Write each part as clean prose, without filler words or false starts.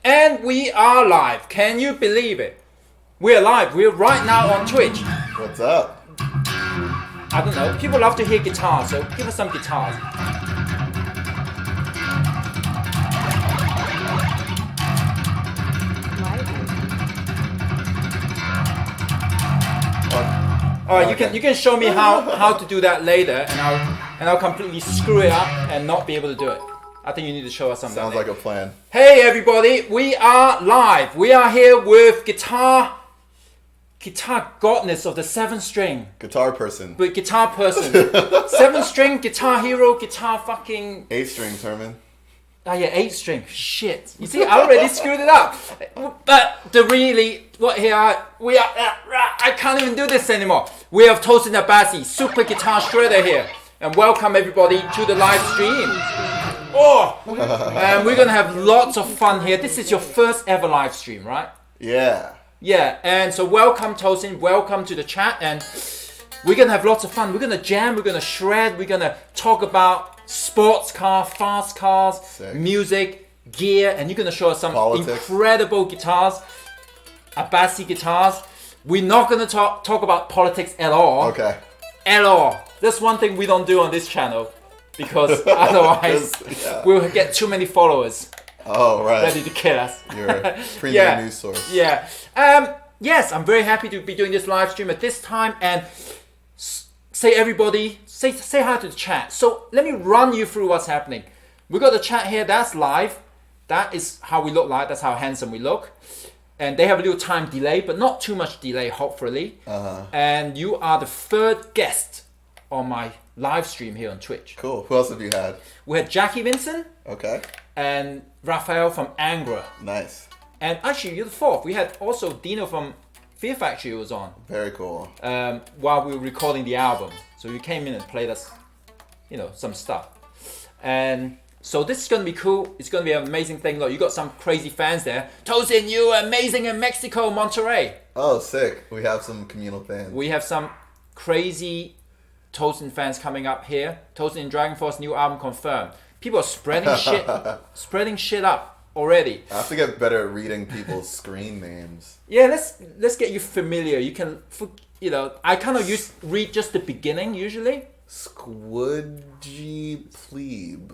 And we are live. Can you believe it? We're live. We're right now on Twitch. What's up? I don't know. People love to hear guitars, so give us some guitars. Alright, you can show me how to do that later, and I'll completely screw it up and not be able to do it. I think you need to show us something. Sounds like a plan. Hey everybody, we are live. We are here with guitar godness of the 7th string. Guitar person. But guitar person. 7th string, guitar hero, guitar fucking... 8 strings, Herman. Oh yeah, 8 string. Shit. You see, I already screwed it up. But I can't even do this anymore. We have Tosin Abasi, super guitar shredder here. And welcome everybody to the live stream. And we're going to have lots of fun here. This is your first ever live stream, right? Yeah. Yeah, and so welcome Tosin, welcome to the chat, and we're going to have lots of fun. We're going to jam, we're going to shred, we're going to talk about sports car, fast cars, Sick. Music, gear, and you're going to show us some Politics. incredible guitars, Abasi guitars. We're not going to talk about politics at all. Okay. At all. That's one thing we don't do on this channel, because otherwise we'll get too many followers. Oh, right. Ready to kill us. You're a premium news source. Yeah. Yes, I'm very happy to be doing this live stream at this time, and say hi to the chat. So let me run you through what's happening. We got the chat here. That's live. That is how we look like. That's how handsome we look. And they have a little time delay, but not too much delay, hopefully. And you are the 3rd guest on my live stream here on Twitch. Cool. Who else have you had? We had Jackie Vincent. Okay. And Raphael from Angra. Nice. And actually, you're the 4th. We had also Dino from Fear Factory was on. Very cool. While we were recording the album. So you came in and played us, some stuff. And so this is going to be cool. It's going to be an amazing thing. Look, you got some crazy fans there. Tosin, you are amazing in Mexico, Monterrey. Oh, sick. We have some communal fans. We have some crazy Tosin fans coming up here. Tosin and DragonForce new album confirmed. People are spreading shit up already. I have to get better at reading people's screen names. Yeah, let's get you familiar. You can, I kind of read just the beginning usually. Squidgy plebe.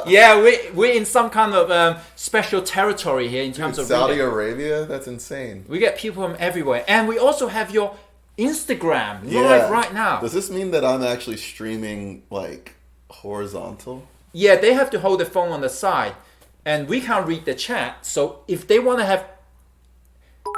Yeah, we're in some kind of special territory here in terms of Saudi reading. Arabia? That's insane. We get people from everywhere, and we also have your Instagram live right now. Does this mean that I'm actually streaming like horizontal? Yeah, they have to hold the phone on the side, and we can't read the chat. So if they want to have,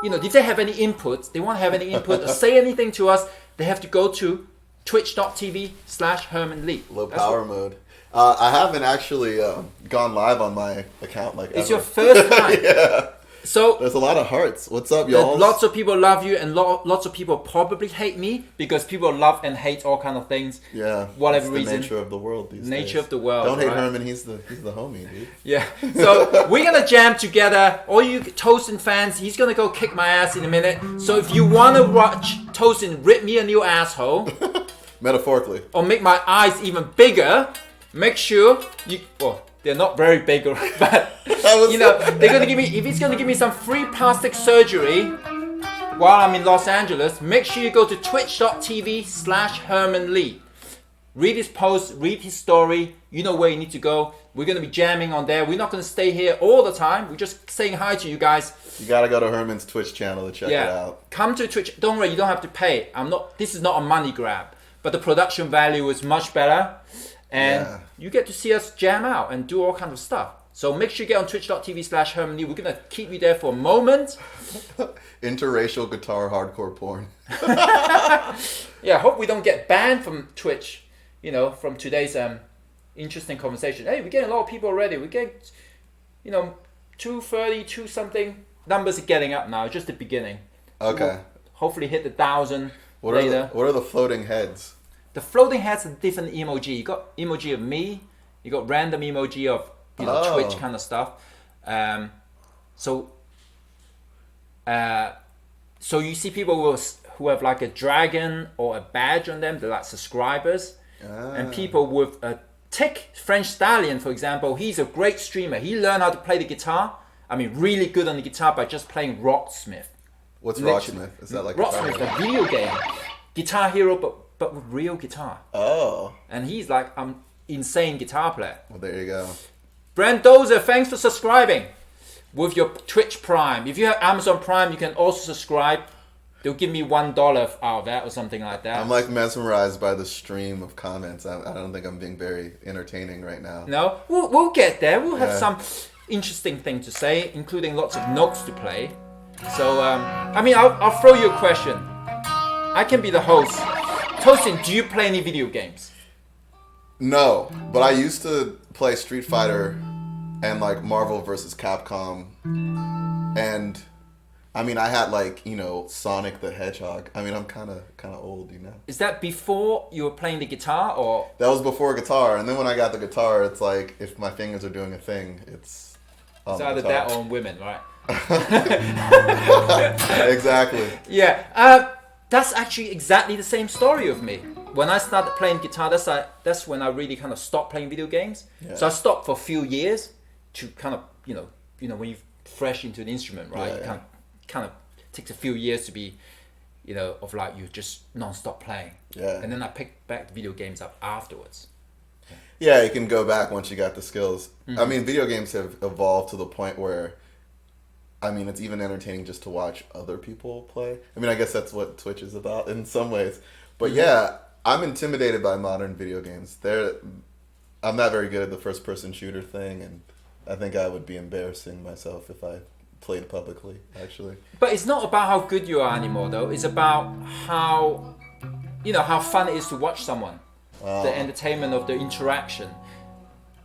if they have any input, or say anything to us, they have to go to twitch.tv/Herman Lee. Low power mode. I haven't actually gone live on my account It's ever. your first time. Yeah. So there's a lot of hearts. What's up, y'all? Lots of people love you, and lots of people probably hate me, because people love and hate all kind of things. Yeah. Whatever it's the reason. nature of the world these days. Nature of the world. Don't hate right? Herman. He's the homie, dude. Yeah. So we're gonna jam together. All you Tosin fans, he's gonna go kick my ass in a minute. So if you wanna watch Tosin rip me a new asshole, Metaphorically, or make my eyes even bigger, make sure you. Well, they're not very big, but they're gonna give me. If he's gonna give me some free plastic surgery while I'm in Los Angeles, make sure you go to twitch.tv/Herman Lee. Read his post, read his story. You know where you need to go. We're gonna be jamming on there. We're not gonna stay here all the time. We're just saying hi to you guys. you gotta go to Herman's Twitch channel to check it out. Come to Twitch. Don't worry, you don't have to pay. This is not a money grab, but the production value is much better. And you get to see us jam out and do all kinds of stuff. So make sure you get on twitch.tv/Herman Lee. We're going to keep you there for a moment. Interracial guitar hardcore porn. Yeah, I hope we don't get banned from Twitch, from today's interesting conversation. Hey, we're getting a lot of people already. We get, 230, 2 something. Numbers are getting up now. Just the beginning. Okay. We'll hopefully hit the 1,000 later. What are the floating heads? The floating heads are different emoji. You got emoji of me. You got random emoji of Twitch kind of stuff. So you see people who have like a dragon or a badge on them. They're like subscribers, and people with a take French Stallion, for example. He's a great streamer. He learned how to play the guitar. I mean, really good on the guitar by just playing Rocksmith. What's Rocksmith? Is that like Rocksmith, the video game? Guitar Hero, but with real guitar. Oh. And he's like insane guitar player. Well, there you go. Brent Dozer, thanks for subscribing with your Twitch Prime. If you have Amazon Prime, you can also subscribe. They'll give me $1 out of that or something like that. I'm like mesmerized by the stream of comments. I don't think I'm being very entertaining right now. No, we'll get there. We'll have some interesting thing to say, including lots of notes to play. So, I mean, I'll throw you a question. I can be the host. Tosin, do you play any video games? No, but I used to play Street Fighter and like Marvel vs. Capcom, and I mean, I had like, you know, Sonic the Hedgehog. I mean, I'm kind of old, you know. Is that before you were playing the guitar, or? That was before guitar, and then when I got the guitar, it's like if my fingers are doing a thing, it's either that or on women, right? Exactly. Yeah, that's actually exactly the same story of me. When I started playing guitar, that's when I really kind of stopped playing video games. Yeah. So I stopped for a few years to kind of, you know, when you're fresh into the instrument, right? Yeah, it kind of takes a few years to be, you know, of like you just non-stop playing. Yeah. And then I picked back the video games up afterwards. Yeah, you can go back once you got the skills. Mm-hmm. I mean, video games have evolved to the point where, I mean, it's even entertaining just to watch other people play. I mean, I guess that's what Twitch is about in some ways. But yeah, I'm intimidated by modern video games. I'm not very good at the first-person shooter thing, and I think I would be embarrassing myself if I played publicly, actually. But it's not about how good you are anymore, though. It's about how fun it is to watch someone. The entertainment of the interaction.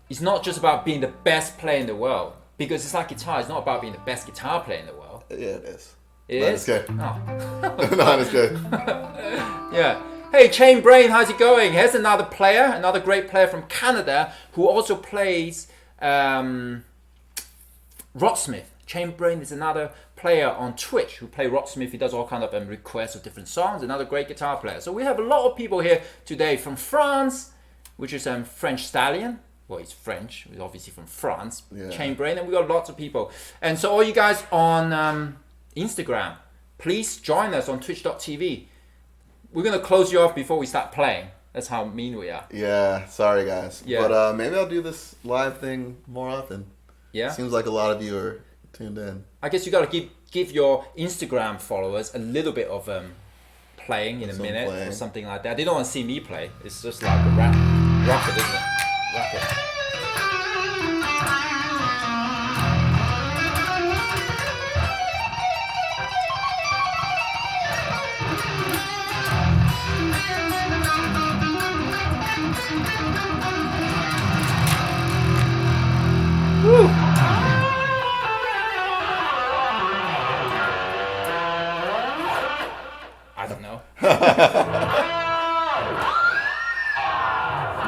It's not just about being the best player in the world, because it's like guitar. It's not about being the best guitar player in the world. Yeah, it is. It is? It's good. Oh. No, it's good. Yeah. Hey, Chain Brain, how's it going? Here's another player, another great player from Canada who also plays Rocksmith. Chain Brain is another player on Twitch who plays Rocksmith. He does all kind of requests of different songs. Another great guitar player. So we have a lot of people here today from France, which is French Stallion. Well, he's French. He's obviously from France. Yeah. Chain Brain, and we got lots of people. And so all you guys on Instagram, please join us on twitch.tv. We're going to close you off before we start playing. That's how mean we are. Yeah, sorry guys. Yeah. But maybe I'll do this live thing more often. Yeah. Seems like a lot of you are tuned in. I guess you got to give your Instagram followers a little bit of playing in a minute or something like that. They don't want to see me play. It's just like a rocket, isn't it? Rocket. Woo. I don't know.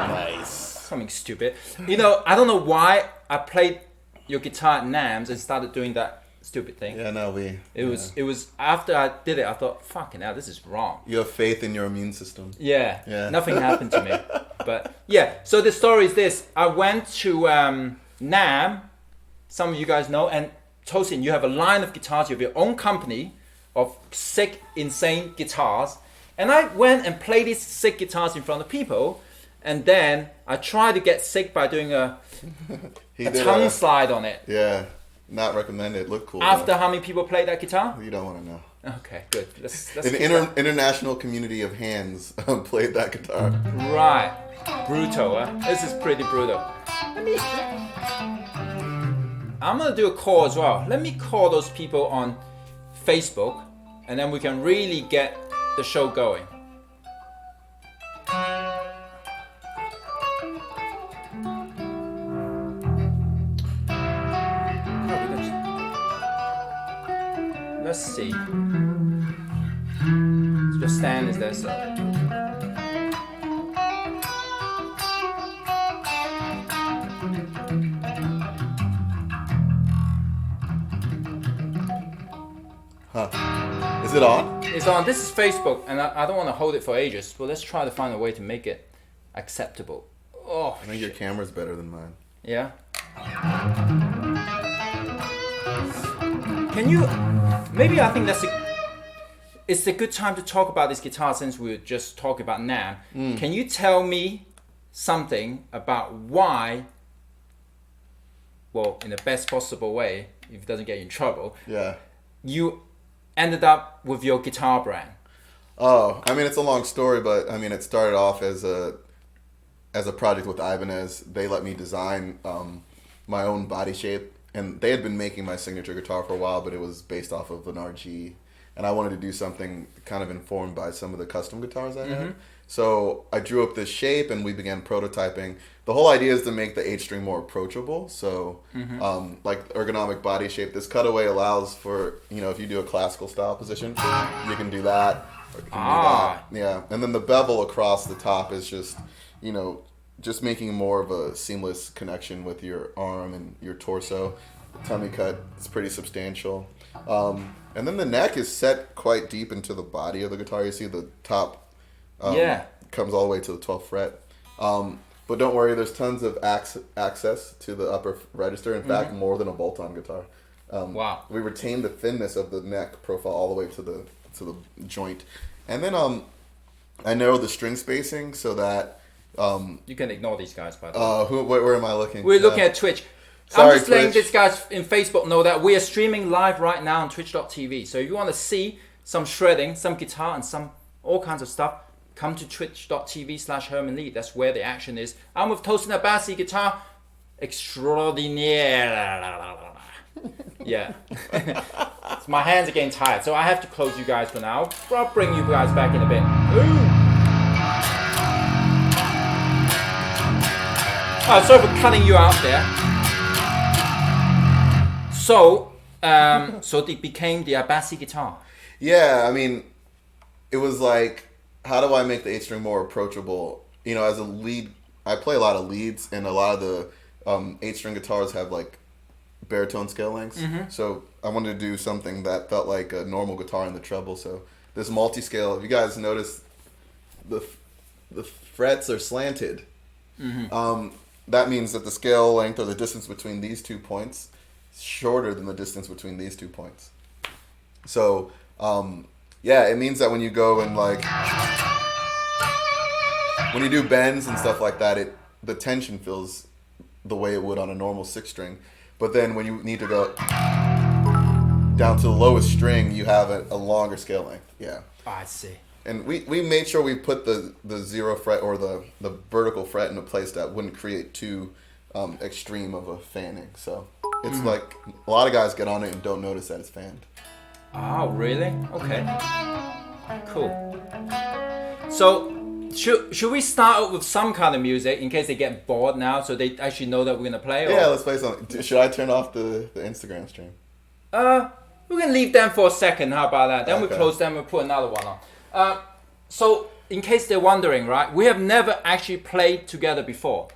Nice. Something stupid. You know, I don't know why I played your guitar at NAMS and started doing that stupid thing. Yeah, no, It was after I did it, I thought, fucking hell, this is wrong. You have faith in your immune system. Yeah. Nothing happened to me. But yeah, so the story is this. I went to NAMM, some of you guys know, and Tosin, you have a line of guitars. You have your own company of sick, insane guitars. And I went and played these sick guitars in front of people. And then I tried to get sick by doing a tongue slide on it. Yeah, not recommended. Look cool. After how many people played that guitar? You don't want to know. Okay, good. Let's An international community of hands played that guitar. Right. Brutal, huh? This is pretty brutal. I'm going to do a call as well. Let me call those people on Facebook, and then we can really get the show going. Let's see. Just Stan is there, so. Huh. Is it on? It's on. This is Facebook, and I don't want to hold it for ages, but let's try to find a way to make it acceptable. Oh. Oh, I think your camera's better than mine. Yeah. Can you? Maybe I think it's a good time to talk about this guitar since we were just talking about NAMM. Can you tell me something about why? Well, in the best possible way, if it doesn't get you in trouble. Yeah. You ended up with your guitar brand. Oh, I mean, it's a long story, but I mean, it started off as a project with Ibanez. They let me design my own body shape, and they had been making my signature guitar for a while, but it was based off of an RG, and I wanted to do something kind of informed by some of the custom guitars I had. So I drew up this shape, and we began prototyping. The whole idea is to make the H string more approachable. So, like ergonomic body shape, this cutaway allows for, if you do a classical style position, you can do that. Or you can do that. Yeah, and then the bevel across the top is just, just making more of a seamless connection with your arm and your torso. The tummy cut is pretty substantial. And then the neck is set quite deep into the body of the guitar. You see the top comes all the way to the 12th fret. But don't worry, there's tons of access to the upper register. In fact, more than a bolt-on guitar. Wow. We retain the thinness of the neck profile all the way to the joint. And then I narrowed the string spacing so that... you can ignore these guys, by the way. Where am I looking? We're looking at Twitch. Sorry, I'm just letting Twitch. these guys in Facebook know that we are streaming live right now on twitch.tv. So if you want to see some shredding, some guitar, and some all kinds of stuff, come to twitch.tv/Herman Lee. That's where the action is. I'm with Tosin Abasi, guitar extraordinaire. Yeah. So my hands are getting tired, so I have to close you guys for now. I'll bring you guys back in a bit. Oh, sorry for cutting you out there. So it became the Abasi guitar. Yeah, I mean, it was like, how do I make the H string more approachable? As a lead, I play a lot of leads, and a lot of the H string guitars have like baritone scale lengths. So I wanted to do something that felt like a normal guitar in the treble. So this multi-scale, if you guys notice, the frets are slanted. That means that the scale length, or the distance between these 2 points, is shorter than the distance between these 2 points. So, it means that when you go and when you do bends and stuff like that, the tension feels the way it would on a normal 6-string. But then when you need to go down to the lowest string, you have a longer scale length. Yeah. I see. And we made sure we put the 0 fret or the vertical fret in a place that wouldn't create too extreme of a fanning. So it's like a lot of guys get on it and don't notice that it's fanned. Oh, really? Okay. Cool. So should we start out with some kind of music in case they get bored now, so they actually know that we're gonna play? Yeah, let's play something. Should I turn off the Instagram stream? We're gonna leave them for a second. How about that? Then we close them and put another one on. So, in case they're wondering, right, we have never actually played together before.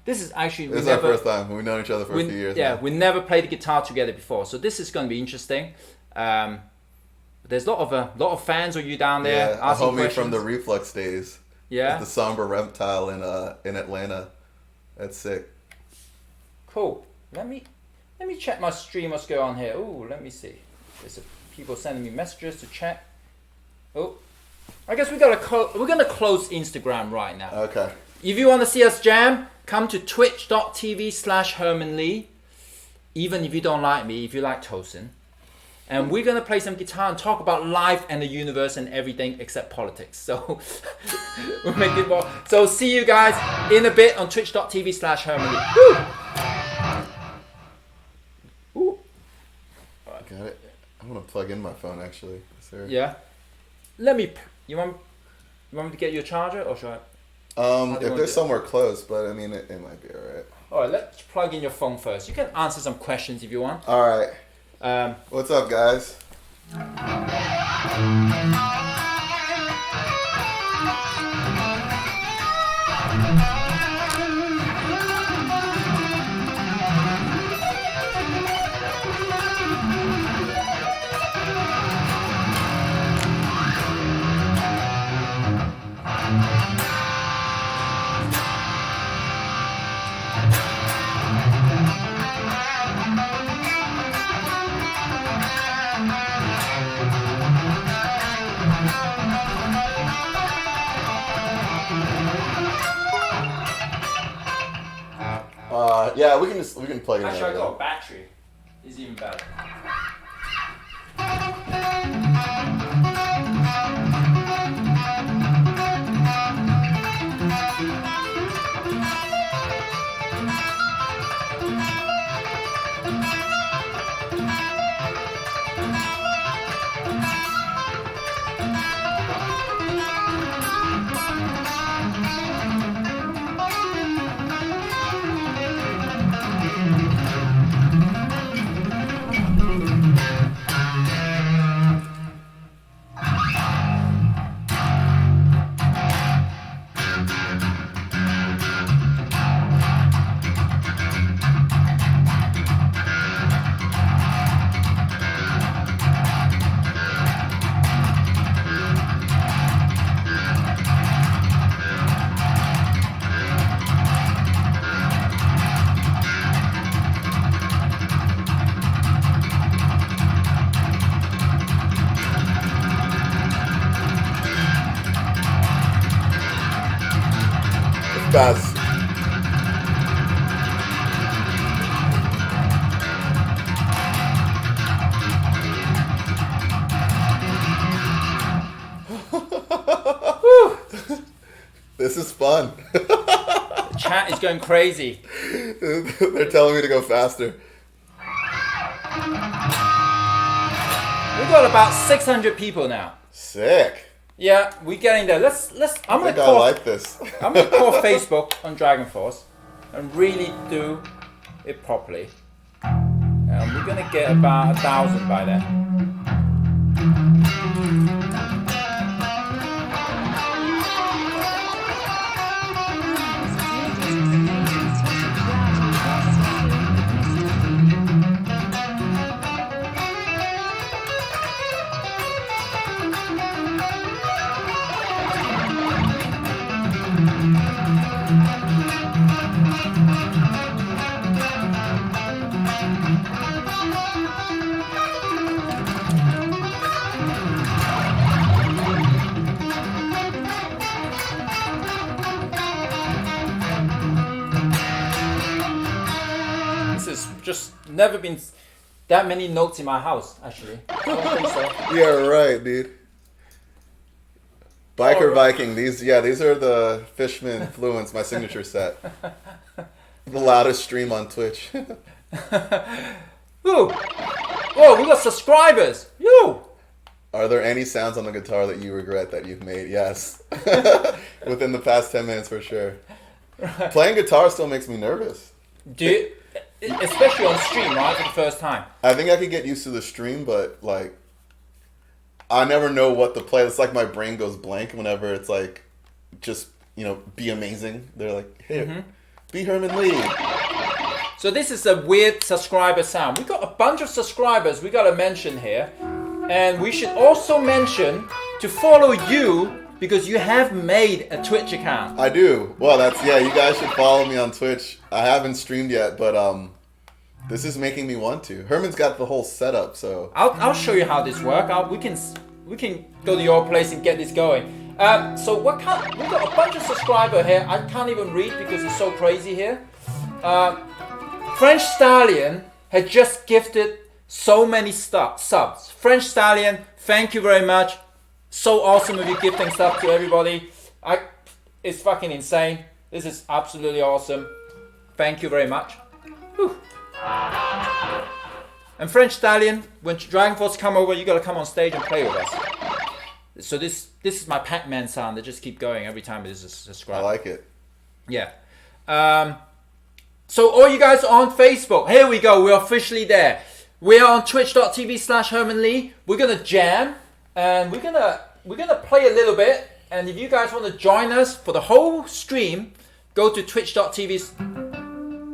This is our first time. We've known each other for a few years. Yeah, now. we never played the guitar together before, so this is going to be interesting. There's a lot of fans of you down there asking homie questions. from the Reflux days. Yeah, the somber reptile in Atlanta. That's sick. Cool. Let me check my stream. What's going on here? Ooh, let me see. There's people sending me messages to chat. Oh. I guess we're gonna close Instagram right now. Okay. If you want to see us jam, come to twitch.tv/Herman Lee. Even if you don't like me, if you like Tosin. And we're gonna play some guitar and talk about life and the universe and everything except politics. So we'll make it more. So see you guys in a bit on twitch.tv/Herman Lee. Woo! Ooh. Got it. I want to plug in my phone actually. Yeah. You want me to get you a charger, or should I? If they're somewhere close, but I mean it might be alright. Alright, let's plug in your phone first. You can answer some questions if you want. Alright. What's up, guys? Yeah, we can plug it in. Actually, I got a battery. It's even better. Fast. This is fun. The chat is going crazy. They're telling me to go faster. We've got about 600 people now. Sick. Yeah, we're getting there. Let's. I like this. I'm gonna call Facebook on DragonForce and really do it properly. And we're gonna get about 1,000 by then. Just never been that many notes in my house, actually. I don't think so. Yeah, right, dude. Biker Viking, these are the Fishman Fluence, my signature set. The loudest stream on Twitch. Ooh! Whoa, we got subscribers! Yo! Are there any sounds on the guitar that you regret that you've made? Yes. Within the past 10 minutes, for sure. Right. Playing guitar still makes me nervous. Do you? Especially on stream, right? For the first time. I think I could get used to the stream, but like, I never know what to play. It's like my brain goes blank whenever it's like, just, be amazing. They're like, hey, be Herman Lee. So this is a weird subscriber sound. We got a bunch of subscribers we got to mention here. And we should also mention to follow you because you have made a Twitch account. I do. Well, you guys should follow me on Twitch. I haven't streamed yet, but this is making me want to. Herman's got the whole setup, so I'll show you how this works. We can go to your place and get this going. So we got a bunch of subscribers here. I can't even read because it's so crazy here. French Stallion had just gifted so many subs. French Stallion, thank you very much. So awesome of you gifting stuff to everybody. It's fucking insane. This is absolutely awesome. Thank you very much. Whew. And French Stallion, when DragonForce come over, you gotta come on stage and play with us. So this is my Pac-Man sound that just keep going every time there's a subscribe. I like it. Yeah. So all you guys are on Facebook. Here we go. We're officially there. We are on twitch.tv/Herman Lee. We're gonna jam. And we're gonna play a little bit, and if you guys want to join us for the whole stream, go to twitch.tv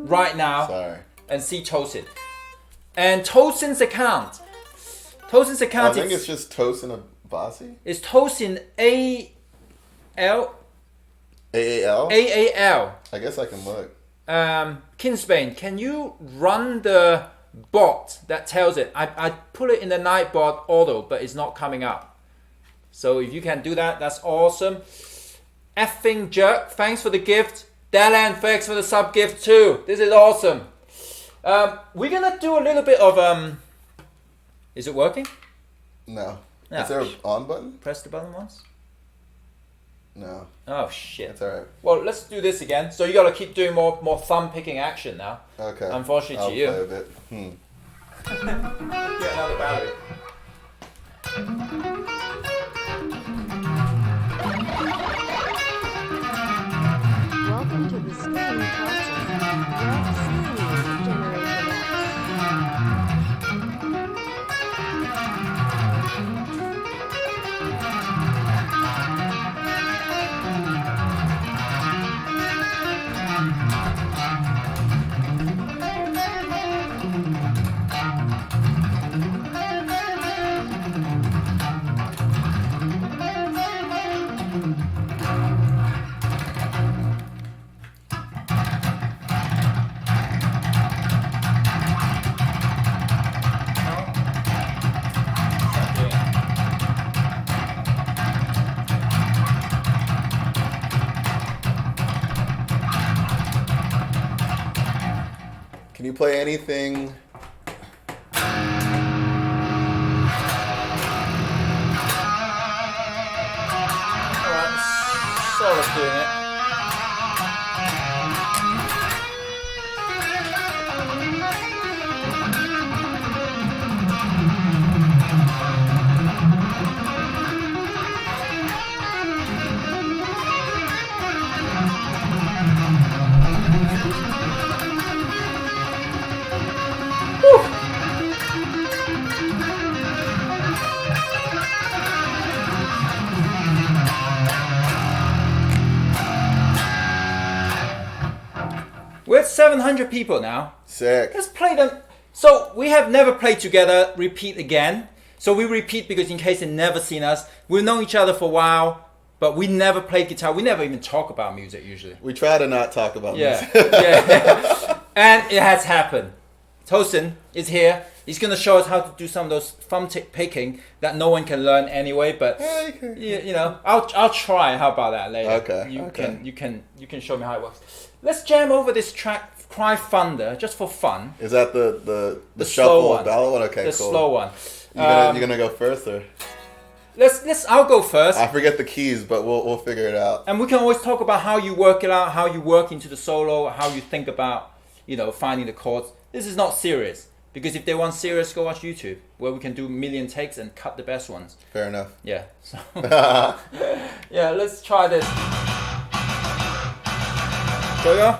right now and see Tosin. And Tosin's account. I think it's just Tosin Abasi. It's Tosin A-L. A-A-L? A-A-L. I guess I can look. Kinsbane, can you run the bot that tells it? I put it in the Nightbot auto, but it's not coming up. So if you can do that, that's awesome. Effing Jerk, thanks for the gift. Dalan, thanks for the sub gift too. This is awesome. We're gonna do a little bit of Is it working? No. No. Is there an on button? Press the button once. No. Oh shit. That's alright. Well, let's do this again. So you gotta keep doing more thumb picking action now. Okay. Unfortunately I'll to you. play a bit. Get another battery. Welcome to the streaming process. Let's see Generation X. Can you play anything? Alright, sort of doing it. We're at 700 people now. Sick. Let's play them. So we have never played together. Repeat again. So we repeat because in case they've never seen us, we've known each other for a while, but we never played guitar. We never even talk about music usually. We try to not talk about Yeah, music. yeah. And it has happened. Tosin is here. He's gonna show us how to do some of those thumb picking that no one can learn anyway. But you know, I'll try. How about that later? Okay. You can show me how it works. Let's jam over this track, Cry Thunder, just for fun. Is that the The shuffle slow one. ballad one? Okay, The cool. slow one. You gonna go first or? Let's. I'll go first. I forget the keys, but we'll figure it out. And we can always talk about how you work it out, how you work into the solo, how you think about, finding the chords. This is not serious. Because if they want serious, go watch YouTube, where we can do a million takes and cut the best ones. Fair enough. Yeah. So yeah, let's try this. Go go.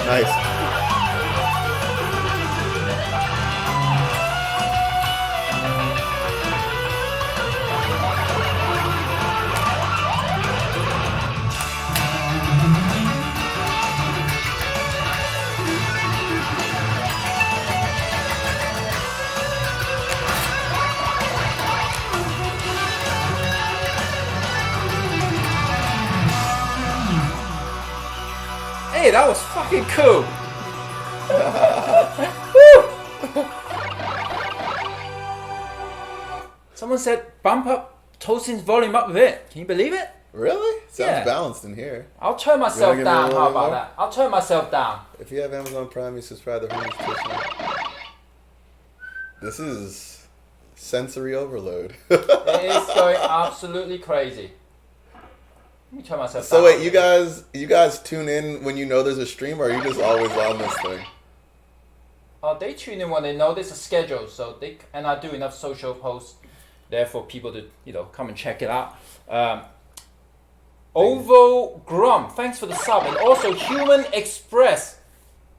Nice. Hey, that was fucking cool. Someone said bump up Tosin's volume up a bit. Can you believe it? Really? Sounds Yeah. balanced in here. I'll turn myself give me a down. little How bit about more? that? I'll turn myself down. If you have Amazon Prime, you subscribe to Herman's Kitchen. This is sensory overload. It is going absolutely crazy. Let me turn myself down. So wait, you guys tune in when you know there's a stream, or are you just always on this thing? They tune in when they know there's a schedule, so and I do enough social posts there for people to come and check it out. Ovo Grum, thanks for the sub, and also Human Express,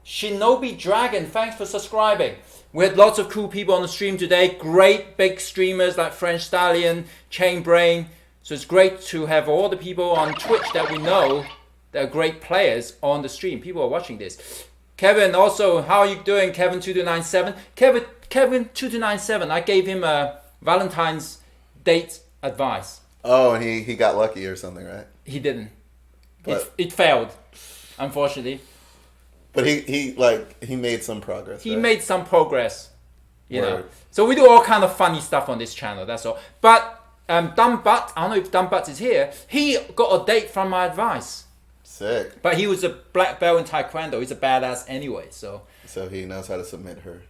Shinobi Dragon, thanks for subscribing. We had lots of cool people on the stream today. Great big streamers like French Stallion, Chain Brain, So it's great to have all the people on Twitch that we know that are great players on the stream. People are watching this. Kevin, also, how are you doing, Kevin2297? Kevin2297, I gave him a Valentine's date advice. Oh, and he got lucky or something, right? He didn't. But, it failed, unfortunately. But he made some progress. He right? made some progress, you know. So we do all kind of funny stuff on this channel. That's all. But Dumb Butt, I don't know if Dumb Butt is here. He got a date from my advice. Sick. But he was a black belt in Taekwondo. He's a badass anyway. So he knows how to submit her.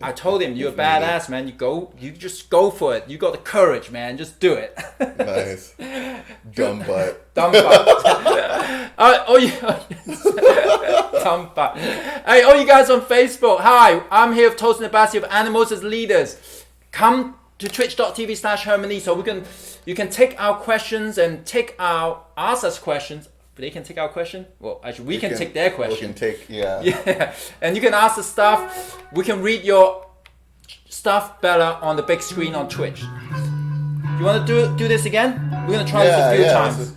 I told him, you're a badass, man. You just go for it. You got the courage, man. Just do it. Nice. Dumb butt. Dumb butt. Dumb butt. Hey, all you guys on Facebook, hi. I'm here with Tosin Abasi of Animals as Leaders. Come to twitch.tv/Herman so you can take our questions and ask us questions. They can take our question. Well, actually, we can take their question. We can take, yeah. Yeah, and you can ask the stuff. We can read your stuff better on the big screen on Twitch. You want to do this again? We're gonna try this a few times.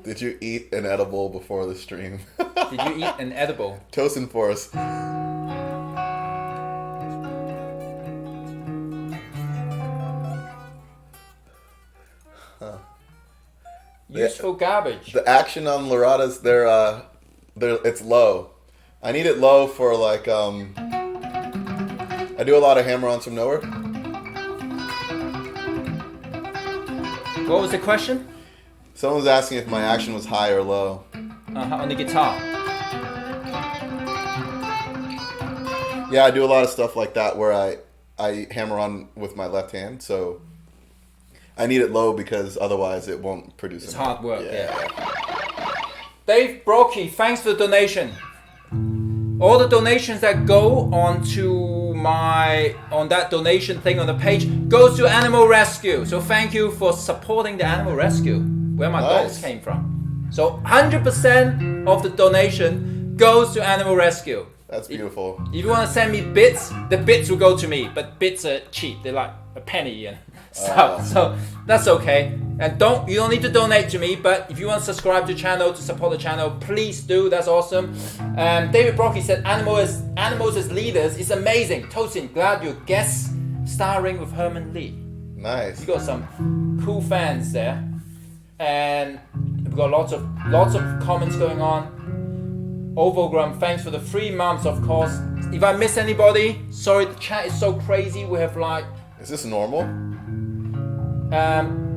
Did you eat an edible before the stream? Did you eat an edible? Tosin Force. Useful garbage. The action on Lorata's, it's low. I need it low for like I do a lot of hammer-ons from nowhere. What was the question? Someone was asking if my action was high or low. On the guitar. Yeah, I do a lot of stuff like that where I hammer on with my left hand, so I need it low because otherwise it won't produce. It's hard work, yeah. Dave Brockie, thanks for the donation. All the donations that go on that donation thing on the page goes to Animal Rescue. So thank you for supporting the Animal Rescue, where my dogs came from. So 100% of the donation goes to Animal Rescue. That's beautiful. If you want to send me bits, the bits will go to me, but bits are cheap. They're like a penny and stuff. So that's okay. And you don't need to donate to me, but if you want to subscribe to the channel to support the channel, please do. That's awesome. David Brockie said Animals as Leaders is amazing. Tosin, glad you're guest starring with Herman Lee. Nice. You got some cool fans there, and we've got lots of comments going on. Overgram, thanks for the 3 months, of course. If I miss anybody, sorry, the chat is so crazy. We have like. Is this normal?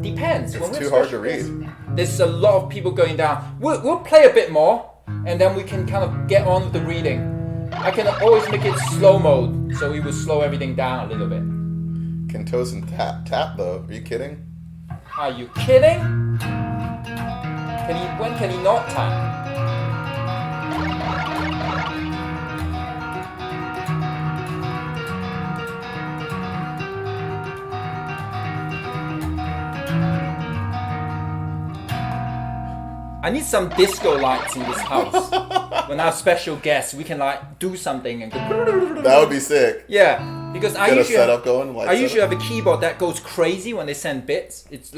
Depends. It's too hard to read. There's a lot of people going down. We'll play a bit more, and then we can kind of get on with the reading. I can always make it slow mode, so we will slow everything down a little bit. Can Tosin tap though? Are you kidding? Are you kidding? When can he not tap? I need some disco lights in this house. When I have special guests, we can like do something and go. That would be sick. Yeah, because I usually have a keyboard that goes crazy when they send bits. It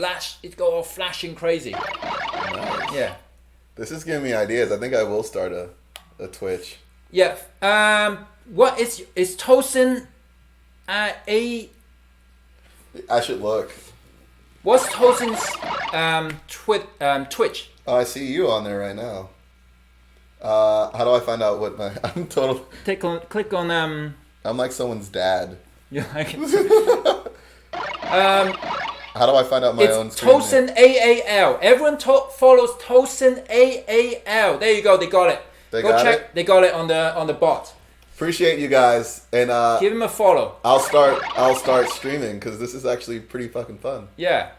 go all flashing crazy. Nice. Yeah. This is giving me ideas. I think I will start a Twitch. Yeah. What is Tosin I should look. What's Tosin's Twitch? Oh, I see you on there right now. How do I find out what my... I'm total... Click on... I'm like someone's dad. Yeah, I can How do I find out my own screen Tosin name? AAL. Everyone follows Tosin AAL. There you go. They got it. Go check. They got it on the bot. Appreciate you guys, and give him a follow. I'll start streaming because this is actually pretty fucking fun. Yeah.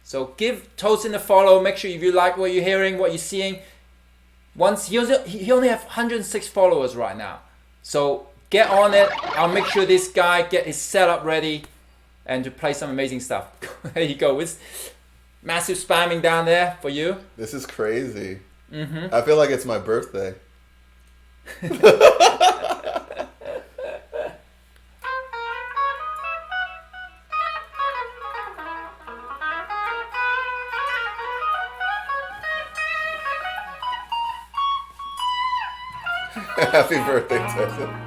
So give Tosin a follow. Make sure if you like what you're hearing, what you're seeing. Once he only have 106 followers right now. So get on it. I'll make sure this guy get his setup ready and to play some amazing stuff. There you go. It's massive spamming down there for you. This is crazy. Mm-hmm. I feel like it's my birthday. Happy birthday, Tosin.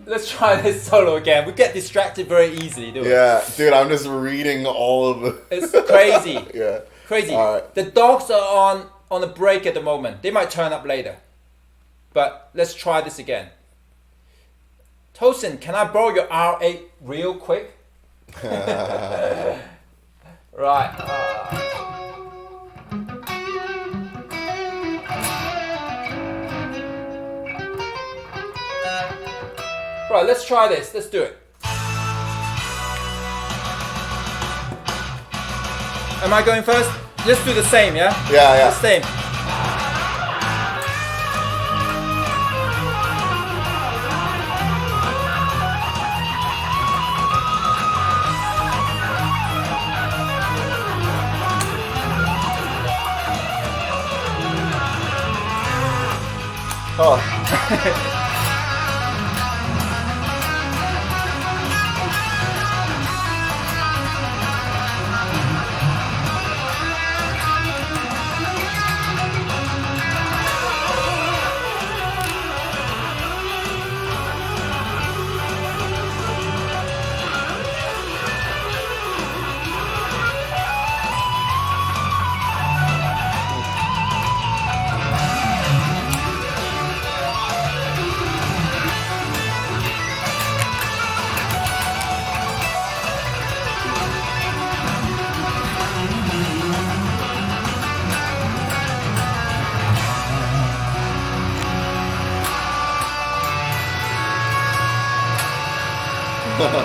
Let's try this solo again. We get distracted very easily, do we? Yeah, dude, I'm just reading all of the... It's crazy. Yeah. Crazy. All right. The dogs are on a break at the moment. They might turn up later. But let's try this again. Tosin, can I borrow your R8 real quick? Right. Right, let's try this. Let's do it. Am I going first? Let's do the same, yeah? Yeah. The same. Oh.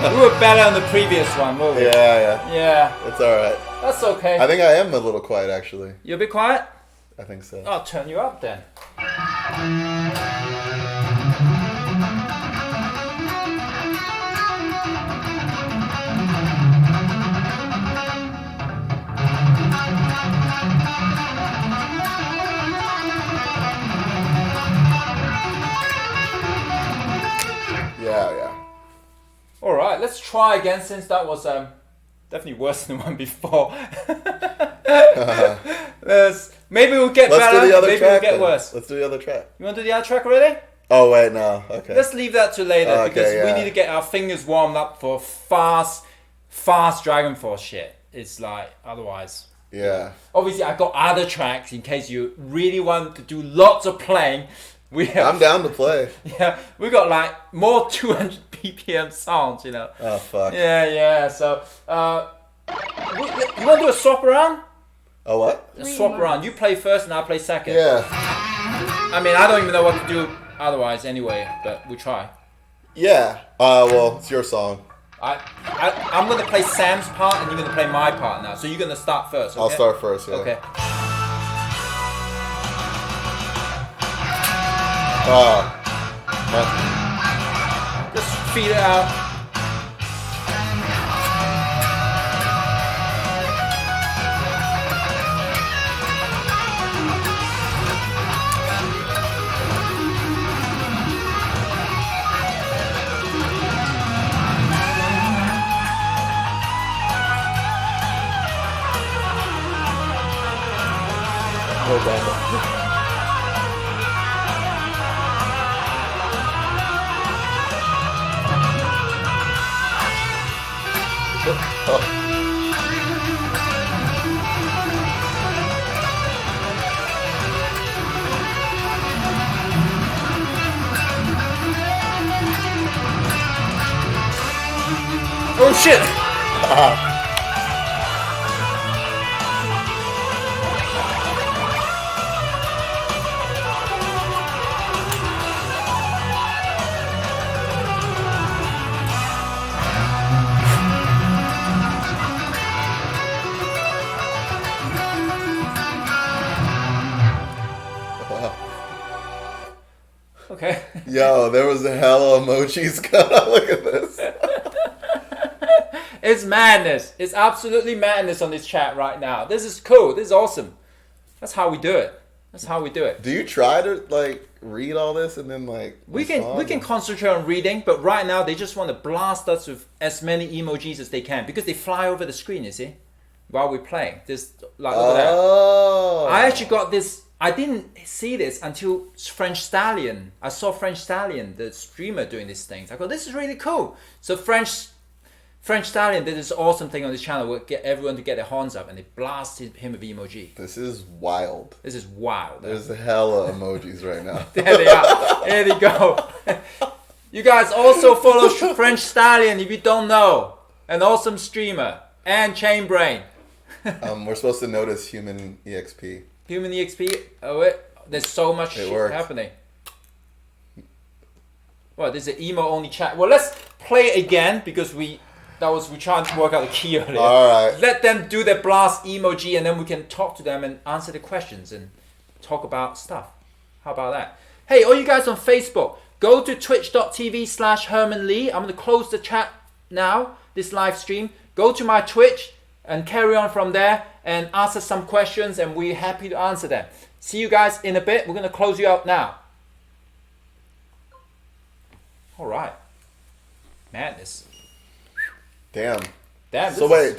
We were better on the previous one, weren't we? Yeah. Yeah. It's alright. That's okay. I think I am a little quiet, actually. You're a bit quiet? I think so. I'll turn you up then. Yeah. Alright, let's try again since that was definitely worse than the one before. Maybe we'll get Let's better, do the other maybe track. we'll get then. worse. Let's do the other track. You want to do the other track already? Oh, wait, no. Okay. Let's leave that to later Okay, because we yeah. need to get our fingers warmed up for fast DragonForce shit. It's like, otherwise. Yeah. Obviously, I got other tracks in case you really want to do lots of playing. I'm down to play. Yeah, we got like more 200 BPM sounds, you know. Oh, fuck. Yeah. So, you want to do a swap around? Oh, what? A swap around. You play first and I play second. Yeah. I mean, I don't even know what to do otherwise anyway, but we try. Yeah. Well, it's your song. I'm going to play Sam's part and you're going to play my part now. So you're going to start first, okay? I'll start first, yeah. Okay. Just feed it out. Well done. Oh shit! Okay. Yo, there was a hella emojis. Look at this. It's madness. It's absolutely madness on this chat right now. This is cool. This is awesome. That's how we do it. That's how we do it. Do you try to like read all this and then like We can concentrate on reading, but right now they just want to blast us with as many emojis as they can because they fly over the screen, you see, while we're playing. This like over there. Oh. I actually got this. I didn't see this until French Stallion. I saw French Stallion, the streamer, doing these things. I go, this is really cool. So French Stallion did this awesome thing on this channel where get everyone to get their horns up and they blasted him with emoji. This is wild. This is wild. There's hella emojis right now. There they are. There they go. You guys also follow French Stallion if you don't know. An awesome streamer. And Chainbrain. We're supposed to notice Human EXP. Human EXP. Oh, wait. There's so much shit happening. Well, this is an emo only chat. Well, let's play it again because we trying to work out the key earlier. All right. Let them do their blast emoji and then we can talk to them and answer the questions and talk about stuff. How about that? Hey, all you guys on Facebook, go to twitch.tv/Herman Lee. I'm going to close the chat now, this live stream. Go to my Twitch and carry on from there and ask us some questions and we're happy to answer them. See you guys in a bit. We're going to close you out now. All right. Madness. Damn. So wait,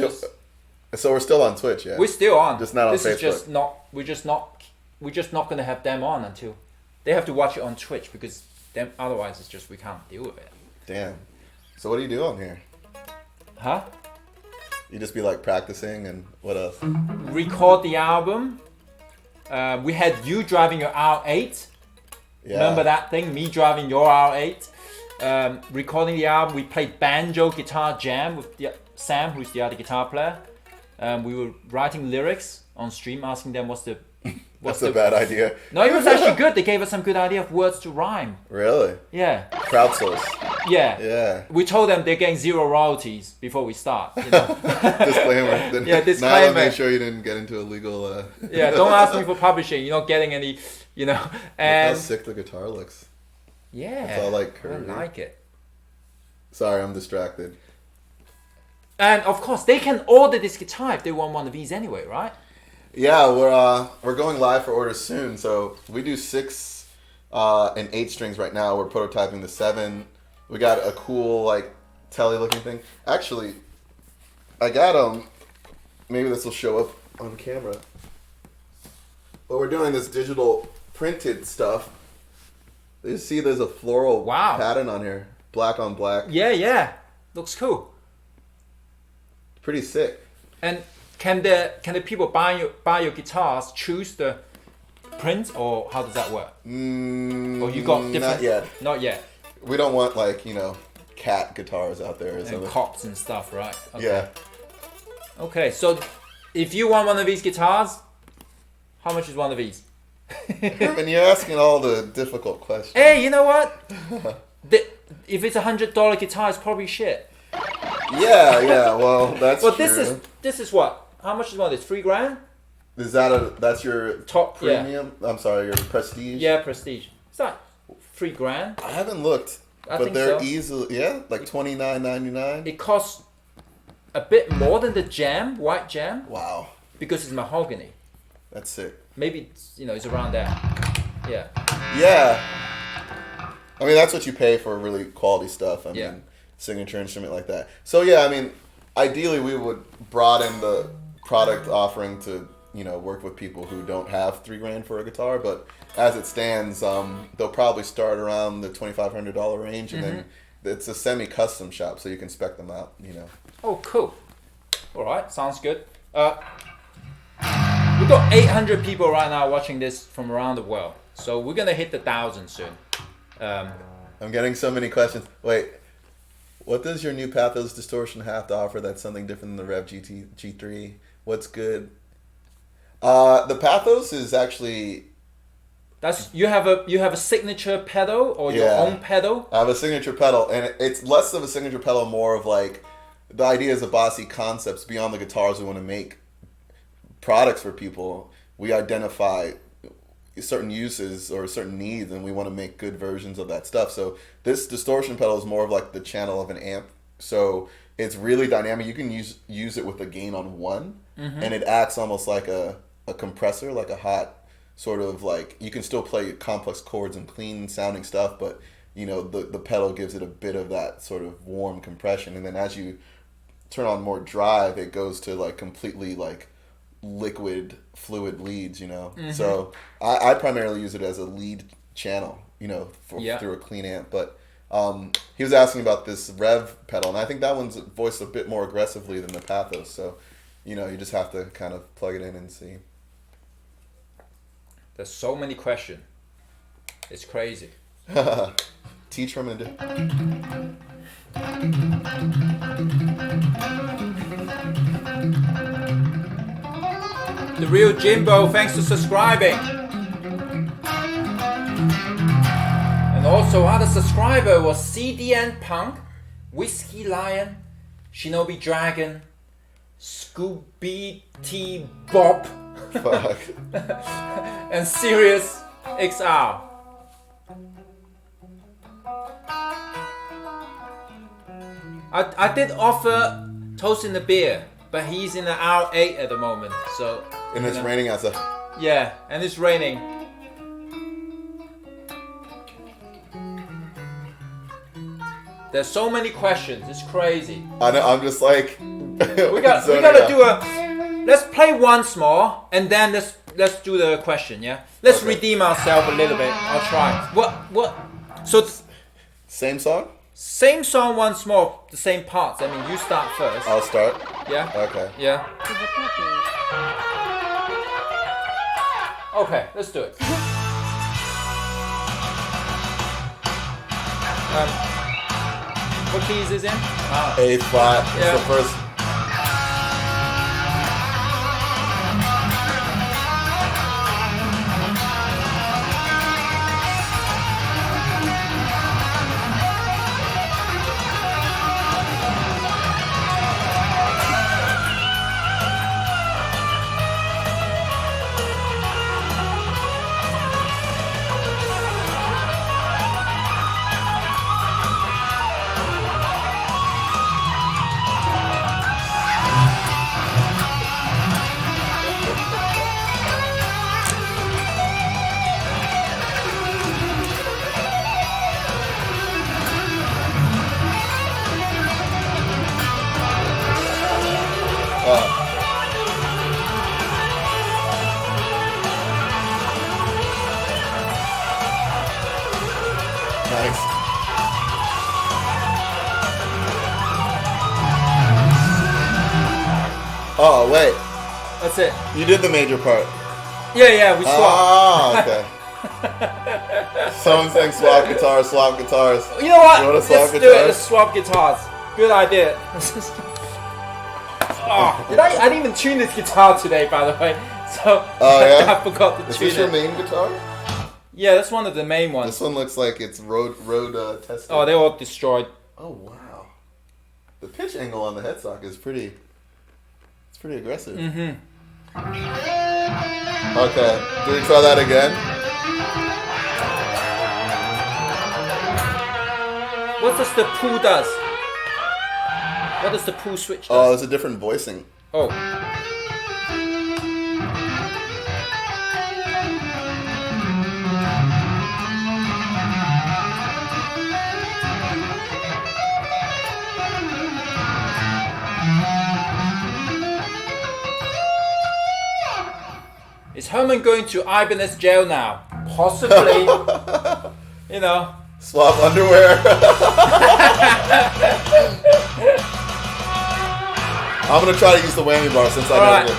so we're still on Twitch, yeah? We're still on. Just not on this Facebook. Is just not. We're just not going to have them on until they have to watch it on Twitch because them otherwise it's just we can't deal with it. Damn. So what do you do on here? Huh? You just be like practicing and what else? Record the album. We had you driving your R8. Yeah. Remember that thing? Me driving your R8. Recording the album. We played banjo guitar jam with Sam, who's the other guitar player. We were writing lyrics on stream, asking them what's That's a bad idea. No, it was actually good. They gave us some good idea of words to rhyme. Really? Yeah. Crowdsource. Yeah. Yeah. We told them they're getting 0 royalties before we start. You know? Disclaimer. Then Yeah, disclaimer. Now make sure you didn't get into illegal... Yeah, don't ask me for publishing. You're not getting any, you know. And Look how sick the guitar looks. yeah. It's all like I curvy. like it. Sorry, I'm distracted. And of course, they can order this guitar if they want one of these anyway, right? Yeah, we're going live for orders soon. So we do 6 and 8 strings right now. We're prototyping the 7. We got a cool like telly looking thing. Actually, I got maybe this will show up on camera. But we're doing this digital printed stuff. You see, there's a floral pattern on here, black on black. Yeah. Looks cool. Pretty sick. And can the people buy your guitars choose the print, or how does that work? Or you got different? Not yet. Not yet. We don't want like cat guitars out there or And something. cops and stuff, right? Okay. Yeah. Okay, so if you want one of these guitars, how much is one of these? And you're asking all the difficult questions. Hey, you know what? If it's $100 guitar, it's probably shit. Yeah. Well, that's Well, true. this is what? How much is one of this? $3,000? Is that's your Top premium? Yeah. I'm sorry, your prestige. Yeah, prestige. Is that $3,000? I haven't looked, I but think they're so. easily like $29.99. It costs a bit more than the jam, white jam, Wow, because it's mahogany. that's sick. Maybe it's around there. Yeah. Yeah. I mean, that's what you pay for really quality stuff. I Yeah. mean, signature instrument like that. So yeah, I mean, ideally we would broaden the product offering to work with people who don't have $3,000 for a guitar. But as it stands, they'll probably start around the $2,500 range, and then it's a semi-custom shop, so you can spec them out. Oh, cool. All right, sounds good. We've got 800 people right now watching this from around the world, so we're gonna hit the 1,000 soon. I'm getting so many questions. Wait, what does your new Pathos Distortion have to offer that's something different than the Rev G3? What's good? The Pathos is actually... You have a signature pedal or your own pedal? I have a signature pedal, and it's less of a signature pedal, more of like the idea is Abasi concepts beyond the guitars. We want to make products for people. We identify, certain uses or certain needs, and we want to make good versions of that stuff. So this distortion pedal is more of like the channel of an amp. So it's really dynamic. You can use it with a gain on 1, and it acts almost like a compressor, like a hot sort of like, you can still play complex chords and clean sounding stuff, but you know, the pedal gives it a bit of that sort of warm compression. And then as you turn on more drive, it goes to like completely like liquid fluid leads, you know. So I primarily use it as a lead channel, you know, through a clean amp. But he was asking about this rev pedal, and I think that one's voiced a bit more aggressively than the Pathos. So, you know, you just have to kind of plug it in and see. There's so many questions. It's crazy. Teach Herman to do. The real Jimbo, thanks for subscribing. And also other subscriber was CDN Punk, Whiskey Lion, Shinobi Dragon, Scooby T Bob, Fuck. and Sirius XR. I did offer Tosin a beer, but he's in an hour 8 at the moment, so. And it's raining outside. Yeah, and it's raining. There's so many questions. It's crazy. I know. I'm just like. We gotta do a. Let's play once more, and then let's do the question. Yeah. Let's redeem ourselves a little bit. I'll try. What? So. Same song? Same song once more. The same parts. I mean, you start first. I'll start. Yeah. Okay. Yeah. Okay. Let's do it. What keys is in? A flat. Yeah. It's the first. Nice. Oh, wait. That's it. You did the major part. Yeah, we swapped. Ah, okay. Someone saying swap guitars. You know what? You wanna swap Let's do it. guitars? Let's swap guitars. Good idea. I didn't even tune this guitar today, by the way. So yeah? I forgot to Is tune this your it. main guitar? Yeah, that's one of the main ones. This one looks like it's road tested. Oh, they're all destroyed. Oh, wow. The pitch angle on the headstock is pretty... It's pretty aggressive. Mm-hmm. Okay. Do we try that again? What does the pull does? What does the pull switch Oh, does? there's a different voicing. Oh. Is Herman going to Ibanez jail now? Possibly. You know. Swap underwear. I'm gonna try to use the whammy bar since I know it.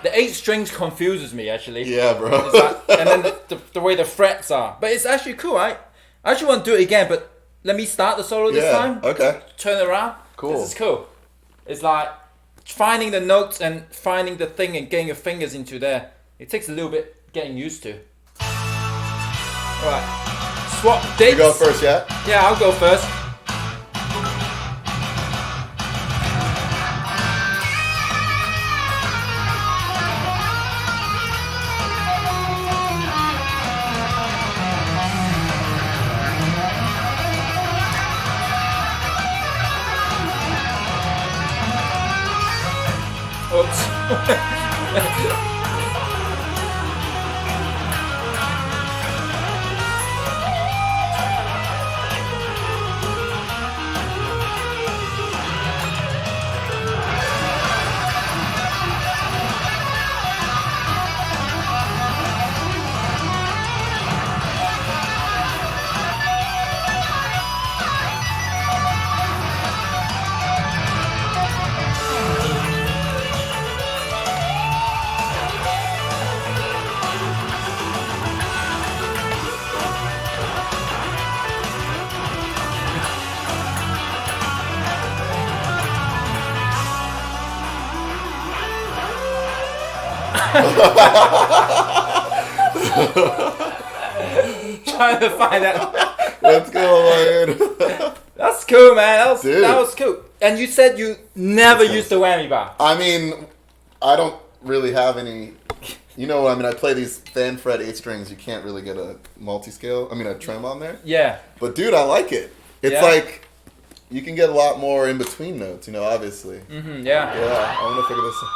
the 8 strings confuses me actually. Yeah, bro. It's like, and then the way the frets are. But it's actually cool, right? I actually want to do it again, but let me start the solo this time. Okay. Turn it around. Cool. This is cool. It's like finding the notes and finding the thing and getting your fingers into there. It takes a little bit getting used to. Alright. Swap dates. You go first, yeah? Yeah, I'll go first. Oops. Trying to find out. Let's go, man. That's cool, man. Dude. That was cool. And you said you never used the whammy bar. I mean, I don't really have any. You know, I mean, I play these fan fret 8 strings. You can't really get a multi-scale. I mean, a trem on there. Yeah. But dude, I like it. It's Yeah. like you can get a lot more in between notes. You know, obviously. Mm-hmm, yeah. Yeah, I want to figure this out.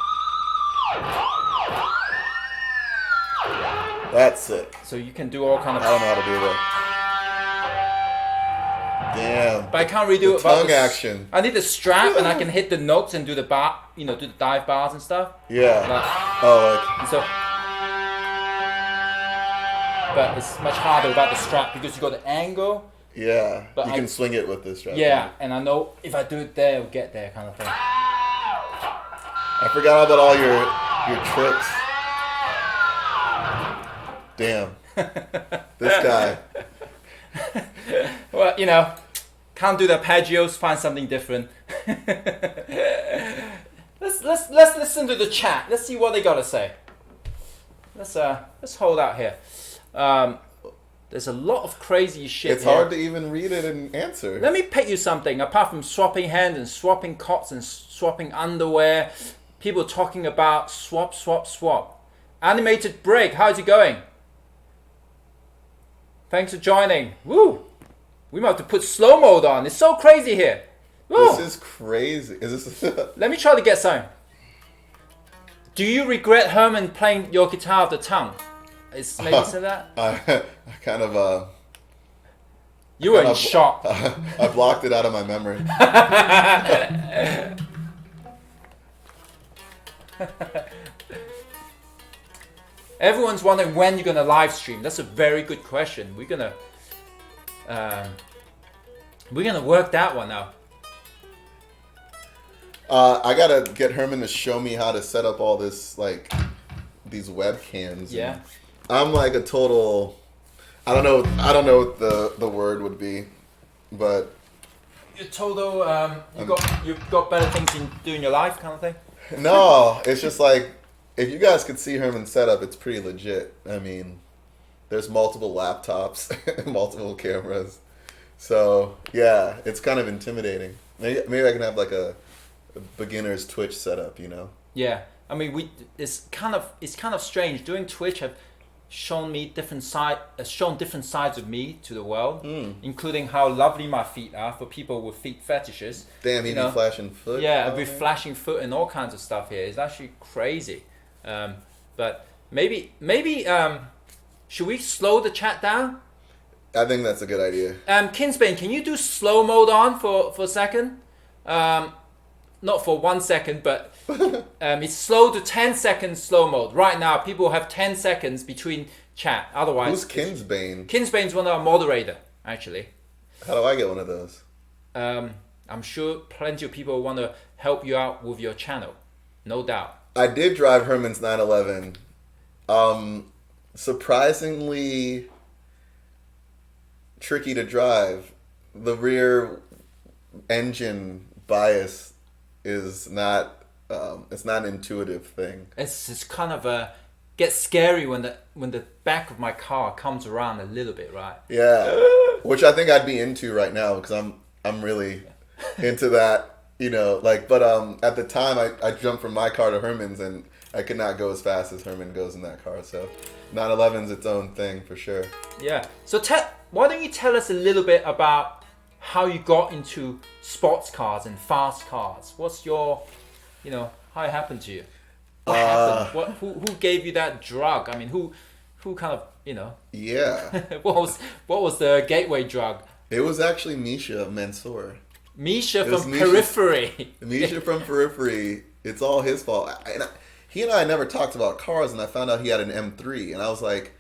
That's sick. So you can do all kind of. I don't know how to do that. Damn. But I can't really do The it. About tongue the action. I need the strap, and I can hit the notes and do the bar. You know, do the dive bars and stuff. Yeah. Like, Oh, and so. But it's much harder without the strap because you got the angle. yeah. But You can swing it with this strap. Yeah, and I know if I do it there, it'll get there, kind of thing. I forgot about all your tricks. Damn. This guy. Well, you know, can't do the arpeggios. Find something different. let's listen to the chat. Let's see what they gotta say. Let's hold out here. There's a lot of crazy shit. It's here. hard to even read it and answer. Let me pick you something. Apart from swapping hands and swapping cots and swapping underwear, people talking about swap. Animated break. How's it going? Thanks for joining. Woo! We might have to put slow mode on. It's so crazy here. Woo! This is crazy. Is this? Let me try to get some. Do you regret Herman playing your guitar with the tongue? Is maybe say that? I kind of You were in of- shock. I blocked it out of my memory. Everyone's wondering when you're gonna live stream. That's a very good question. We're gonna work that one out. I gotta get Herman to show me how to set up all this, like these webcams. Yeah. I'm like a total. I don't know what the word would be, but You're total. You've got better things in doing your life, kind of thing. no, it's just like if you guys could see Herman's setup, it's pretty legit. I mean, there's multiple laptops, multiple cameras, so yeah, it's kind of intimidating. Maybe I can have like a beginner's Twitch setup, you know? Yeah, I mean, it's kind of strange. Doing Twitch have shown me different sides of me to the world, including how lovely my feet are for people with feet fetishes. Damn, you you be know? flashing foot. Yeah, out with there? flashing foot and all kinds of stuff here. It's actually crazy. But maybe should we slow the chat down? I think that's a good idea. Kinsbane, can you do slow mode on for a second? Not for 1 second, but it's slow to 10 seconds slow mode. Right now, people have 10 seconds between chat. Otherwise, Who's Kinsbane? Kinsbane's one of our moderator, actually. How do I get one of those? I'm sure plenty of people want to help you out with your channel, no doubt. I did drive Herman's 911. Surprisingly tricky to drive. The rear engine bias is not it's not an intuitive thing. It's kind of gets scary when the back of my car comes around a little bit, right? Yeah, which I think I'd be into right now because I'm really into that, you know. Like, but at the time I jumped from my car to Herman's and I could not go as fast as Herman goes in that car. So 911's its own thing for sure. Yeah. So why don't you tell us a little bit about how you got into sports cars and fast cars? What's your, how it happened to you? What happened? Who gave you that drug? I mean, who kind of, Yeah. what was the gateway drug? It was actually Misha Mansour. Misha from Periphery. Misha from Periphery. It's all his fault. He and I never talked about cars, and I found out he had an M3, and I was like,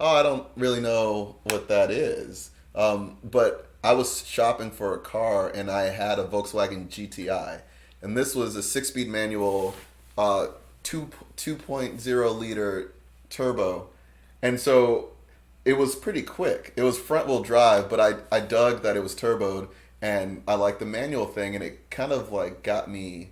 oh, I don't really know what that is. But I was shopping for a car, and I had a Volkswagen GTI. And this was a 6-speed manual, 2.0 liter turbo. And so it was pretty quick. It was front wheel drive, but I dug that it was turboed, and I liked the manual thing, and it kind of like got me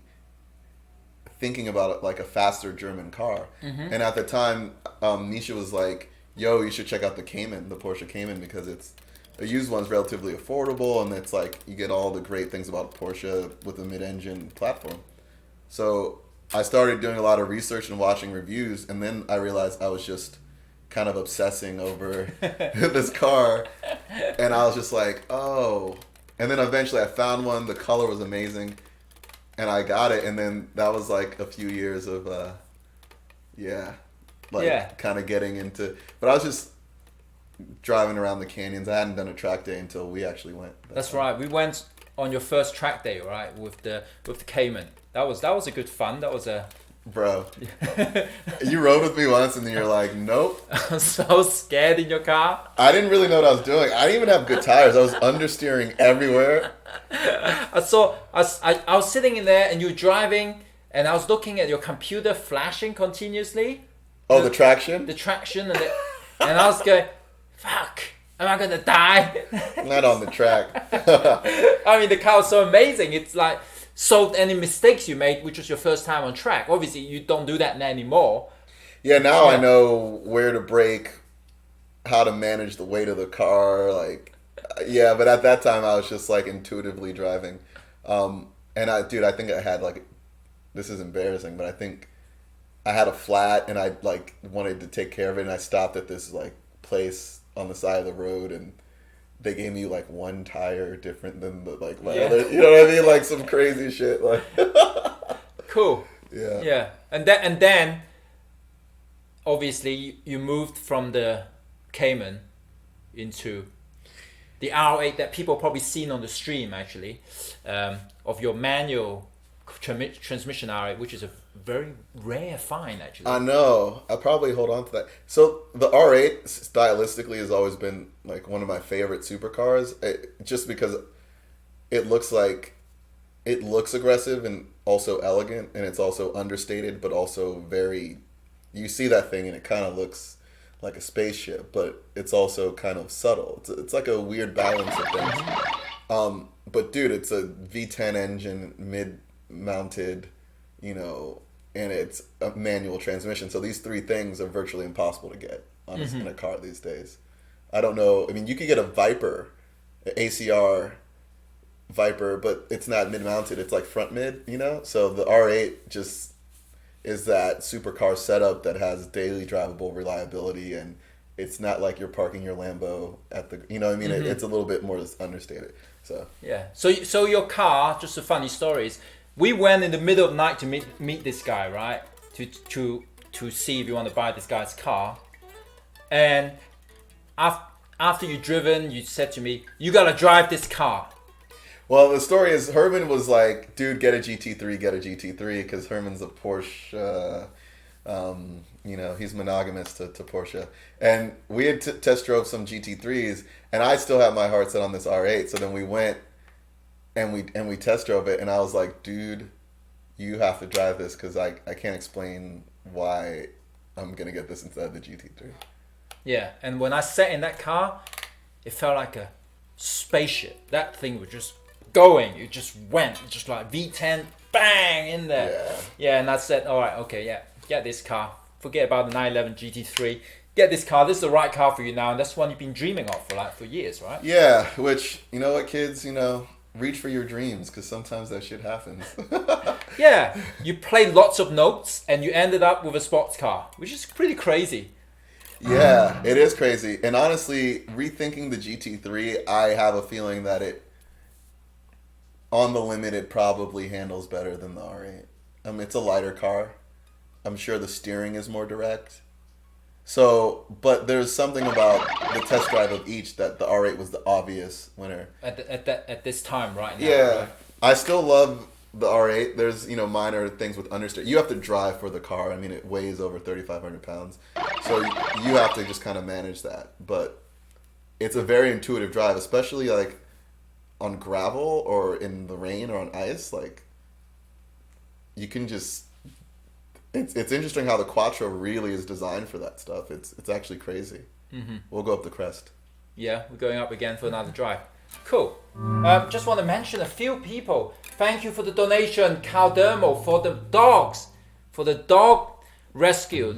thinking about it like a faster German car. Mm-hmm. And at the time, Nisha was like, yo, you should check out the Porsche Cayman, because it's a used one's relatively affordable, and it's like you get all the great things about Porsche with a mid-engine platform. So I started doing a lot of research and watching reviews, and then I realized I was just kind of obsessing over this car, and I was just like, oh. And then eventually I found one. The color was amazing, and I got it. And then that was like a few years of, kind of getting into. But I was just driving around the canyons. I hadn't done a track day until we actually went. That's right. We went on your first track day, right, with the Cayman. That was a good fun. That was a. Bro, you rode with me once and you're like, nope. I was so scared in your car. I didn't really know what I was doing. I didn't even have good tires. I was understeering everywhere. I was sitting in there and you were driving, and I was looking at your computer flashing continuously. Oh, the traction? The traction, and I was going, fuck, am I going to die? Not on the track. I mean, the car was so amazing. It's like, so any mistakes you made, which was your first time on track, obviously you don't do that anymore. Yeah, now I know where to brake, how to manage the weight of the car, like, yeah, but at that time I was just like intuitively driving. And I think I had like, this is embarrassing, but I think I had a flat and I like wanted to take care of it, and I stopped at this like place on the side of the road, and they gave me like one tire different than the like my other, you know what I mean? Like some crazy shit. Like cool. Yeah. Yeah. And then obviously you moved from the Cayman into the R8 that people probably seen on the stream actually, of your manual transmission R8, which is a very rare find actually. I know. I'll probably hold on to that. So the R8 stylistically has always been like one of my favorite supercars, just because it looks aggressive and also elegant, and it's also understated, but also very, you see that thing and it kind of looks like a spaceship, but it's also kind of subtle. It's like a weird balance of things. But dude, it's a V10 engine, mid-mounted, and it's a manual transmission. So these three things are virtually impossible to get in a car these days. I don't know. I mean, you could get a Viper, an ACR Viper, but it's not mid-mounted. It's like front mid, So the R8 just is that supercar setup that has daily drivable reliability, and it's not like you're parking your Lambo at the, It's a little bit more understated. So yeah. So your car, just a funny story is, we went in the middle of the night to meet this guy, right? To see if you want to buy this guy's car. And after you've driven, you said to me, you gotta drive this car. Well, the story is Herman was like, dude, get a GT3, because Herman's a Porsche, he's monogamous to Porsche. And we had test drove some GT3s, and I still have my heart set on this R8. So then we went and we test drove it, and I was like, dude, you have to drive this because I can't explain why I'm gonna get this instead of the GT3. Yeah, and when I sat in that car, it felt like a spaceship. That thing was just going. It just went, just like V10, bang, in there. Yeah, and I said, all right, okay, yeah, get this car. Forget about the 911 GT3. Get this car. This is the right car for you now, and that's one you've been dreaming of for years, right? Yeah, which, you know what, kids, reach for your dreams because sometimes that shit happens. Yeah, you played lots of notes, and you ended up with a sports car, which is pretty crazy. Yeah, it is crazy. And honestly, rethinking the GT3, I have a feeling that on the limit, it probably handles better than the R8. It's a lighter car. I'm sure the steering is more direct. So, but there's something about the test drive of each that the R8 was the obvious winner. At this time, right now. Yeah, right? I still love the R8. There's, minor things with understeer. You have to drive for the car. I mean, it weighs over 3,500 pounds. So you have to just kind of manage that. But it's a very intuitive drive, especially like on gravel or in the rain or on ice. Like, you can just... It's interesting how the Quattro really is designed for that stuff. It's actually crazy. Mm-hmm. We'll go up the crest. Yeah, we're going up again for another drive. Cool. Just want to mention a few people. Thank you for the donation, Caldermo, for the dogs, for the dog rescue.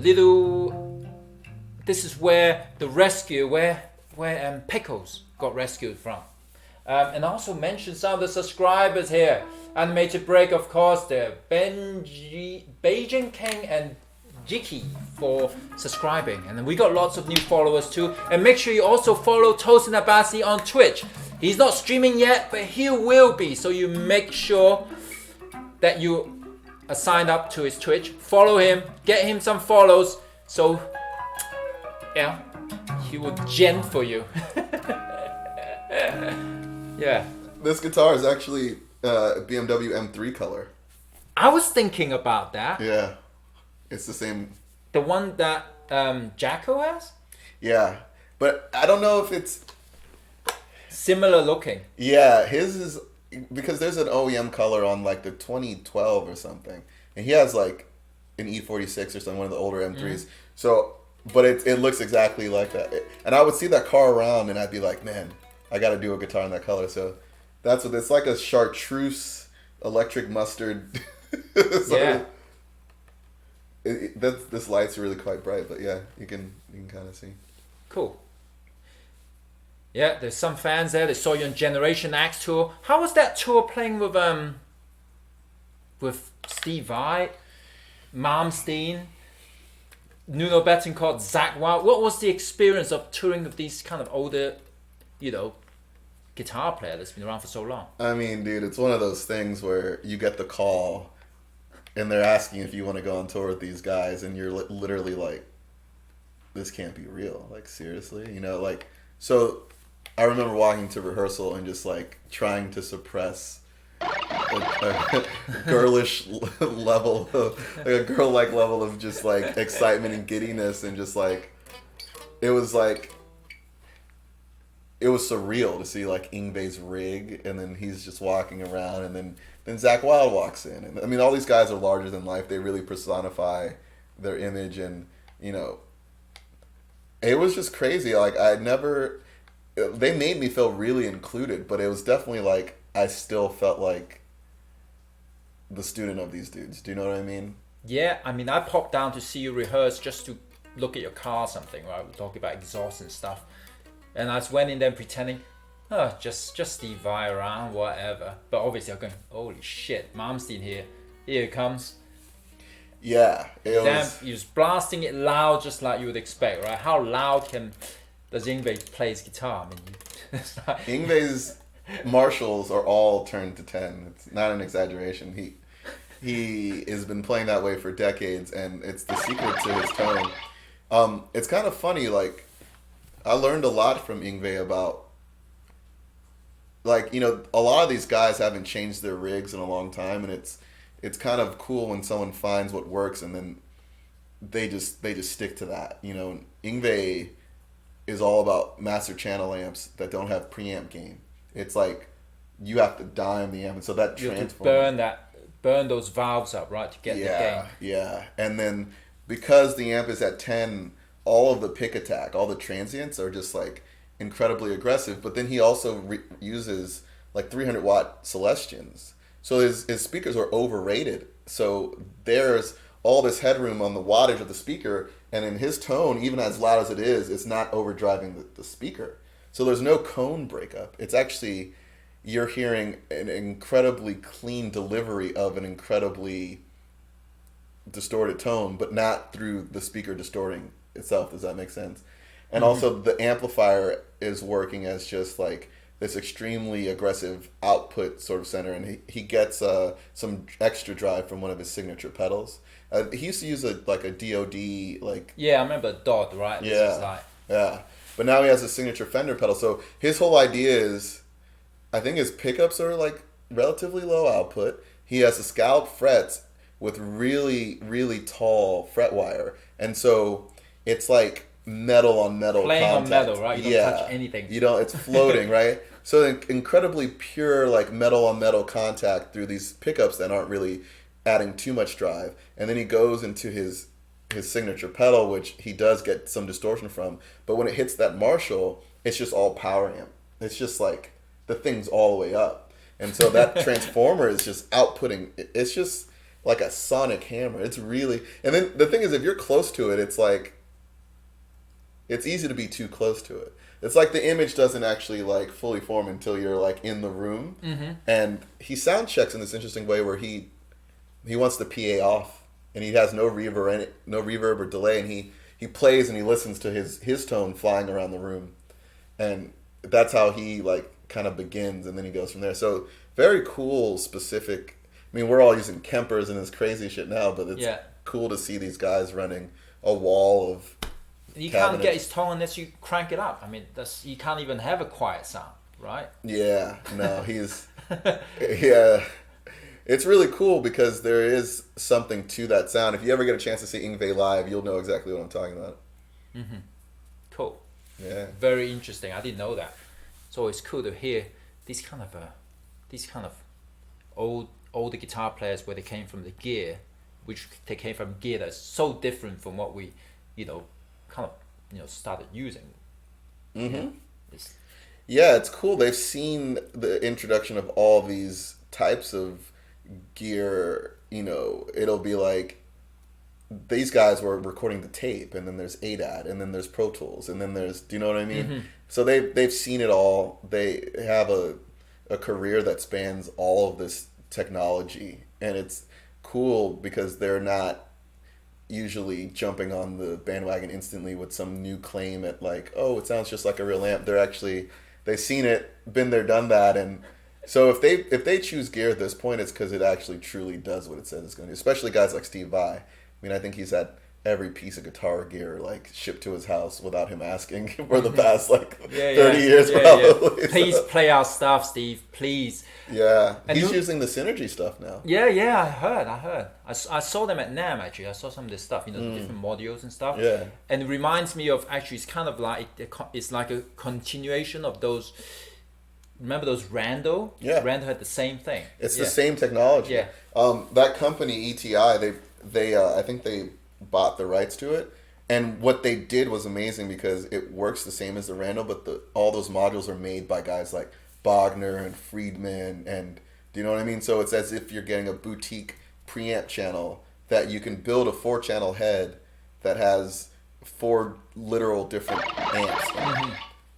This is where the rescue, where Pickles got rescued from. And also mention some of the subscribers here. Animated Break, of course, the Beijing King and Jiki for subscribing. And then we got lots of new followers too. And make sure you also follow Tosin Abasi on Twitch. He's not streaming yet, but he will be. So you make sure that you are signed up to his Twitch. Follow him, get him some follows. So, yeah, he will gen for you. Yeah. This guitar is actually BMW M3 color. I was thinking about that. Yeah. It's the same. The one that Jacko has? Yeah. But I don't know if it's... Similar looking. Yeah. His is... Because there's an OEM color on like the 2012 or something. And he has like an E46 or something, one of the older M3s. So, but it looks exactly like that. And I would see that car around and I'd be like, man, I got to do a guitar in that color. So that's what it's like, a chartreuse electric mustard. Yeah. This light's really quite bright, but yeah, you can kind of see. Cool. Yeah, there's some fans there. They saw you on Generation X tour. How was that tour playing with Steve Vai, Malmsteen, Nuno Bettencourt, Zach Wild? What was the experience of touring with these kind of older, guitar player that's been around for so long? I mean, dude, it's one of those things where you get the call and they're asking if you want to go on tour with these guys and you're literally like, this can't be real. Like, seriously? So I remember walking to rehearsal and just like trying to suppress a girlish level of, like a girl-like level of just like excitement and giddiness, and just like, it was surreal to see like Yngwie's rig, and then he's just walking around, and then Zach Wild walks in. And I mean, all these guys are larger than life. They really personify their image, and it was just crazy. Like, they made me feel really included, but it was definitely like I still felt like the student of these dudes. Do you know what I mean? Yeah, I mean, I popped down to see you rehearse just to look at your car or something, right? We're talking about exhaust and stuff. And I just went in there pretending, just Steve Vai around, whatever. But obviously I'm going, holy shit, Malmsteen here. Here it comes. Yeah. He was blasting it loud, just like you would expect, right? How loud does Yngwie play his guitar? I mean, Yngwie's Marshalls are all turned to 10. It's not an exaggeration. He has been playing that way for decades, and it's the secret to his tone. It's kind of funny, like, I learned a lot from Yngwie about, like, a lot of these guys haven't changed their rigs in a long time, and it's kind of cool when someone finds what works and then they just stick to that. Yngwie is all about master channel amps that don't have preamp gain. It's like you have to dime the amp, and so that you have to transforms. burn that burn those valves up, right, to get the gain. Yeah. And then because the amp is at 10, all of the pick attack, all the transients are just like incredibly aggressive. But then he also uses like 300 watt Celestians. So his speakers are overrated. So there's all this headroom on the wattage of the speaker, and in his tone, even as loud as it is, it's not overdriving the speaker. So there's no cone breakup. It's actually, you're hearing an incredibly clean delivery of an incredibly distorted tone, but not through the speaker distorting itself. Does that make sense? And also the amplifier is working as just like this extremely aggressive output sort of center, and he gets some extra drive from one of his signature pedals. He used to use a DOD like. Yeah, I remember Dodd, right? Yeah. But now he has a signature Fender pedal. So his whole idea is, I think his pickups are like relatively low output. He has a scallop frets with really, really tall fret wire, and so it's like metal on metal playing contact. on metal, right? You don't touch anything. You don't. It's floating, right? So incredibly pure, like metal on metal contact through these pickups that aren't really adding too much drive. And then he goes into his signature pedal, which he does get some distortion from. But when it hits that Marshall, it's just all power amp. It's just like the thing's all the way up. And so that transformer is just outputting. It's just like a sonic hammer. It's really. And then the thing is, if you're close to it, it's like. It's easy to be too close to it. It's like the image doesn't actually like fully form until you're like in the room. And he sound checks in this interesting way where he wants the PA off, and he has no reverb or delay, and he plays and he listens to his tone flying around the room, and that's how he like kind of begins, and then he goes from there. So very cool, specific. I mean, we're all using Kempers and this crazy shit now, but it's cool to see these guys running a wall of. You can't get his tone unless you crank it up. I mean, you can't even have a quiet sound, right? Yeah, no, he's yeah. It's really cool because there is something to that sound. If you ever get a chance to see Yngwie live, you'll know exactly what I'm talking about. Cool. Yeah. Very interesting. I didn't know that. It's always cool to hear these kind of older guitar players where they came from the gear, which they came from gear that's so different from what we, started using. Yeah, it's cool. They've seen the introduction of all these types of gear. It'll be like these guys were recording the tape, and then there's ADAT, and then there's Pro Tools, and then there's, do you know what I mean? So they've seen it all. They have a career that spans all of this technology, and it's cool because they're not usually jumping on the bandwagon instantly with some new claim at like, oh, it sounds just like a real amp. They've seen it, been there, done that, and so if they choose gear at this point, it's because it actually truly does what it says it's going to do. Especially guys like Steve Vai. I mean, I think he's had every piece of guitar gear like shipped to his house without him asking for the past 30 years probably. Please play our stuff, Steve. Please. Yeah, and he's using the Synergy stuff now. Yeah, I heard. I saw them at NAMM actually. I saw some of this stuff, the different modules and stuff. Yeah, and it reminds me of actually. It's kind of like it's like a continuation of those. Remember those Rando? Yeah, Rando had the same thing. It's the same technology. Yeah. That company ETI, they I think they bought the rights to it, and what they did was amazing because it works the same as the Rando, but all those modules are made by guys like Bogner and Friedman, and do you know what I mean? So it's as if you're getting a boutique preamp channel that you can build a 4-channel head that has 4 literal different amps.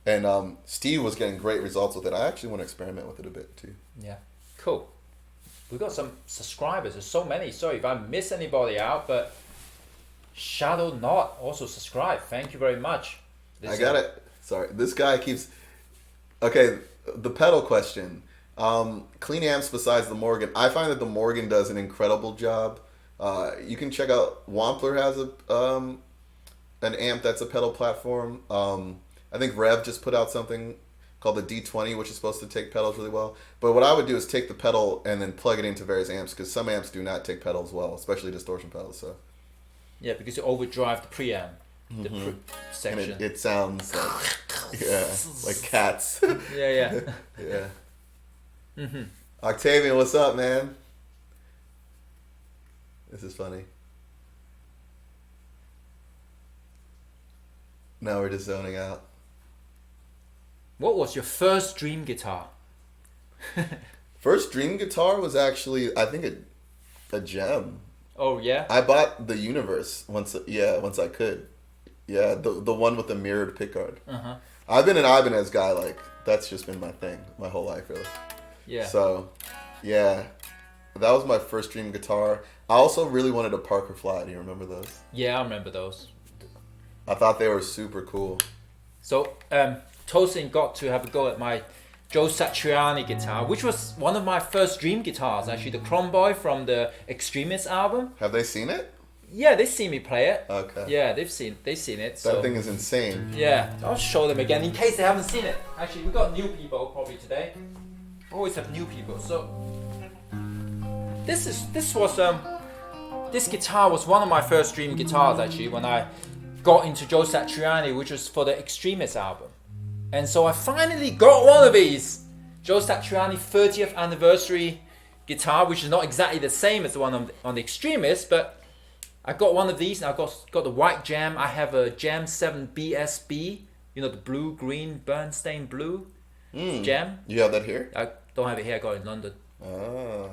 And Steve was getting great results with it. I actually want to experiment with it a bit too. Yeah, cool. We've got some subscribers. There's so many. Sorry if I miss anybody out, but Shadow Not also subscribe. Thank you very much. I got it. Sorry, this guy keeps. Okay, the pedal question. Clean amps besides the Morgan. I find that the Morgan does an incredible job. You can check out Wampler has an amp that's a pedal platform. I think Rev just put out something called the D20, which is supposed to take pedals really well. But what I would do is take the pedal and then plug it into various amps, because some amps do not take pedals well, especially distortion pedals. So. Yeah, because you overdrive the preamp, the section. And it sounds like cats. Yeah. Yeah. Octavian, what's up, man? This is funny. Now we're just zoning out. What was your first dream guitar? First dream guitar was actually, I think, a gem. Oh yeah. I bought the Universe once I could. Yeah, the one with the mirrored pickguard. I've been an Ibanez guy. Like that's just been my thing my whole life, really. Yeah. So, yeah, that was my first dream guitar. I also really wanted a Parker Fly. Do you remember those? Yeah, I remember those. I thought they were super cool. So, Tosin got to have a go at my Joe Satriani guitar, which was one of my first dream guitars, actually, the Chrome Boy from the Extremist album. Have they seen it? Yeah, they've seen me play it. Okay. Yeah, they've seen it. So. That thing is insane. Yeah, I'll show them again in case they haven't seen it. Actually, we got new people probably today. Always have new people. So this guitar was one of my first dream guitars actually when I got into Joe Satriani, which was for the Extremist album. And so I finally got one of these Joe Satriani 30th anniversary guitar, which is not exactly the same as the one on the Extremist, but I got one of these and I got the white Jam. I have a Jam 7 BSB, you know, the blue, green, Bernstein blue Jam. You have that here? I don't have it here, I got it in London. Oh.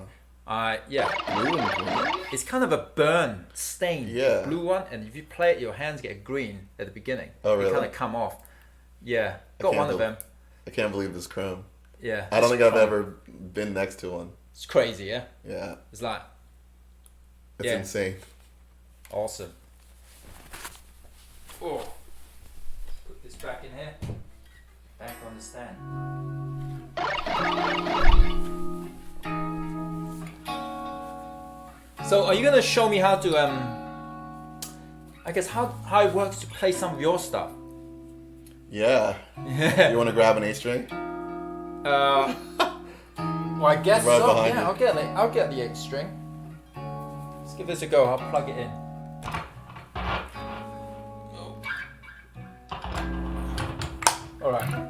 Yeah. Blue and green? It's kind of a burn stain, Yeah. blue one, and if you play it, your hands get green at the beginning. Oh, really? They kind of come off. Yeah, got one of them. I can't believe this chrome. Yeah. I don't think I've ever been next to one. It's crazy, yeah? Yeah. It's like... It's yeah. insane. Awesome. Oh. Put this back in here. Back on the stand. So are you gonna show me how to I guess how it works to play some of your stuff? Yeah. You want to grab an A string? Well, I guess Right so. behind Yeah, you. I'll get the 8 string. Let's give this a go. I'll plug it in. All right.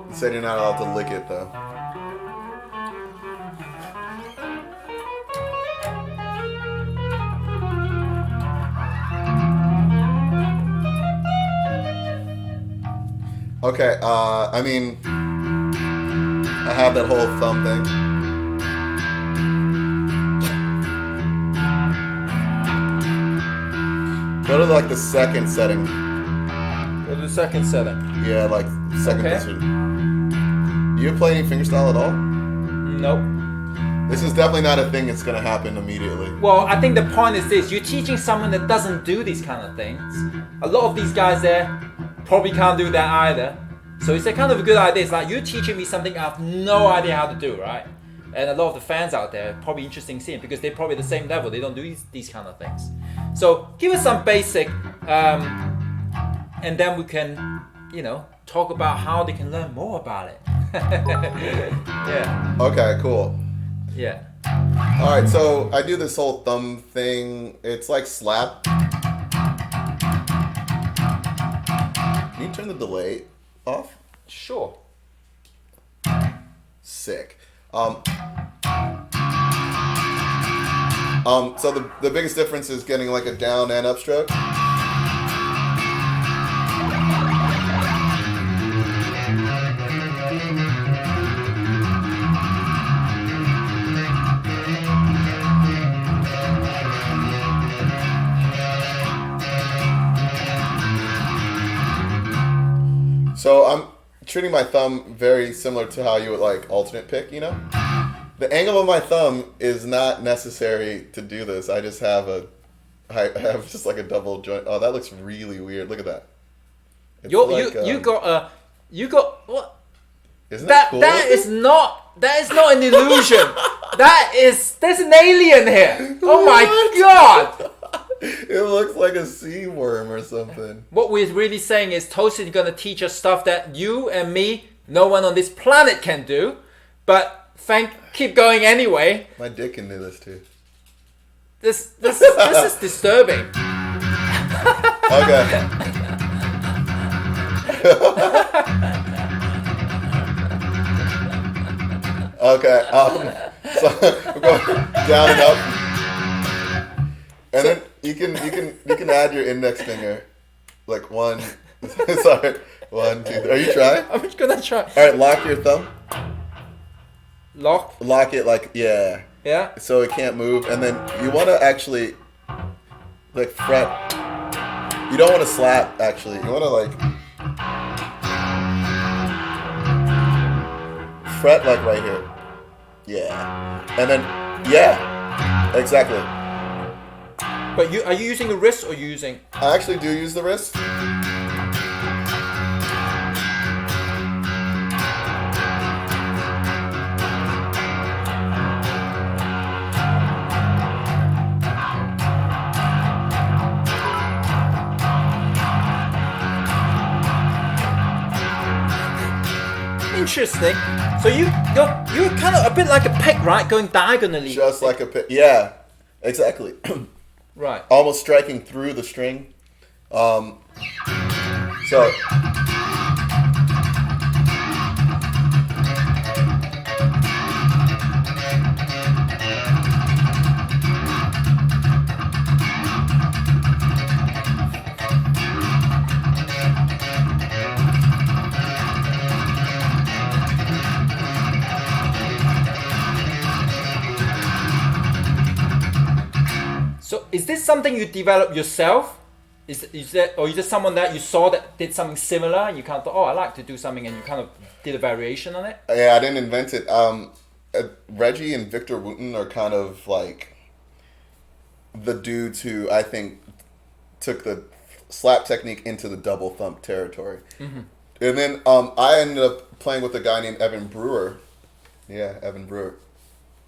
You said you're not allowed to lick it though. Okay, I mean, I have that whole thumb thing. Go to like the second setting. Go to the second setting. Yeah, like second Okay. position. You play any fingerstyle at all? Nope. This is definitely not a thing that's gonna happen immediately. Well, I think the point is this. You're teaching someone that doesn't do these kind of things. A lot of these guys there probably can't do that either. So it's a kind of a good idea. It's like you're teaching me something I have no idea how to do, right? And a lot of the fans out there are probably interesting seeing because they're probably the same level. They don't do these kind of things. So give us some basic, and then we can, you know, talk about how they can learn more about it. Yeah. Okay, cool. Yeah. Alright, so I do this whole thumb thing. It's like slap. Can you turn the delay off? Sure. Sick. So the biggest difference is getting like a down and up stroke. So I'm treating my thumb very similar to how you would like alternate pick, you know? The angle of my thumb is not necessary to do this. I just have I have just like a double joint. Oh, that looks really weird. Look at that. It's You like, you got what? Isn't that cool? That is not an illusion. There's an alien here. Oh my god. It looks like a sea worm or something. What we're really saying is Tosin is gonna teach us stuff that you and me, no one on this planet can do. But keep going anyway. My dick can do this too. This is disturbing. Okay. Okay. So we're going down and up, and then you can add your index finger, like one. Sorry, 1, 2, 3. Are you trying? I'm just gonna try. All right, lock your thumb. Lock. Lock it like yeah. Yeah. So it can't move, and then you want to actually like fret. You don't want to slap. Actually, you want to like fret like right here. Yeah, and then yeah, exactly. But are you using the wrist or using? I actually do use the wrist. Interesting. So you're kind of a bit like a pick, right? Going diagonally. Just like a pick. Yeah, exactly. Right. Almost striking through the string. So So is this something you developed yourself? Is that, or is it someone that you saw that did something similar and you kind of thought, oh, I like to do something, and you kind of did a variation on it? yeah, I didn't invent it. Reggie and Victor Wooten are kind of like the dudes who I think took the slap technique into the double thump territory. Mm-hmm. And then I ended up playing with a guy named Evan Brewer. Yeah, Evan Brewer.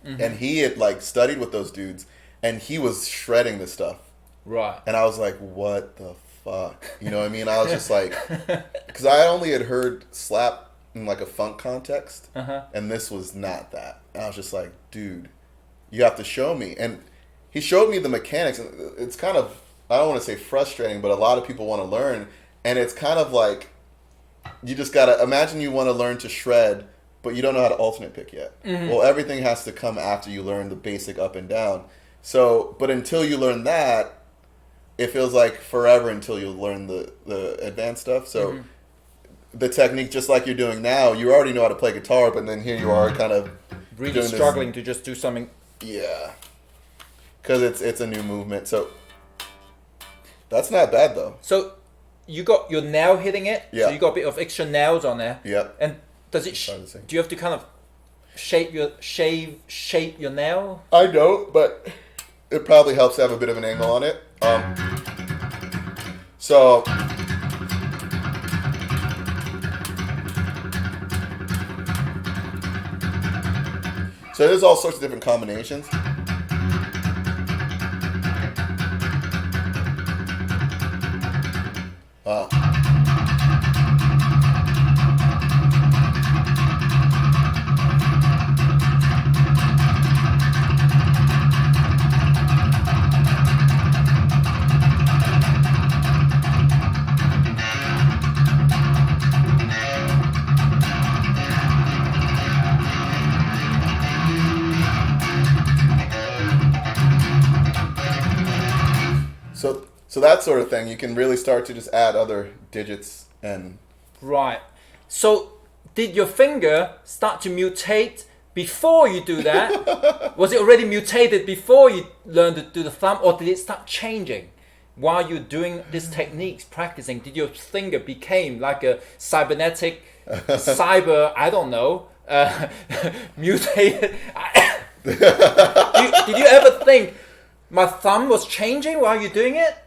Mm-hmm. And he had like studied with those dudes, and he was shredding this stuff. Right. And I was like, what the fuck? You know what I mean? I was just like, because I only had heard slap in like a funk context, and this was not that. And I was just like, dude, you have to show me. And he showed me the mechanics, and it's kind of, I don't want to say frustrating, but a lot of people want to learn, and it's kind of like, you just gotta, imagine you want to learn to shred, but you don't know how to alternate pick yet. Mm-hmm. Well, everything has to come after you learn the basic up and down. So, but until you learn that, it feels like forever until you learn the advanced stuff. So the technique, just like you're doing now, you already know how to play guitar, but then here you are kind of really struggling to just do something. Yeah. Because it's a new movement. So that's not bad, though. So you got your nail hitting it. Yeah. So you got a bit of extra nails on there. Yep. And does it? Do you have to kind of shape your nail? I don't, but it probably helps to have a bit of an angle on it. So there's all sorts of different combinations. Wow. So that sort of thing, you can really start to just add other digits and... Right. So did your finger start to mutate before you do that? Was it already mutated before you learned to do the thumb, or did it start changing while you're doing these techniques, practicing? Did your finger became like a cybernetic, I don't know, mutated? Did you ever think my thumb was changing while you're doing it?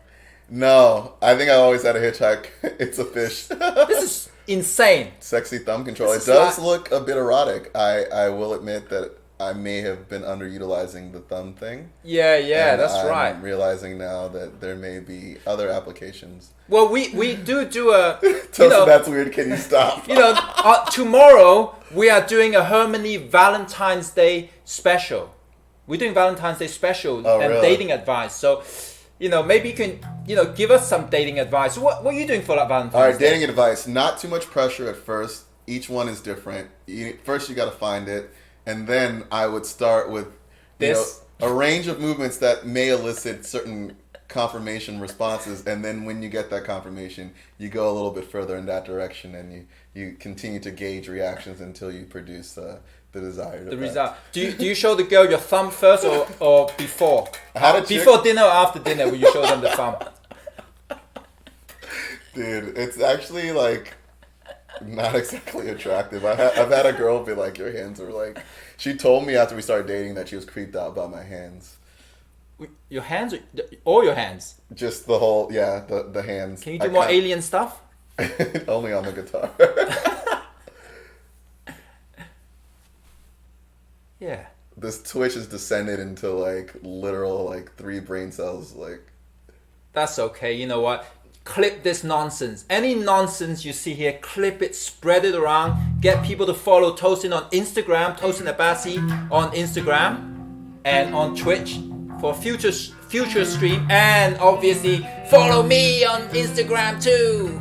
No, I think I always had a hitchhike. It's a fish. This is insane. Sexy thumb control. It does look a bit erotic. I will admit that I may have been underutilizing the thumb thing. Yeah, that's right. I'm realizing now that there may be other applications. Well, we do a... Tosin, that's weird. Can you stop? Tomorrow we are doing a Herman Valentine's Day special. We're doing Valentine's Day special Oh, and really? dating advice. So, maybe you can, give us some dating advice. What are you doing for that Valentine's All right, Day? dating advice. Not too much pressure at first. Each one is different. First, you got to find it, and then I would start with a range of movements that may elicit certain confirmation responses, and then when you get that confirmation, you go a little bit further in that direction, and you continue to gauge reactions until you produce the desired effect. Result. Do you show the girl your thumb first or before? Before dinner or after dinner, will you show them the thumb? Dude, it's actually like not exactly attractive. I've had a girl be like, your hands are like. She told me after we started dating that she was creeped out by my hands. Your hands, or your hands? Just the whole, the hands. Can you do more alien stuff? Only on the guitar. Yeah. This twitch has descended into like literal like 3 brain cells. Like, that's okay. You know what? Clip this nonsense. Any nonsense you see here, clip it, spread it around. Get people to follow Tosin on Instagram, Tosin Abasi on Instagram, and on Twitch for future stream. And obviously follow me on Instagram too.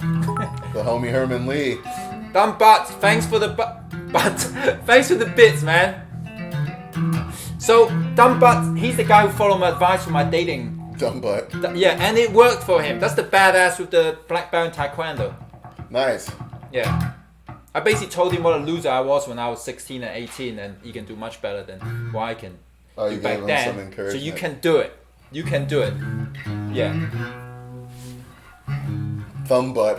the homie Herman Lee. Dumb butt. Thanks for the thanks for the bits, man. So Dumb butt, he's the guy who followed my advice for my dating. Dumb butt. Yeah, and it worked for him. That's the badass with the black belt in Taekwondo. Nice. Yeah. I basically told him what a loser I was when I was 16 and 18, and he can do much better than what I can do back then. Some encouragement. So you can do it. You can do it. Yeah. Thumb butt.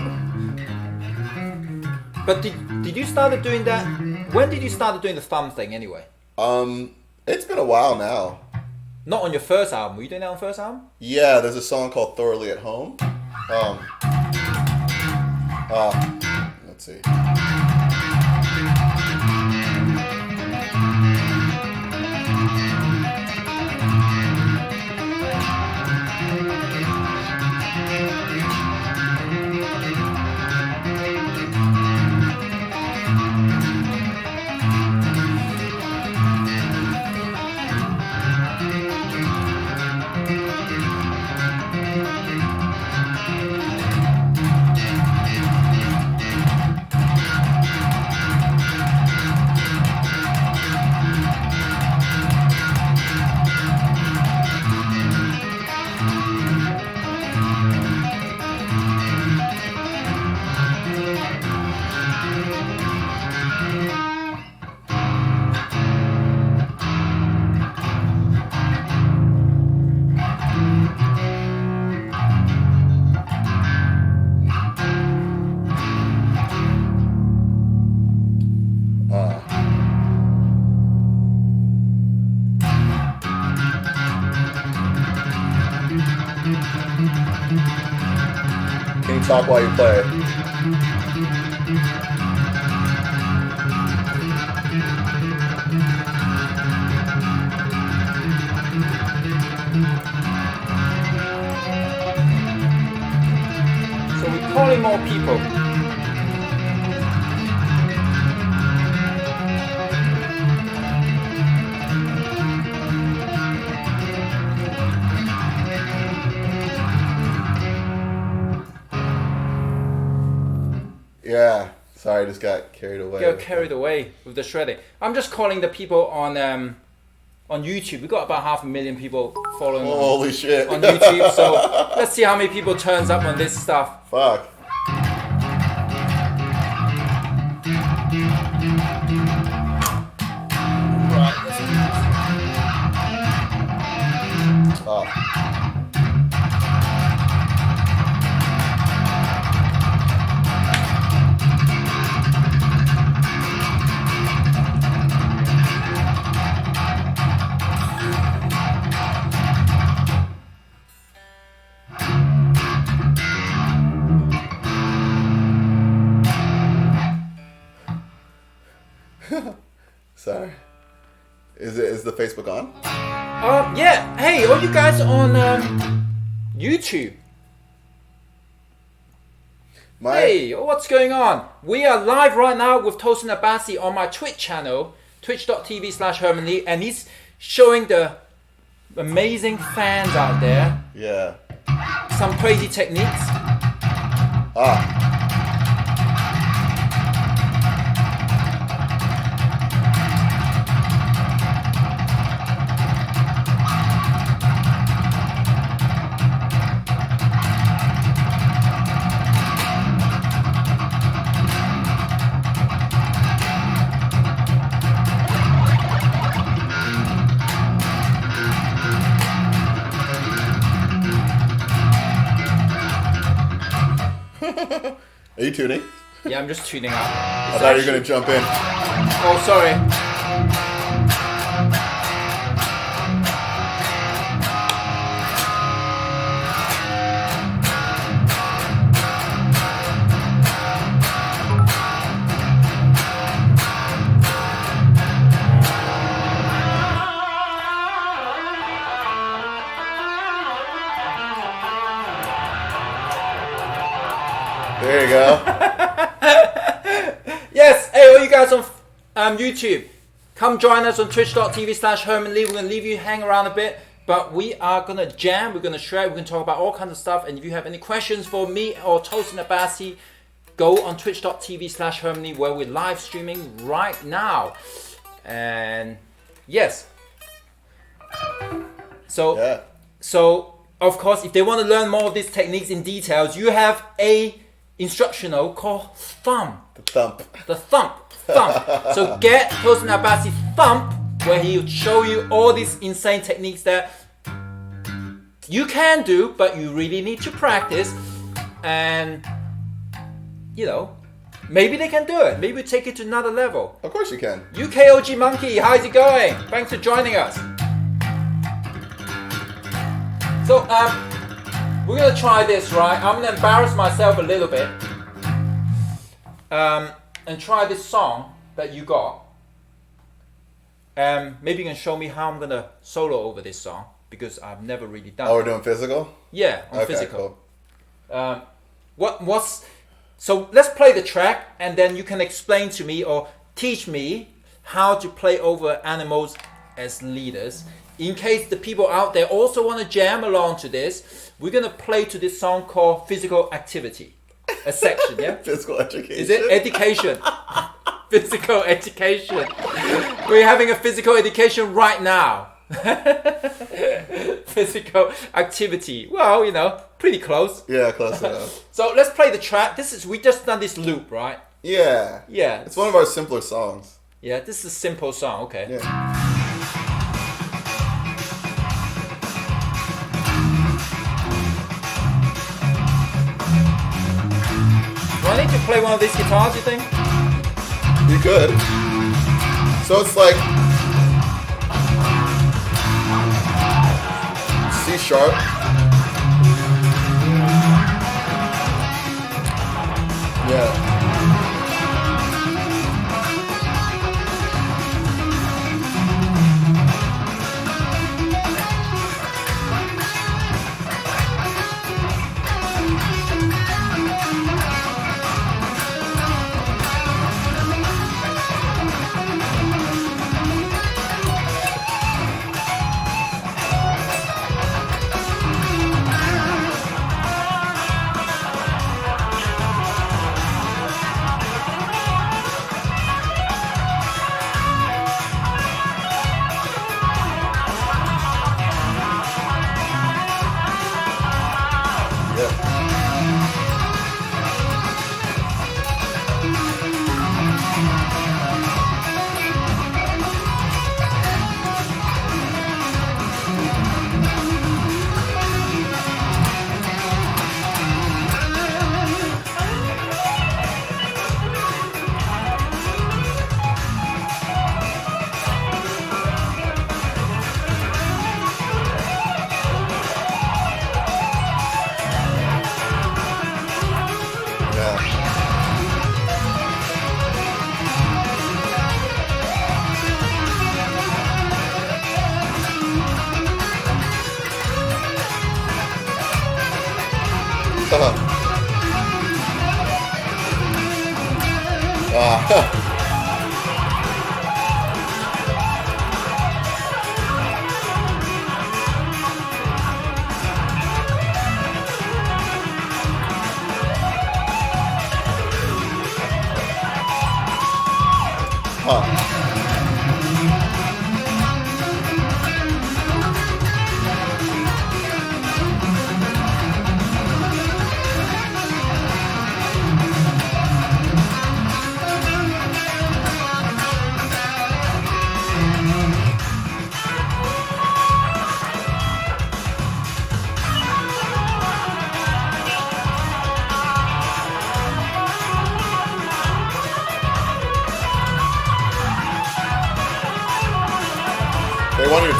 But did you start doing that? When did you start doing the thumb thing anyway? It's been a while now. Not on your first album. Were you doing that on the first album? Yeah, there's a song called Thoroughly at Home. Let's see. Can you talk while you play? So we're calling more people. Yeah. Sorry, I just got carried away. Get carried away with the shredding. I'm just calling the people on YouTube. We got about 500,000 people following Holy shit. on YouTube. So let's see how many people turns up on this stuff. Fuck. Oh. Sorry. Is the Facebook on? Yeah. Hey, all you guys on YouTube. Hey, what's going on? We are live right now with Tosin Abasi on my Twitch channel, twitch.tv/Herman Lee, and he's showing the amazing fans out there Yeah. some crazy techniques. Ah. Are you tuning? Yeah, I'm just tuning out. I thought you were going to jump in. Oh, sorry. There you go. Yes, hey, all you guys on YouTube, come join us on twitch.tv/Herman Lee. We're going to leave you hang around a bit, but we are going to jam, we're going to shred, we're going to talk about all kinds of stuff. And if you have any questions for me or Tosin Abasi, go on twitch.tv/Herman Lee, where we're live streaming right now. And yes. So, of course, if they want to learn more of these techniques in details, you have a instructional called Thump. The Thump. So get Tosin Abasi Thump, where he'll show you all these insane techniques that you can do, but you really need to practice. And, you know, maybe they can do it. Maybe we'll take it to another level. Of course you can. UKOG Monkey, how's it going? Thanks for joining us. So, we're gonna try this, right? I'm gonna embarrass myself a little bit and try this song that you got. Maybe you can show me how I'm gonna solo over this song, because I've never really done it. Oh, we're doing physical? Yeah, on Okay, physical. Cool. So let's play the track, and then you can explain to me or teach me how to play over animals as leaders. In case the people out there also want to jam along to this, we're going to play to this song called Physical Activity. A section, yeah? Physical education. Is it? Education. Physical education. We're having a physical education right now. Physical activity. Well, you know, pretty close. Yeah, close enough. So let's play the track. We just done this loop, right? Yeah. Yeah. It's one of our simpler songs. Yeah, this is a simple song. Okay. Yeah. Do I need to play one of these guitars, you think? You could. So it's like C sharp. Yeah.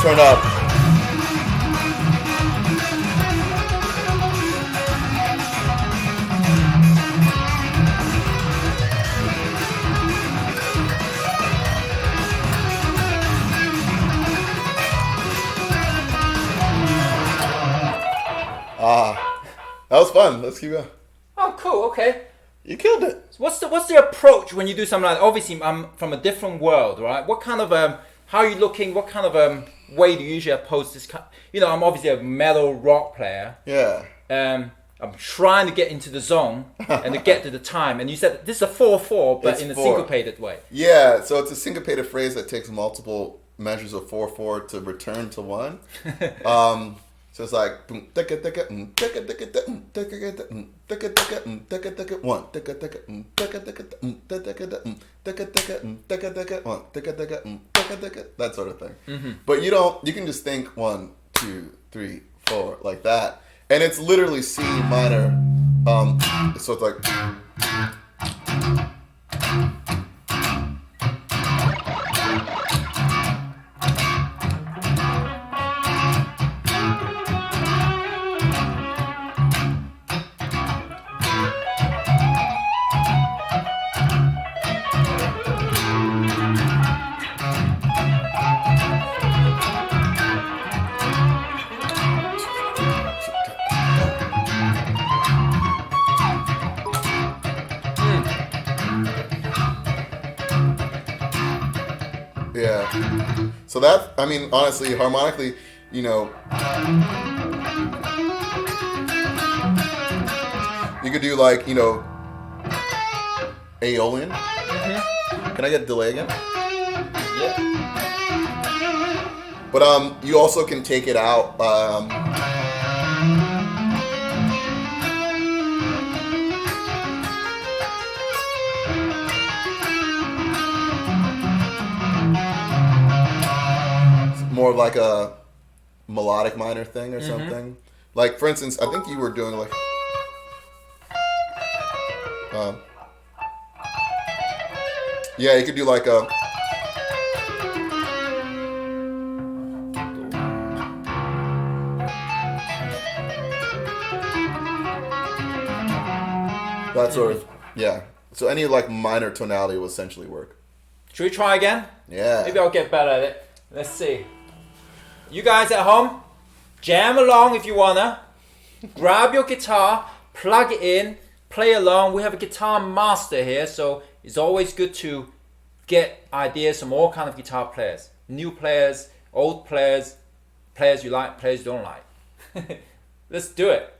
turn up. That was fun. Let's keep going. Oh, cool. Okay. You killed it. So what's the approach when you do something like that? Obviously, I'm from a different world, right? What kind of how are you looking? What kind of way do you usually approach this? I'm obviously a metal rock player. Yeah. I'm trying to get into the zone and to get to the time. And you said this is a 4/4, but It's in a 4. syncopated way. Yeah, so it's a syncopated phrase that takes multiple measures of 4/4 to return to 1. So it's like 1, that sort of thing. But you can just think 1, 2, 3, 4 like that, and it's literally C minor. So it's like. Yeah. So that, I mean, honestly, harmonically, you could do like, Aeolian. Can I get delay again? Yeah. But you also can take it out. More like a melodic minor thing or something. Like, for instance, I think you were doing like. Yeah, you could do like a. That sort of, yeah. So any like minor tonality will essentially work. Should we try again? Yeah. Maybe I'll get better at it. Let's see. You guys at home, jam along if you wanna. Grab your guitar, plug it in, play along. We have a guitar master here, so it's always good to get ideas from all kind of guitar players. New players, old players, players you like, players you don't like. Let's do it.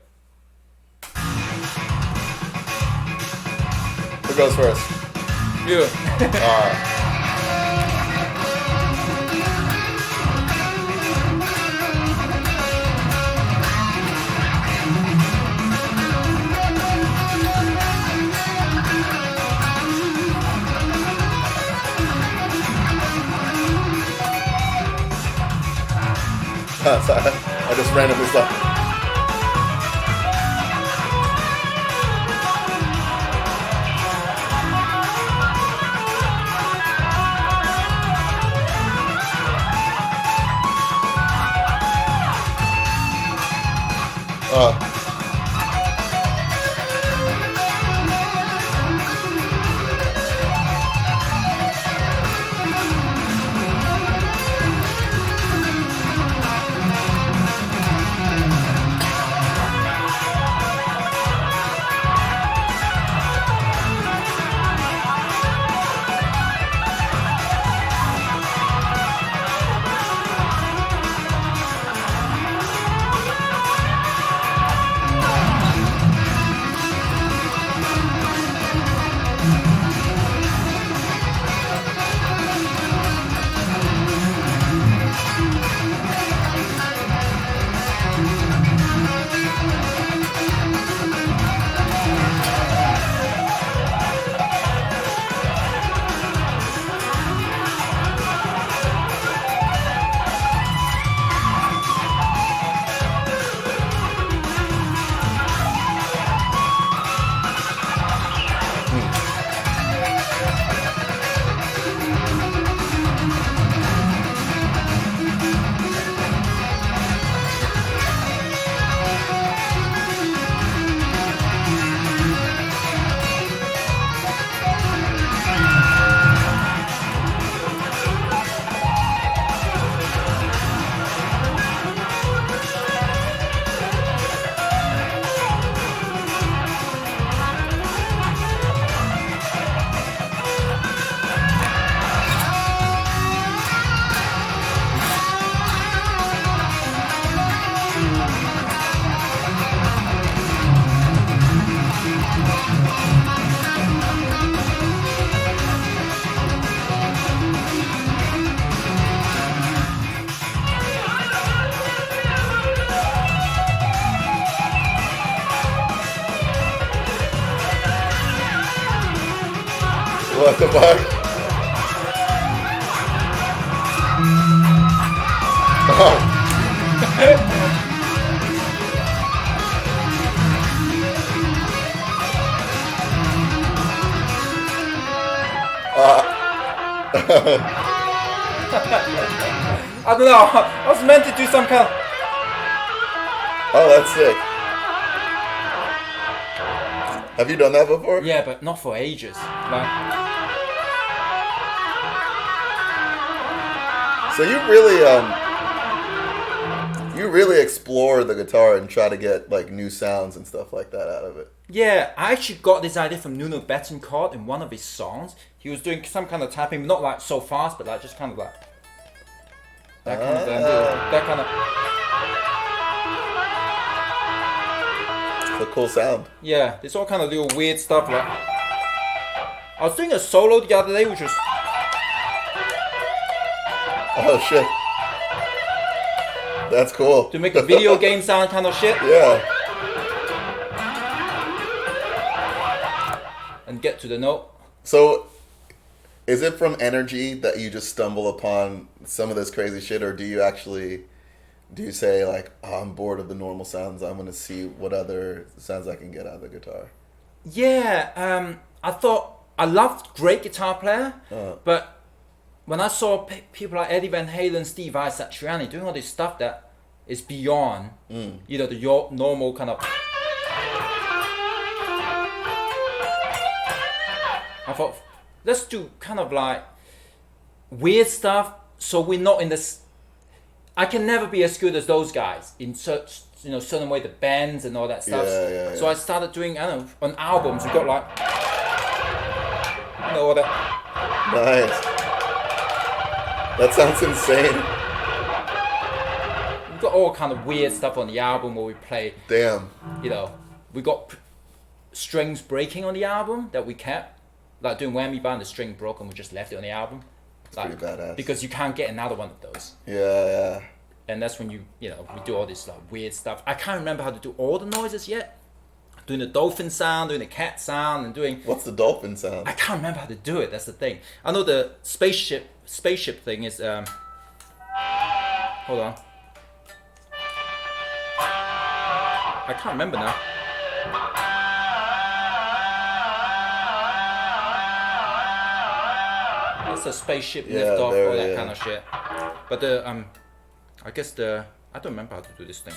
Who goes first? You. Alright. Sorry, I just randomly stopped. What the fuck? Oh. I don't know. I was meant to do some kind of... Oh, that's sick. Have you done that before? Yeah, but not for ages. Like... So you really explore the guitar and try to get like new sounds and stuff like that out of it. Yeah, I actually got this idea from Nuno Bettencourt in one of his songs. He was doing some kind of tapping, not like so fast, but like just kind of like that kind of that kind of. It's a cool sound. Yeah, there's all kind of little weird stuff like. I was doing a solo the other day, which was. Oh shit. That's cool. To make a video game sound kind of shit. Yeah. And get to the note. So, is it from energy that you just stumble upon some of this crazy shit, or do you say like, oh, I'm bored of the normal sounds, I'm gonna see what other sounds I can get out of the guitar? Yeah, I thought I loved great guitar player, but when I saw people like Eddie Van Halen, Steve Vai, Satriani doing all this stuff that is beyond, you know, the normal kind of. I thought, let's do kind of like weird stuff, so we're not in this. I can never be as good as those guys in such, you know, certain way, the bands and all that stuff. Yeah. So I started doing, I don't know, on albums we got like, you know, all that. Nice. That sounds insane. We got all kind of weird stuff on the album where we play. Damn. You know, we got strings breaking on the album that we kept. Like doing whammy bar and the string broke and we just left it on the album. Like, pretty badass. Because you can't get another one of those. Yeah. And that's when you know, we do all this like weird stuff. I can't remember how to do all the noises yet. Doing the dolphin sound, doing the cat sound, and doing... What's the dolphin sound? I can't remember how to do it, that's the thing. I know the spaceship thing is... Hold on. I can't remember now. It's a spaceship lift off, all that kind of shit. But the I guess I don't remember how to do this thing.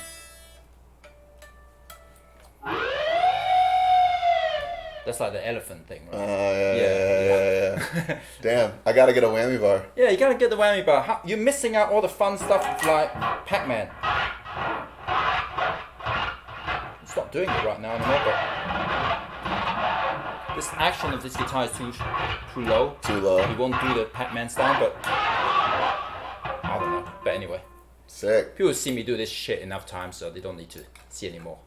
That's like the elephant thing, right? Yeah. Damn, I gotta get a whammy bar. Yeah, you gotta get the whammy bar. You're missing out all the fun stuff with like Pac-Man. It's not doing it right now anymore, but this action of this guitar is too low. Too low. It won't do the Pac-Man style, but I don't know. But anyway, sick. People see me do this shit enough times, so they don't need to see anymore.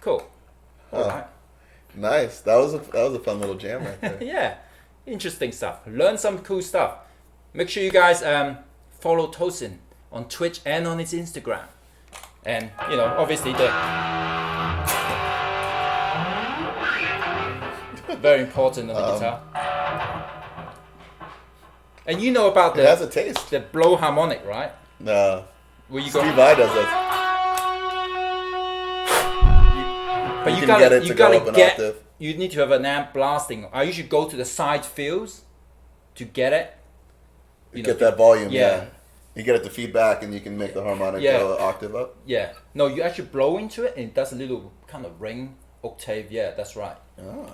Cool. All right. Nice. That was a fun little jam right there. Yeah, interesting stuff. Learn some cool stuff. Make sure you guys follow Tosin on Twitch and on his Instagram. And you know, obviously the very important on the guitar. And you know about it has a taste. The blow harmonic, right? No. Where you Steve Vai does that. But you need to have an amp blasting. I usually go to the side fills to get it. You get that volume, yeah. You get it to feedback and you can make the harmonic go an octave up. Yeah. No, you actually blow into it and it does a little kind of ring octave. Yeah, that's right. Oh.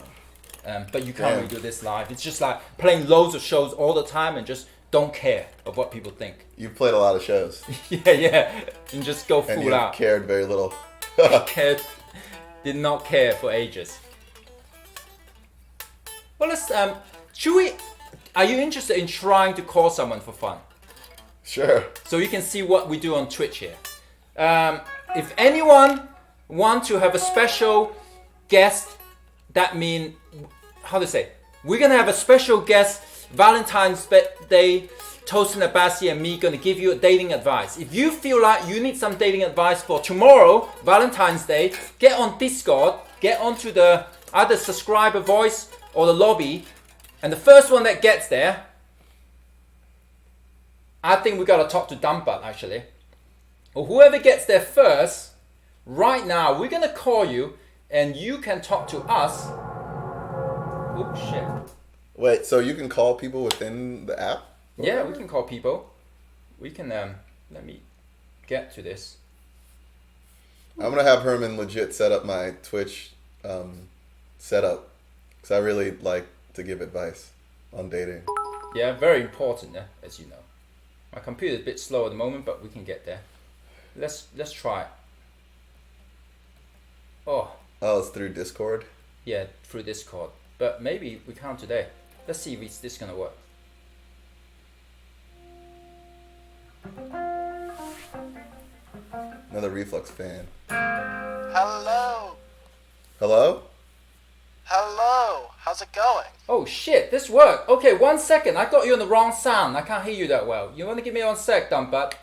But you can't really do this live. It's just like playing loads of shows all the time and just don't care of what people think. You've played a lot of shows. Yeah. And just go full and you out. Cared very little. Did not care for ages. Well, let's are you interested in trying to call someone for fun? Sure. So you can see what we do on Twitch here. If anyone want to have a special guest, that mean, how to say, we're gonna have a special guest Valentine's Day. Tosin Abasi and me gonna give you a dating advice. If you feel like you need some dating advice for tomorrow, Valentine's Day, get on Discord, get onto the either subscriber voice or the lobby, And the first one that gets there, I think we gotta talk to Dumbutt actually. Or whoever gets there first, right now we're gonna call you and you can talk to us. Oh shit. Wait, so you can call people within the app? Yeah, we can call people. We can let me get to this. I'm gonna have Herman legit set up my Twitch setup because I really like to give advice on dating. Yeah, very important, as you know. My computer's a bit slow at the moment, but we can get there. Let's try it. Oh, it's through Discord? yeah, through Discord. But maybe we can't today. Let's see if this gonna work. Another Reflux fan. Hello. Hello? Hello. How's it going? Oh shit, this worked. Okay, 1 second. I got you on the wrong sound. I can't hear you that well. You want to give me 1 sec, Dumbutt?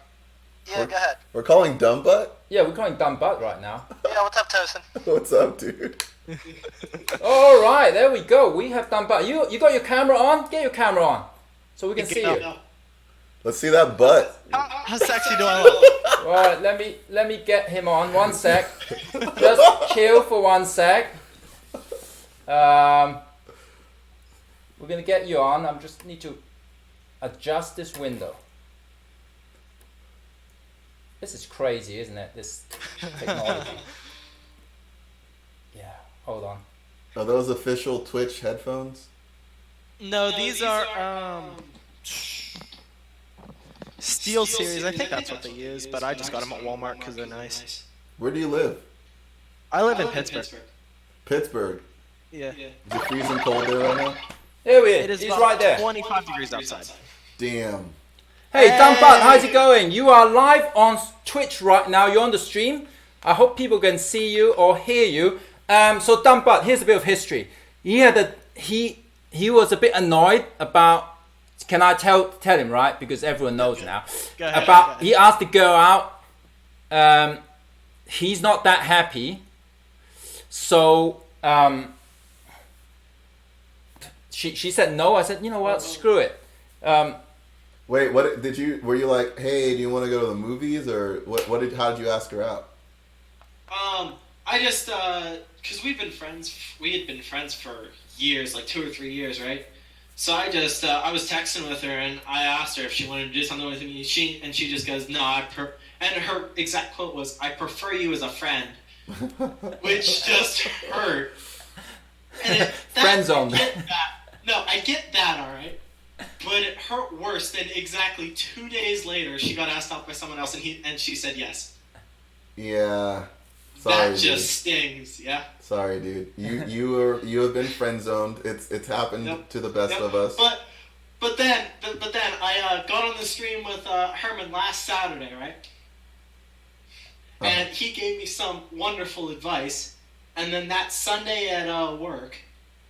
Yeah, go ahead. We're calling Dumbbutt? Yeah, we're calling Dumbutt right now. Yeah, what's up, Tosin? What's up, dude? All right, there we go. We have Dumbutt. You got your camera on? Get your camera on, so we can see you. Let's see that butt. How sexy do I look? All right, let me get him on. 1 sec. Just chill for 1 sec. We're gonna get you on. I just need to adjust this window. This is crazy, isn't it? This technology. Yeah. Hold on. Are those official Twitch headphones? No, these are Steel Series. I think that's what they use, but I just got them at Walmart because they're nice. Where do you live? I live in Pittsburgh. Pittsburgh. Yeah. Is it freezing cold there right now? Here we It is He's about right there. 25 degrees outside. Damn. Hey, Hey! Dumbutt, how's it going? You are live on Twitch right now. You're on the stream. I hope people can see you or hear you. So Dumbutt, here's a bit of history. He was a bit annoyed about. Can I tell him, right? Because everyone knows now. Go ahead, About go ahead. he asked the girl out. He's not that happy. So she said no. I said, you know what? Screw it. Wait, what did you? Were you like, hey, do you want to go to the movies, or what? How did you ask her out? I just because we had been friends for years, like 2 or 3 years, right? So I just I was texting with her and I asked her if she wanted to do something with me. She just goes, no, and her exact quote was, "I prefer you as a friend," which just hurt. And Friend zone. I get that, all right. But it hurt worse than exactly 2 days later she got asked out by someone else and she said yes. Yeah. Sorry, That just stings, yeah. Sorry, dude. You have been friend zoned. It's happened to the best of us. But then I got on the stream with Herman last Saturday, right? And he gave me some wonderful advice. And then that Sunday at work,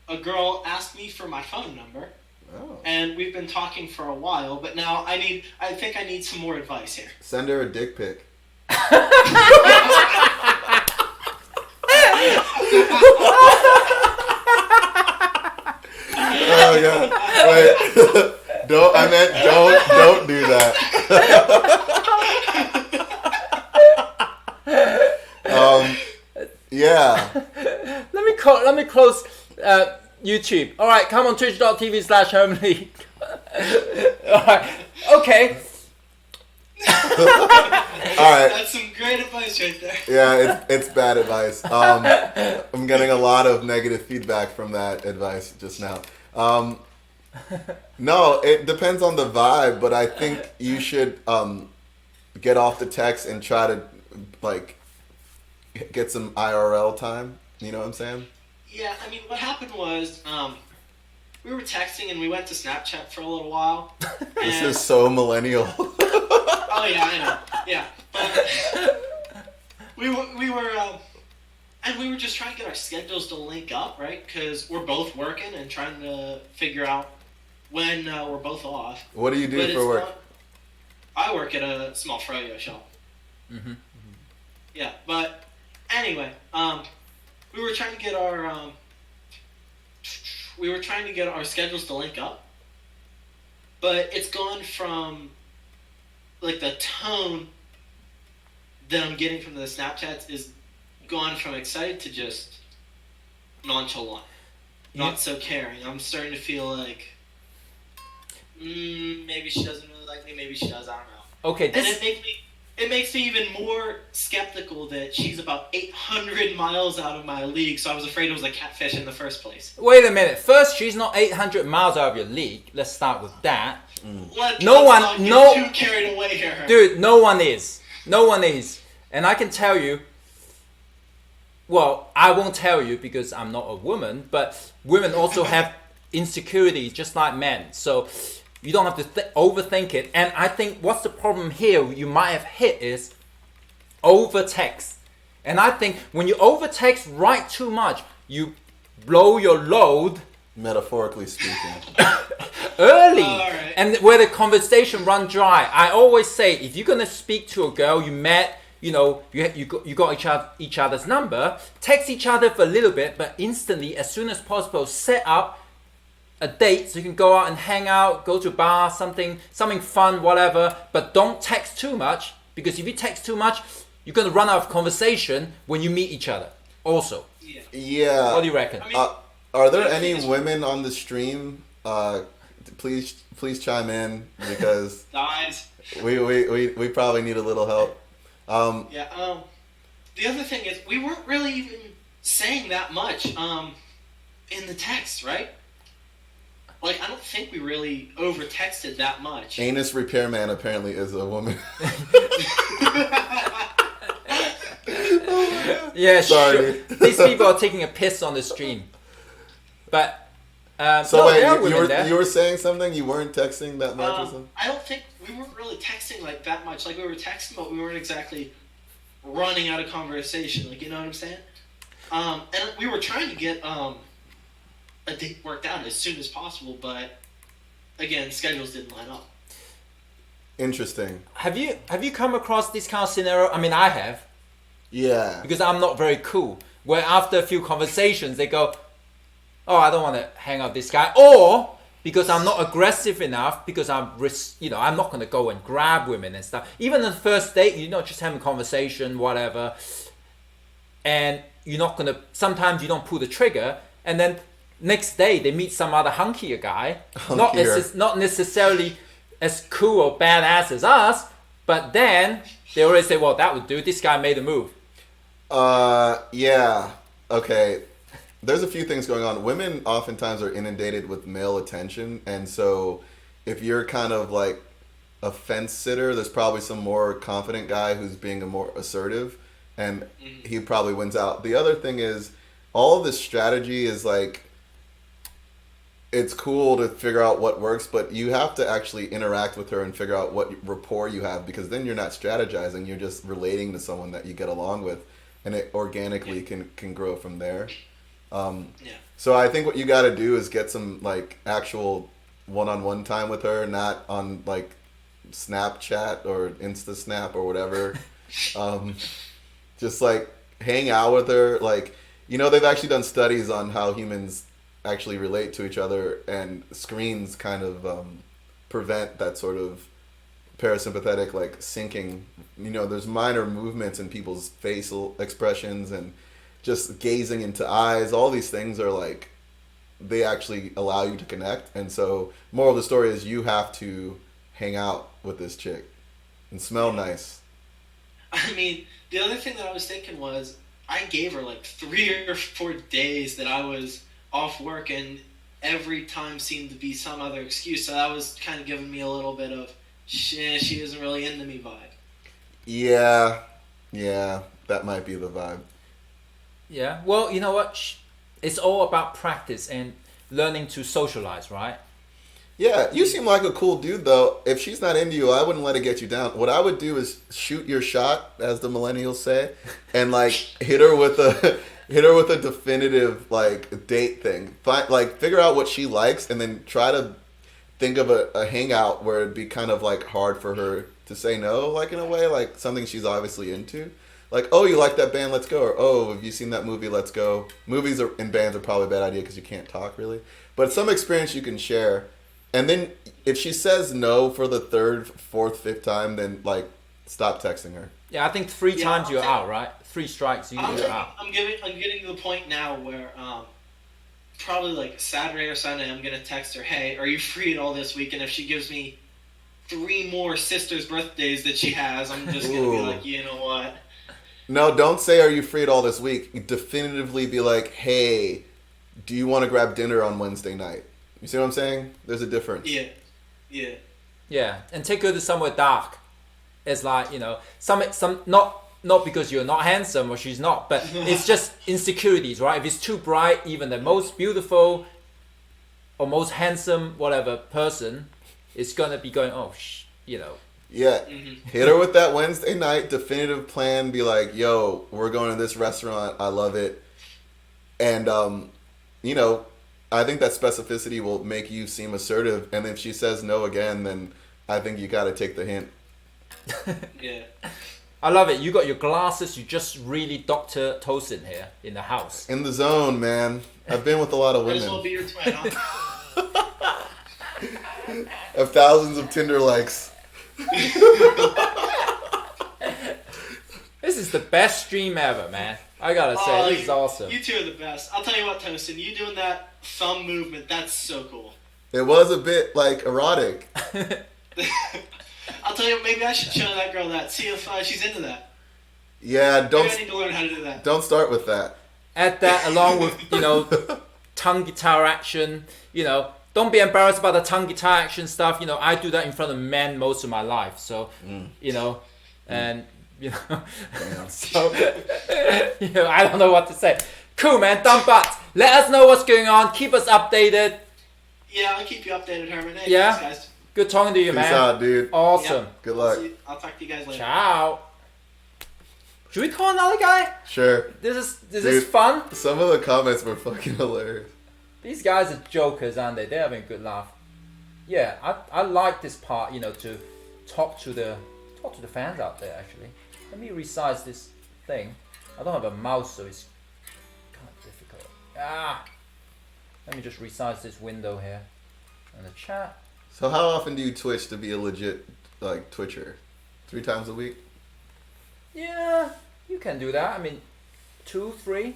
a girl asked me for my phone number. Oh. And we've been talking for a while, but now I think I need some more advice here. Send her a dick pic. Oh god. Wait. Don't do that. Yeah. Let me close YouTube. All right, come on twitch.tv/Herman. All right. Okay. All right. That's some great advice right there. Yeah, it's bad advice. I'm getting a lot of negative feedback from that advice just now. No, it depends on the vibe, but I think you should get off the text and try to like get some IRL time. You know what I'm saying? Yeah, I mean, what happened was we were texting and we went to Snapchat for a little while. This and- is so millennial. Oh yeah, I know. Yeah, but we were just trying to get our schedules to link up, right? Because we're both working and trying to figure out when we're both off. What do you do But for it's work? not- I work at a small froyo shop. Mm-hmm. Yeah, but anyway, we were trying to get our we were trying to get our schedules to link up, but it's gone from like the tone that I'm getting from the Snapchats is gone from excited to just nonchalant, not so caring. I'm starting to feel like maybe she doesn't really like me, maybe she does. I don't know. Okay, And it makes me even more skeptical that she's about 800 miles out of my league, so I was afraid it was a catfish in the first place. Wait a minute. First, she's not 800 miles out of your league. Let's start with that. Let's No one- not get no- too carried away here. Dude, no one is. No one is. And I can tell you, well, I won't tell you because I'm not a woman, but women also have insecurities just like men. So you don't have to overthink it. And I think what's the problem here you might have hit is over text. And I think when you over text, write too much, you blow your load Metaphorically speaking. early, Alright. and where the conversation run dry. I always say, if you're gonna speak to a girl you met, you know, you got each other's number, text each other for a little bit, but instantly, as soon as possible, set up a date so you can go out and hang out, go to a bar, something fun, whatever. But don't text too much, because if you text too much, you're gonna run out of conversation when you meet each other. Also, Yeah. what do you reckon? I mean, Are there any women on the stream? Please chime in because guys. we probably need a little help. Yeah. The other thing is, we weren't really even saying that much in the text, right? Like, I don't think we really over texted that much. Anus repairman apparently is a woman. Yeah, Sorry. sure. These people are taking a piss on the stream. But So no, wait, there are you women were there. you were saying something? You weren't texting that much or something? I don't think we weren't really texting like that much. Like, we were texting, but we weren't exactly running out of conversation. Like, you know what I'm saying? And we were trying to get a date worked out as soon as possible, but again, schedules didn't line up. Interesting. Have you come across this kind of scenario? I mean, I have, Yeah. because I'm not very cool. Where after a few conversations, they go, "Oh, I don't want to hang out with this guy," or because I'm not aggressive enough, because I'm not going to go and grab women and stuff. Even on the first date, you're not just having a conversation, whatever, and you're not going to. Sometimes you don't pull the trigger, and then next day they meet some other hunkier guy, not necessarily as cool or badass as us, but then they always say, "Well, that would do. This guy made a move." Yeah. Okay. There's a few things going on. Women oftentimes are inundated with male attention, and so if you're kind of like a fence sitter, there's probably some more confident guy who's being a more assertive, and he probably wins out. The other thing is, all of this strategy is like, it's cool to figure out what works, but you have to actually interact with her and figure out what rapport you have, because then you're not strategizing, you're just relating to someone that you get along with, and it organically can grow from there. So I think what you got to do is get some like actual one-on-one time with her, not on like Snapchat or Insta-Snap or whatever. Just like hang out with her. Like, you know, they've actually done studies on how humans actually relate to each other, and screens kind of prevent that sort of parasympathetic like syncing. You know, there's minor movements in people's facial expressions and just gazing into eyes. All these things are like, they actually allow you to connect. And so moral of the story is, you have to hang out with this chick and smell nice. I mean, the other thing that I was thinking was, I gave her like 3 or 4 days that I was off work, and every time seemed to be some other excuse. So that was kind of giving me a little bit of, she isn't really into me vibe. Yeah, that might be the vibe. Yeah. Well, you know what? It's all about practice and learning to socialize, right? Yeah, you seem like a cool dude, though. If she's not into you, I wouldn't let it get you down. What I would do is shoot your shot, as the millennials say, and like hit her with a definitive like date thing. Figure out what she likes, and then try to think of a hangout where it'd be kind of like hard for her to say no, like in a way, like something she's obviously into. like, oh, you like that band, let's go, or oh, have you seen that movie, let's go. Movies and bands are probably a bad idea because you can't talk really, but some experience you can share. And then if she says no for the third, fourth, fifth time, then like stop texting her. Yeah, I think 3 times you're out, right? 3 strikes, you're out. I'm getting to the point now where probably like Saturday or Sunday, I'm gonna text her, hey, are you free at all this week? And if she gives me 3 more sisters' birthdays that she has, I'm just gonna be like, you know what? No, don't say are you free at all this week. Definitively be like, hey, do you want to grab dinner on Wednesday night? You see what I'm saying? There's a difference. Yeah, and take her to somewhere dark. It's like, you know, some not because you're not handsome or she's not, but it's just insecurities, right? If it's too bright, even the most beautiful or most handsome whatever person is gonna be going, oh, you know. Yeah, hit her with that Wednesday night definitive plan. Be like, yo, we're going to this restaurant. I love it. And, you know, I think that specificity will make you seem assertive. And if she says no again, then I think you got to take the hint. Yeah. I love it. You got your glasses. You just really Dr. Tosin here in the house. In the zone, man. I've been with a lot of Might women. as well be your twin, huh? I have thousands of Tinder likes. This is the best stream ever, man. I gotta say, this is awesome. You two are the best. I'll tell you what, Tosin, you doing that thumb movement, that's so cool. It was a bit, like, erotic. I'll tell you, maybe I should show that girl that. See if she's into that. Yeah, Maybe I need to learn how to do that. don't start with that. Add that along with, you know, tongue guitar action, you know. Don't be embarrassed about the tongue guitar action stuff. You know, I do that in front of men most of my life. So, you know, and, you know, so, you know, I don't know what to say. Cool, man. Dumb butts. Let us know what's going on. Keep us updated. Yeah, I'll keep you updated, Herman. Hey, Yeah? thanks, guys. Good talking to you, Peace man. out, dude. Awesome. Yep. Good luck. I'll talk to you guys later. Ciao. Should we call another guy? Sure. This Dude. is fun. Some of the comments were fucking hilarious. These guys are jokers, aren't they? They're having a good laugh. Yeah, I like this part, you know, to talk to the fans out there. Actually, let me resize this thing. I don't have a mouse, so it's kind of difficult. Let me just resize this window here in the chat. So how often do you Twitch to be a legit, like, Twitcher? 3 times a week? Yeah, you can do that. I mean, 2, 3.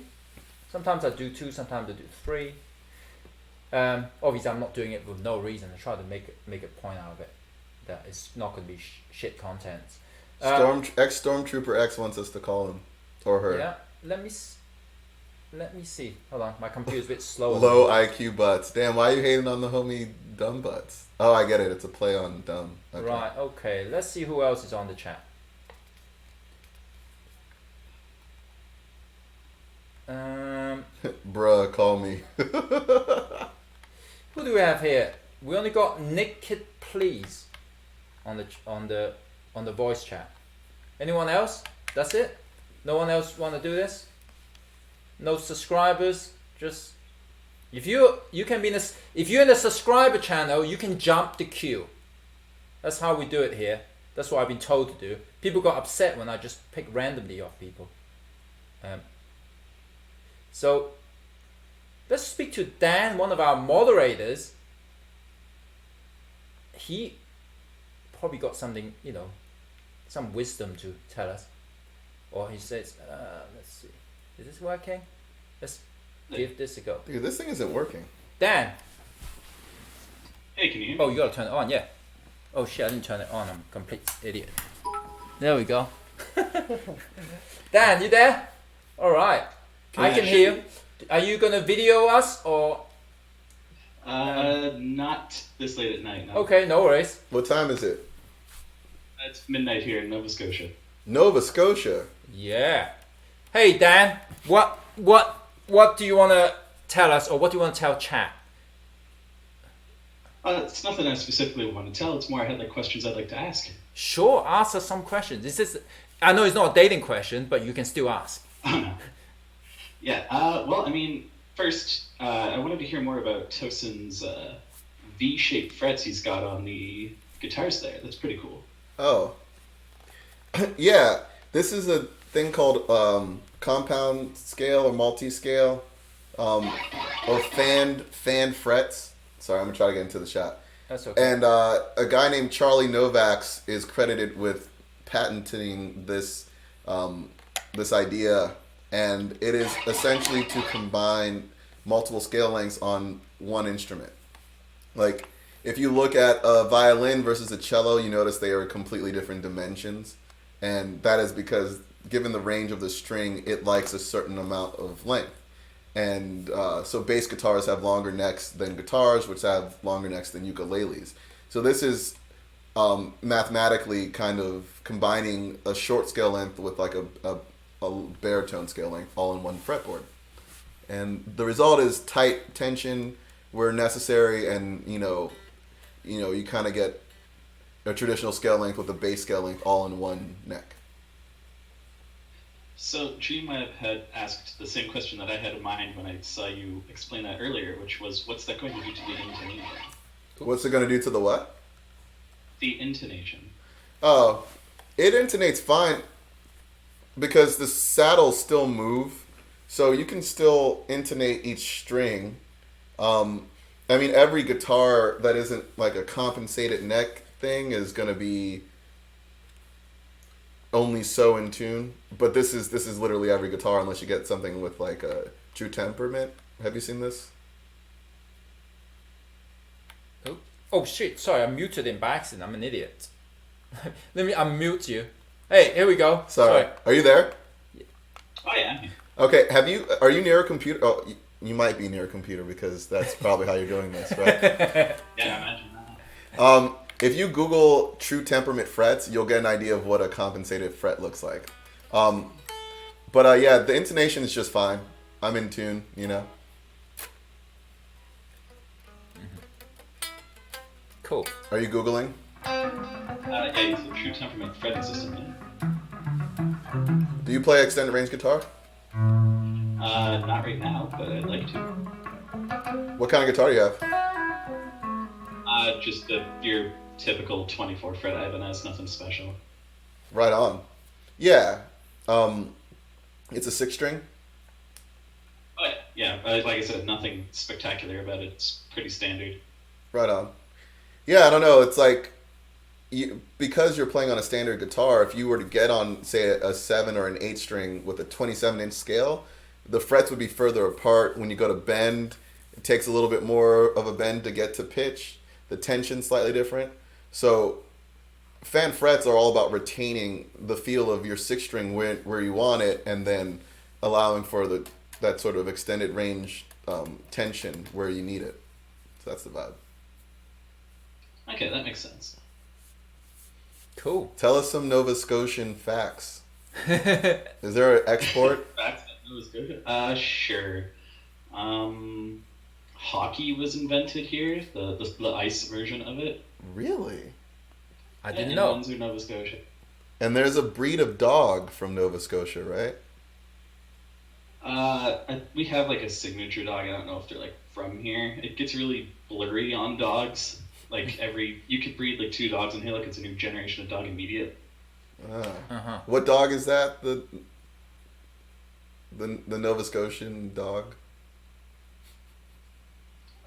Sometimes I do 2, sometimes I do 3. Obviously, I'm not doing it for no reason. I try to make a point out of it that it's not going to be shit content. Stormtrooper X wants us to call him or her. Yeah, let me see. Hold on, my computer's a bit slow. Low IQ butts. Damn, why are you hating on the homie dumb butts? Oh, I get it. It's a play on dumb. Okay. Right. Okay. Let's see who else is on the chat. Bruh, call me. Who do we have here? We only got Naked Please on the voice chat. Anyone else? That's it? No one else want to do this? No subscribers? Just if you can be in this, if you're in the subscriber channel, you can jump the queue. That's how we do it here. That's what I've been told to do. People got upset when I just pick randomly off people. So let's speak to Dan, one of our moderators. He probably got something, you know, some wisdom to tell us. Or he says, let's see, is this working? Let's give this a go. Dude, this thing isn't working. Dan. Hey, can you hear me? Oh, you gotta turn it on, yeah. Oh shit, I didn't turn it on. I'm a complete idiot. There we go. Dan, you there? All right. I can hear you. Are you gonna video us or? Not this late at night. No. Okay, no worries. What time is it? It's midnight here in Nova Scotia. Nova Scotia. Yeah. Hey Dan, what do you want to tell us, or what do you want to tell chat? It's nothing I specifically want to tell. It's more I had like questions I'd like to ask. Sure, ask us some questions. I know it's not a dating question, but you can still ask. Oh no. Yeah. Well, I mean, first, I wanted to hear more about Tosin's V-shaped frets he's got on the guitars there. That's pretty cool. Oh. Yeah, this is a thing called compound scale or multi-scale, or fan frets. Sorry, I'm gonna try to get into the shot. That's okay. And a guy named Charlie Novaks is credited with patenting this this idea, and it is essentially to combine multiple scale lengths on one instrument. Like, if you look at a violin versus a cello, you notice they are completely different dimensions, and that is because, given the range of the string, it likes a certain amount of length. And so bass guitars have longer necks than guitars, which have longer necks than ukuleles. So this is mathematically kind of combining a short scale length with like a baritone scale length all in one fretboard. And the result is tight tension where necessary, and you kind of get a traditional scale length with a bass scale length all in one neck. So G might have had asked the same question that I had in mind when I saw you explain that earlier, which was, what's that going to do to the intonation? What's it going to do to the what? The intonation. Oh, it intonates fine because the saddles still move, so you can still intonate each string. I mean, every guitar that isn't like a compensated neck thing is going to be only so in tune, but this is literally every guitar unless you get something with like a true temperament. Have you seen this? Oh shit, sorry, I muted him by accident. I'm an idiot. Let me unmute you. Hey, here we go. Sorry. Are you there? Oh yeah. Okay, are you near a computer? Oh, you might be near a computer because that's probably how you're doing this, right? Yeah, imagine that. If you Google true temperament frets, you'll get an idea of what a compensated fret looks like. Yeah, the intonation is just fine. I'm in tune, Cool. Are you Googling? Yeah, use the true temperament fretting system. Yeah. Do you play extended range guitar? Not right now, but I'd like to. What kind of guitar do you have? Just your typical 24 fret Ibanez, nothing special. Right on. Yeah. It's a 6-string? Oh yeah, like I said, nothing spectacular about it. It's pretty standard. Right on. Yeah, I don't know. It's like, because you're playing on a standard guitar, if you were to get on, say, a 7 or an 8 string with a 27-inch scale, the frets would be further apart. When you go to bend, it takes a little bit more of a bend to get to pitch. The tension's slightly different. So fan frets are all about retaining the feel of your 6-string where you want it, and then allowing for that sort of extended range tension where you need it. So that's the vibe. Okay, that makes sense. Cool. Tell us some Nova Scotian facts. Is there an export? Facts that Nova Scotia? Sure. Hockey was invented here, the ice version of it. Really? I didn't know. Windsor, Nova Scotia. And there's a breed of dog from Nova Scotia, right? We have like a signature dog. I don't know if they're like from here. It gets really blurry on dogs. Like you could breed like 2 dogs in here, like it's a new generation of dog immediate. What dog is that? The Nova Scotian dog?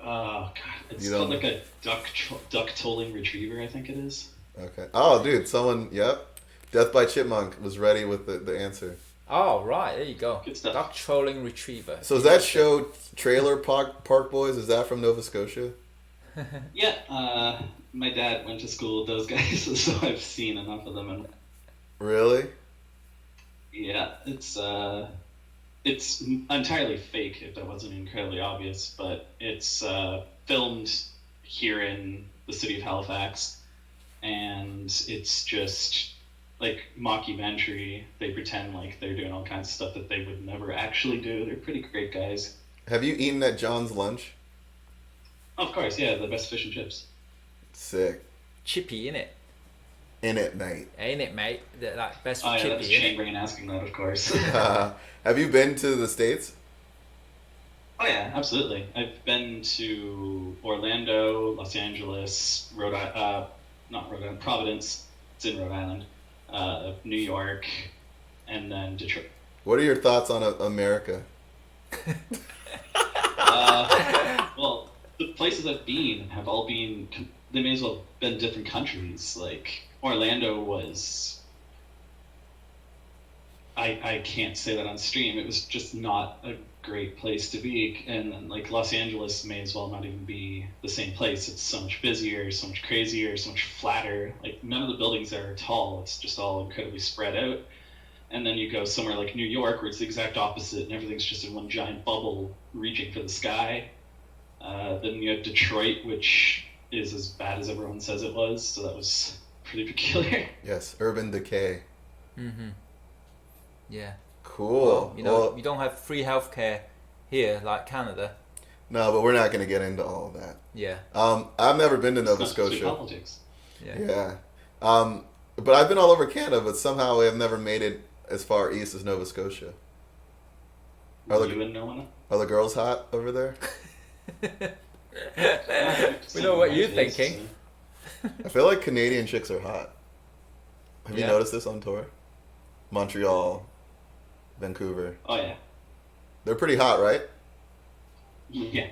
Oh god, it's called like a duck tolling retriever, I think it is. Okay. Oh, dude, yep. Death by Chipmunk was ready with the answer. Oh, right, there you go. Good stuff. Duck trolling retriever. So is that show Trailer Park Boys, is that from Nova Scotia? Yeah, my dad went to school with those guys, so I've seen enough of them. And Really? yeah, it's entirely fake, if that wasn't incredibly obvious, but it's filmed here in the city of Halifax, and it's just like mockumentary. They pretend like they're doing all kinds of stuff that they would never actually do. They're pretty great guys. Have you eaten at John's lunch? Of course, yeah, the best fish and chips. Sick. Chippy, innit? In it, mate. Ain't it, mate? That best Oh yeah, chippy, that's innit? Chamberlain asking that, of course. Have you been to the States? Oh yeah, absolutely. I've been to Orlando, Los Angeles, Providence. It's in Rhode Island. New York, and then Detroit. What are your thoughts on America? Well, the places I've been have all been, they may as well have been different countries. Like, Orlando was, I can't say that on stream, it was just not a great place to be. And then, like, Los Angeles may as well not even be the same place. It's so much busier, so much crazier, so much flatter. Like, none of the buildings there are tall. It's just all incredibly spread out. And then you go somewhere like New York, where it's the exact opposite, and everything's just in one giant bubble reaching for the sky. Then you have Detroit, which is as bad as everyone says it was, so that was pretty peculiar. Yes, urban decay. Mm-hmm. Yeah. Cool. Well, you don't have free healthcare here like Canada. No, but we're not going to get into all of that. Yeah. I've never been to Nova It's not just Scotia. politics. Yeah. Yeah. But I've been all over Canada, but somehow I've never made it as far east as Nova Scotia. Are You wouldn't know one? the girls hot over there? We know what you're thinking. I feel like Canadian chicks are hot. Have you Yeah. noticed this on tour? Montreal, Vancouver. Oh, yeah. They're pretty hot, right? Yeah.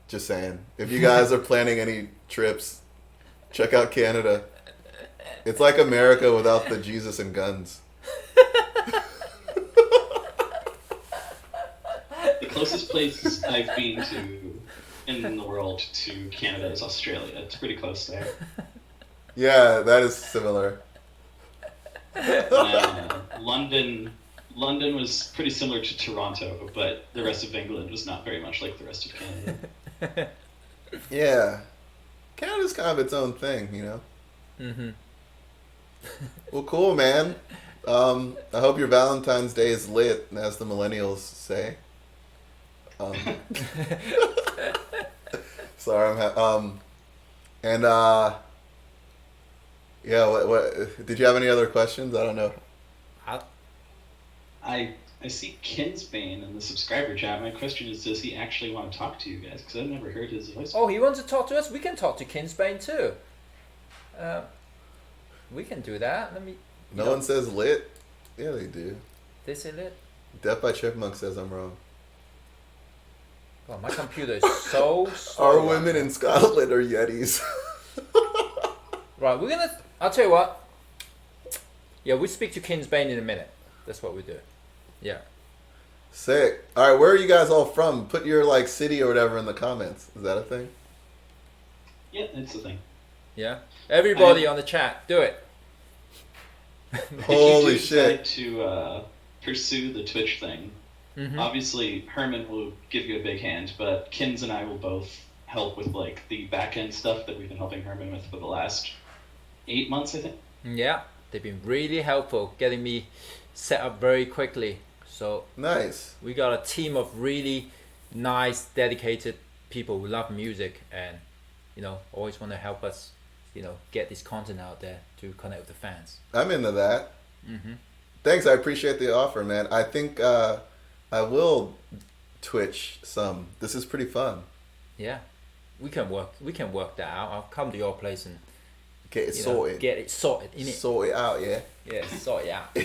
Just saying. If you guys are planning any trips, check out Canada. It's like America without the Jesus and guns. The closest place I've been to in the world to Canada is Australia. It's pretty close there. Yeah, that is similar. London was pretty similar to Toronto, but the rest of England was not very much like the rest of Canada. Yeah. Canada's kind of its own thing, you know? Mm-hmm. Well, cool, man. I hope your Valentine's Day is lit, as the millennials say. Sorry, yeah. What? Did you have any other questions? I don't know. I see Kinsbane in the subscriber chat. My question is, does he actually want to talk to you guys? Because I've never heard his voice. Oh, he wants to talk to us? We can talk to Kinsbane too. We can do that. No one says lit. Yeah, they do. They say lit? Death by Chipmunk says I'm wrong. Oh, my computer is so slow. Our right women now. in Scotland are Yetis. Right, we're gonna... I'll tell you what. Yeah, we'll speak to Kinsbane in a minute. That's what we do. Yeah. Sick. All right, where are you guys all from? Put your like city or whatever in the comments. Is that a thing? Yeah, it's the thing. Yeah. Everybody on the chat, do it. Holy if you do shit. decide to pursue the Twitch thing, Mm-hmm. obviously Herman will give you a big hand, but Kins and I will both help with like the back end stuff that we've been helping Herman with for the last 8 months, I think. Yeah, they've been really helpful getting me set up very quickly. So Nice. we got a team of really nice, dedicated people who love music and, always want to help us, get this content out there to connect with the fans. I'm into that. Mm-hmm. Thanks, I appreciate the offer, man. I think I will Twitch some. This is pretty fun. Yeah, we can work that out. I'll come to your place and Get it sorted. get it sorted, innit? Sort it out, yeah. Yeah, sort it out.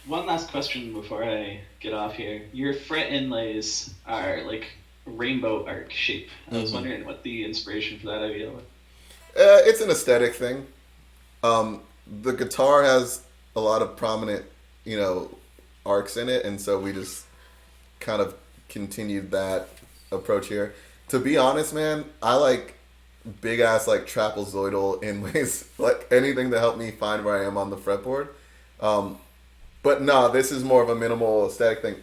One last question before I get off here. Your fret inlays are like rainbow arc shape. I was wondering what the inspiration for that idea was. It's an aesthetic thing. The guitar has a lot of prominent, arcs in it, and so we just kind of continued that approach here. To be honest, man, I like big ass like trapezoidal inlays, like anything to help me find where I am on the fretboard. But no, this is more of a minimal aesthetic thing,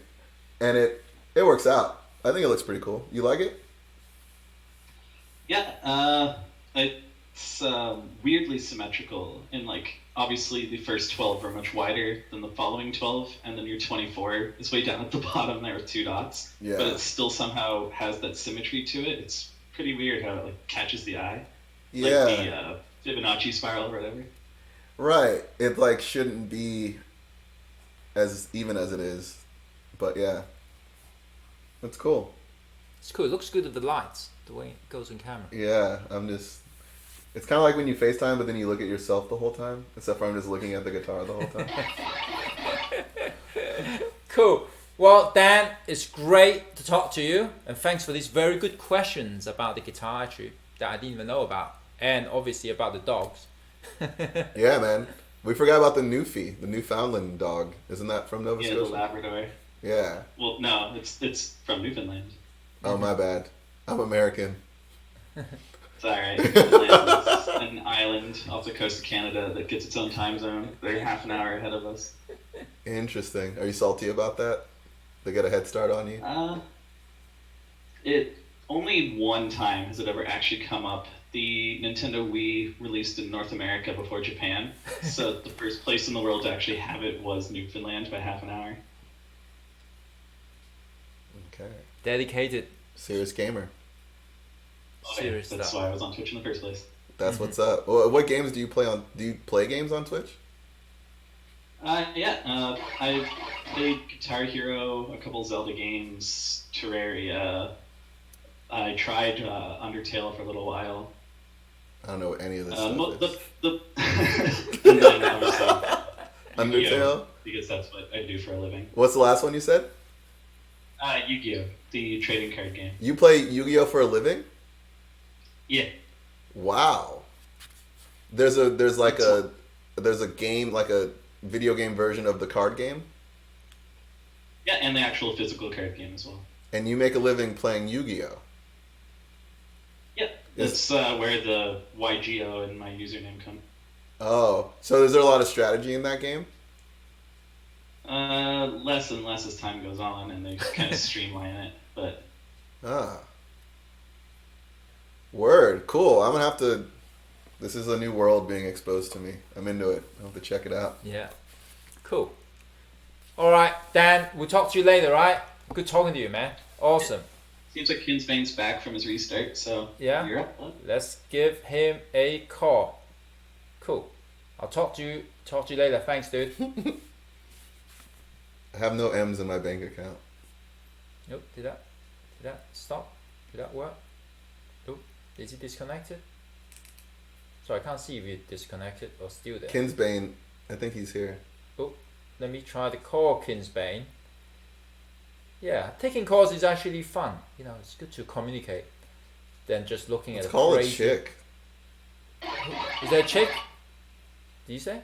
and it works out. I think it looks pretty cool. You like it? Yeah, it's weirdly symmetrical in like obviously the first 12 are much wider than the following 12, and then your 24 is way down at the bottom there with 2 dots. Yeah. But it still somehow has that symmetry to it. It's pretty weird how it like catches the eye. Yeah. Like the Fibonacci spiral or whatever. Right. It like shouldn't be as even as it is, but yeah, that's cool. It's cool. It looks good with the lights, the way it goes on camera. Yeah, I'm just It's kind of like when you FaceTime, but then you look at yourself the whole time. Except for I'm just looking at the guitar the whole time. Cool. Well, Dan, it's great to talk to you, and thanks for these very good questions about the guitar actually that I didn't even know about, and obviously about the dogs. Yeah, man. We forgot about the Newfie, the Newfoundland dog. Isn't that from Nova Yeah, Scotia? the Labrador. Yeah. Well, no, it's from Newfoundland. Oh, my bad. I'm American. It's alright. Newfoundland is an island off the coast of Canada that gets its own time zone. They're half an hour ahead of us. Interesting. Are you salty about that? They got a head start on you? It only one time has it ever actually come up. The Nintendo Wii released in North America before Japan, so the first place in the world to actually have it was Newfoundland by half an hour. Okay. Dedicated. Serious gamer. Serious That's stuff. why I was on Twitch in the first place. That's what's up. What games do you play on? Do you play games on Twitch? I played Guitar Hero, a couple Zelda games, Terraria. I tried Undertale for a little while. I don't know what any of this And stuff then obviously, Undertale? Yu-Gi-Oh, because that's what I do for a living. What's the last one you said? Yu-Gi-Oh, the trading card game. You play Yu-Gi-Oh for a living? Yeah. Wow. There's a game, like a video game version of the card game, Yeah, and the actual physical card game as well. and you make a living playing Yu-Gi-Oh. Yeah, that's where the YGO and my username come. Oh, so is there a lot of strategy in that game? Less and less as time goes on, and they kind of streamline it. But Ah. Word. Cool. I'm gonna have to. This is a new world being exposed to me. I'm into it. I'll have to check it out. Yeah. Cool. All right, Dan. We'll talk to you later. Right. Good talking to you, man. Awesome. seems like Kinsbane's back from his restart, so Yeah. you're up. Bud. Let's give him a call. Cool. I'll talk to you later. Thanks, dude. I have no M's in my bank account. Nope. Did that stop? Did that work? Nope. Is it disconnected? So I can't see if it's disconnected or still there. Kinsbane, I think he's here. Oh, let me try to call Kinsbane. Yeah, taking calls is actually fun. You know, it's good to communicate than just looking Let's at a call it crazy... chick. Is there a chick? Did you say?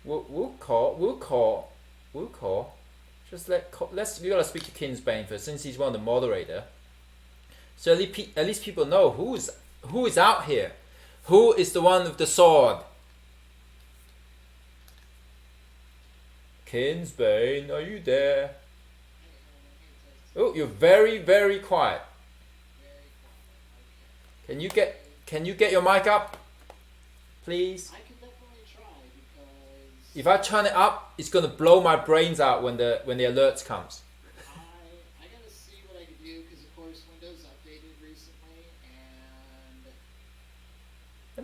We'll call. Just we gotta speak to Kinsbane first, since he's one of the moderator. So at least people know who is out here. Who is the one with the sword? Kinsbane, are you there? Oh, you're very, very quiet. Can you get your mic up, please? I can definitely try because If I turn it up, it's gonna blow my brains out when the alerts comes. I gotta see what I can do because of course Windows updated recently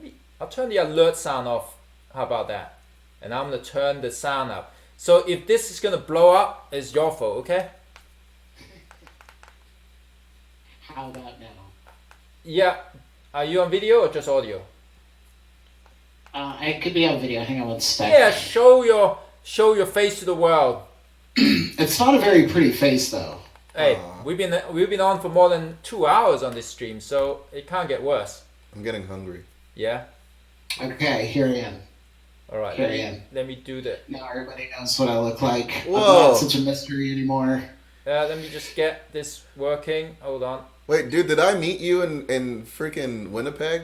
and I'll turn the alert sound off. How about that? And I'm gonna turn the sound up. So if this is gonna blow up, it's your fault, okay? how about now? Yeah. Are you on video or just audio? I could be on video. Hang on one sec. Yeah, show your face to the world. It's not a very pretty face though. Hey, we've been on for more than 2 hours on this stream, so it can't get worse. I'm getting hungry. Yeah. Okay, here I am. All right. Here I am. Let me do the. Now everybody knows what I look like. Whoa. I'm not such a mystery anymore. Let me just get this working. Hold on. Wait, dude, did I meet you in freaking Winnipeg?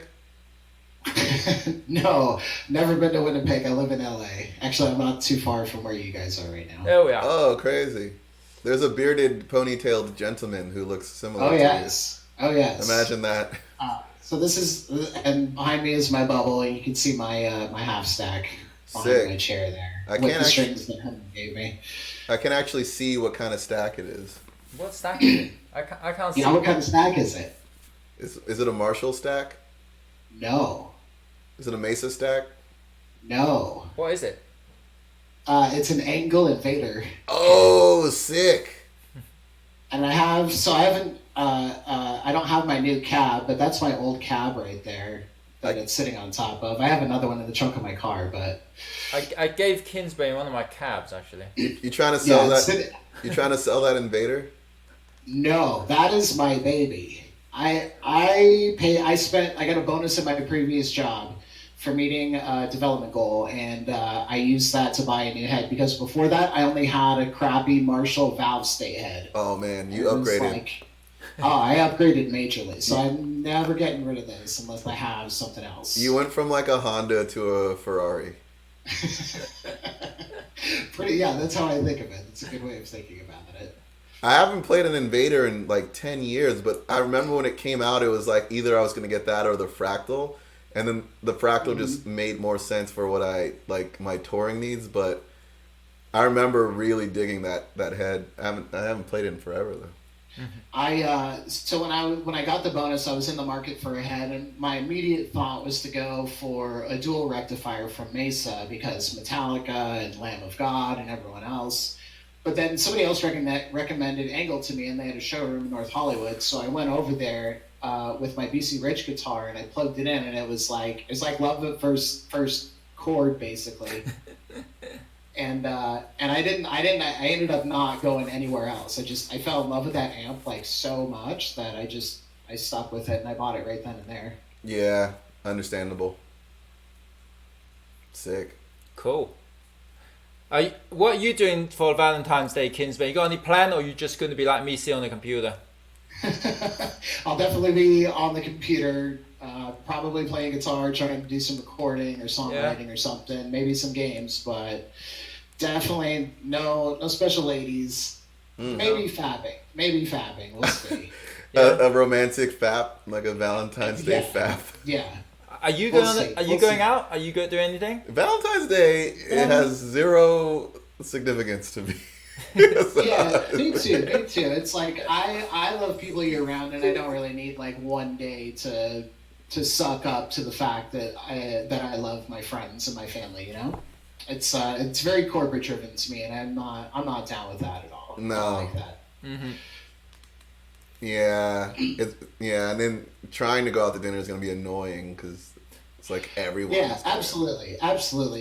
No, never been to Winnipeg. I live in LA. Actually, I'm not too far from where you guys are right now. There we are. Oh, crazy. There's a bearded, ponytailed gentleman who looks similar Oh to yes. Oh you. yes. Imagine that. So this is, and behind me is my bubble, and you can see my my half stack behind Sick. my chair there. I with can't the actually- strings that Herman gave me. I can actually see what kind of stack it is. What stack is it? I can't see. You know what kind of stack is it? Is it a Marshall stack? No. Is it a Mesa stack? No. What is it? It's an Angle Invader. Oh, sick. And I haven't, I don't have my new cab, but that's my old cab right there. that it's sitting on top of. I have another one in the trunk of my car, but I gave Kinsby one of my cabs actually. You trying to sell yeah, that? You trying to sell that Invader? no, that is my baby. I got a bonus at my previous job for meeting a development goal, and I used that to buy a new head because before that I only had a crappy Marshall valve state head. Oh man, you It was upgraded. I upgraded majorly, so I'm never getting rid of this unless I have something else. You went from like a Honda to a Ferrari. Yeah, that's how I think of it. It's a good way of thinking about it. I haven't played an Invader in like 10 years, but I remember when it came out, it was like either I was going to get that or the Fractal. And then the Fractal just made more sense for what I, like, my touring needs. But I remember really digging that head. I haven't played it in forever, though. So when I got the bonus, I was in the market for a head, and my immediate thought was to go for a dual rectifier from Mesa because Metallica and Lamb of God and everyone else. But then somebody else recommended Angle to me, and they had a showroom in North Hollywood. So I went over there with my BC Rich guitar, and I plugged it in, and it was like love at first chord basically. And I ended up not going anywhere else. I fell in love with that amp like so much that I stuck with it and I bought it right then and there. Yeah, understandable. Sick. Cool. What are you doing for Valentine's Day, Kinsby? You got any plan, or are you just going to be like me, sit on the computer? I'll definitely be on the computer, probably playing guitar, trying to do some recording or songwriting or something, maybe some games, but definitely no special ladies. Maybe fapping. We'll see. A romantic fap, like a Valentine's Day fap. Yeah. Are you going out? Are you going to do anything? Valentine's Day, it has zero significance to me. Yeah, me too. It's like I love people year round, and I don't really need like one day to suck up to the fact that I love my friends and my family. You know, it's very corporate driven to me, and I'm not down with that at all. No. I don't like that. Mm-hmm. Yeah, and then trying to go out to dinner is going to be annoying because it's like everyone. Yeah, absolutely.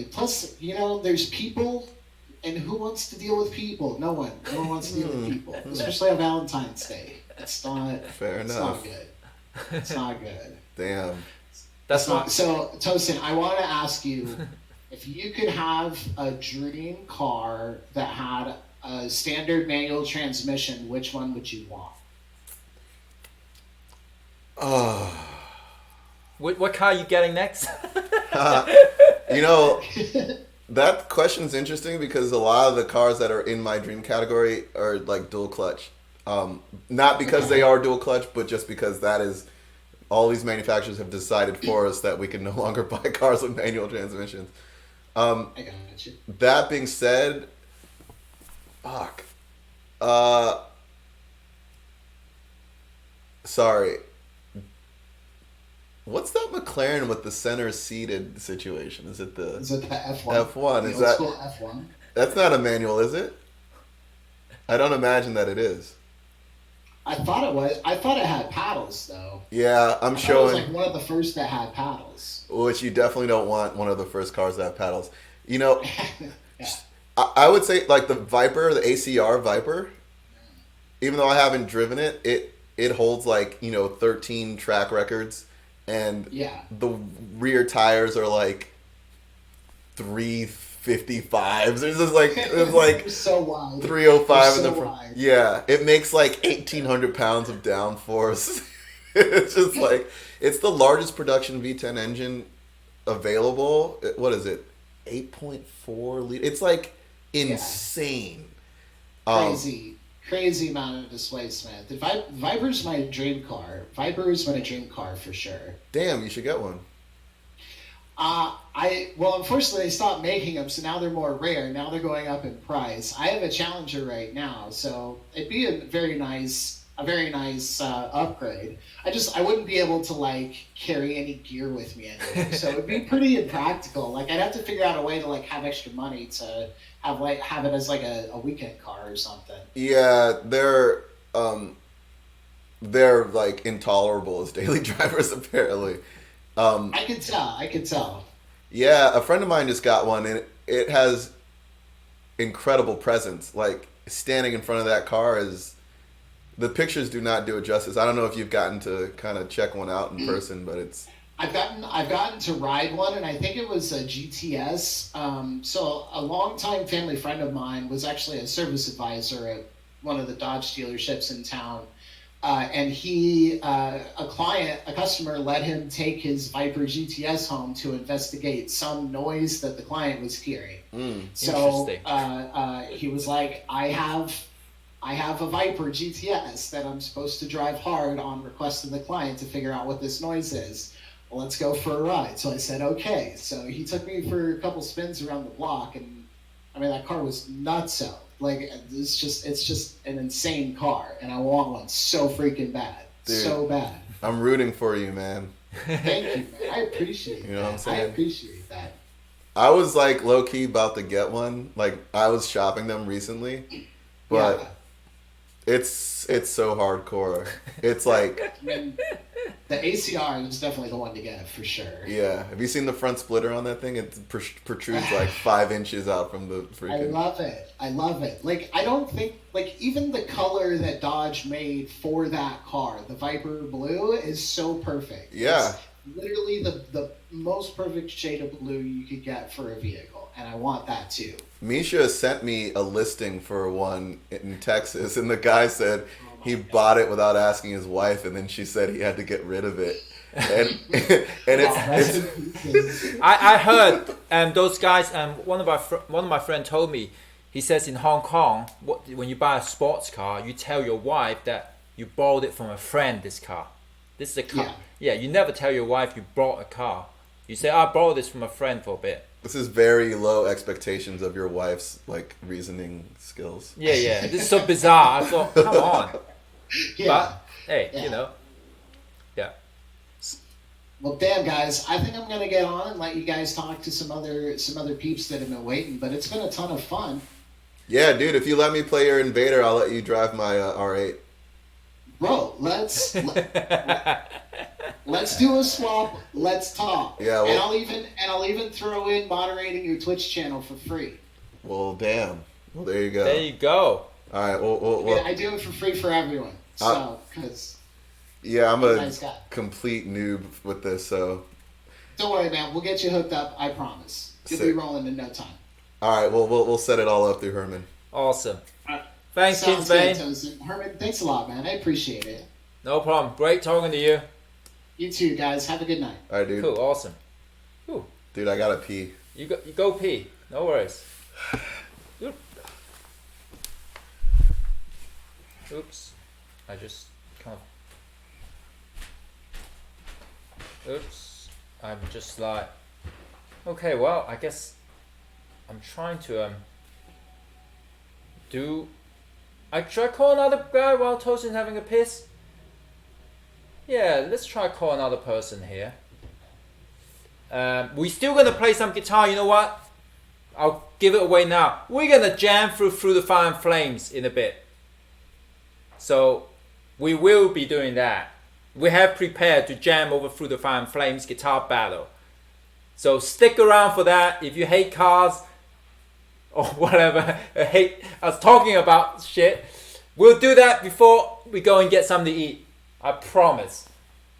Plus, there's people, and who wants to deal with people? No one wants to deal with people, especially on Valentine's Day. It's not Fair It's enough. not good. It's not good. Damn. That's not. So, Tosin, I want to ask you if you could have a dream car that had a standard manual transmission, which one would you want? What car are you getting next? That question's interesting because a lot of the cars that are in my dream category are like dual clutch. Not because they are dual clutch, but just because that is all these manufacturers have decided for us that we can no longer buy cars with manual transmissions. I got you. That being said, fuck. Sorry. What's that McLaren with the center seated situation? Is it the F1? F1? The Is old that school F1? That's not a manual, is it? I don't imagine that it is. I thought it was. I thought it had paddles though. Yeah, I'm It was showing. like one of the first that had paddles. Which you definitely don't want one of the first cars that have paddles. You know, Yeah. I would say like the Viper, the ACR Viper. Even though I haven't driven it, it holds like 13 track records, and Yeah. the rear tires are like 355s. It's like so wide. 305 in They're the so front. wide. Yeah, it makes like 1,800 pounds of downforce. It's just like it's the largest production V10 engine available. What is it? 8.4 liter. It's like insane. Crazy amount of displacement. The Viper's my dream car. Viper is my dream car for sure. Damn, you should get one. Unfortunately they stopped making them, so now they're more rare. Now they're going up in price. I have a Challenger right now, so it'd be a very nice upgrade. I wouldn't be able to like carry any gear with me anywhere, so it'd be pretty impractical. Like I'd have to figure out a way to like have extra money to have it as like a weekend car or something. Yeah, they're like intolerable as daily drivers apparently. I could tell. Yeah, a friend of mine just got one, and it has incredible presence. Like, standing in front of that car is... The pictures do not do it justice. I don't know if you've gotten to kind of check one out in person, but it's... I've gotten to ride one, and I think it was a GTS. So a longtime family friend of mine was actually a service advisor at one of the Dodge dealerships in town. And a customer let him take his Viper GTS home to investigate some noise that the client was hearing. So he was like, I have a Viper GTS that I'm supposed to drive hard on request of the client to figure out what this noise is. Well, let's go for a ride. So I said, okay. So he took me for a couple spins around the block, and I mean, that car was nutso. Like, it's just an insane car, and I want one so freaking bad. Dude, so bad. I'm rooting for you, man. Thank you, man. I appreciate that. You know what I'm saying? I appreciate that. I was like low-key about to get one. Like, I was shopping them recently, but it's so hardcore. It's like... I mean, the ACR is definitely the one to get, for sure. Yeah. Have you seen the front splitter on that thing? It protrudes like 5 inches out from the freaking... I love it. Like, I don't think... Like, even the color that Dodge made for that car, the Viper Blue, is so perfect. Yeah. It's literally the most perfect shade of blue you could get for a vehicle, and I want that too. Misha sent me a listing for one in Texas, and the guy said he bought it without asking his wife, and then she said he had to get rid of it. And it's I heard those guys. One of my friends told me. He says in Hong Kong, when you buy a sports car, you tell your wife that you borrowed it from a friend. This car, this is a car. Yeah, you never tell your wife you bought a car. You say, I borrowed this from a friend for a bit. This is very low expectations of your wife's like reasoning skills. Yeah. This is so bizarre. I thought, come on. Yeah. But hey, you know. Yeah. Well, damn, guys, I think I'm gonna get on and let you guys talk to some other peeps that have been waiting. But it's been a ton of fun. Yeah, dude. If you let me play your Invader, I'll let you drive my R8. Bro, let's do a swap. Let's talk. Yeah, well, and I'll even throw in moderating your Twitch channel for free. Well, damn. Well, there you go. There you go. All right. Well, I do it for free for everyone. So, because yeah, I'm a nice guy. complete noob with this, so Don't worry, man. We'll get you hooked up. I promise. You'll be rolling in no time. All right. Well, we'll set it all up through Herman. Awesome. Thanks, Sounds good, Kingsbane. Tosin. Herman, thanks a lot, man. I appreciate it. No problem. Great talking to you. You too, guys. Have a good night. All right, dude. Cool. Awesome. Ooh. Dude, I gotta pee. You go pee. No worries. Oops. I just kind of... Oops. I'm just like... Okay, well, I guess I'm trying to should I call another guy while Tosin's having a piss? Yeah, let's try call another person here. We're still gonna play some guitar. You know what? I'll give it away now. We're gonna jam through the Fire and Flames in a bit. So we will be doing that. We have prepared to jam over Through the Fire and Flames guitar battle. So stick around for that. If you hate cars or whatever, hate us talking about shit, we'll do that before we go and get something to eat. I promise.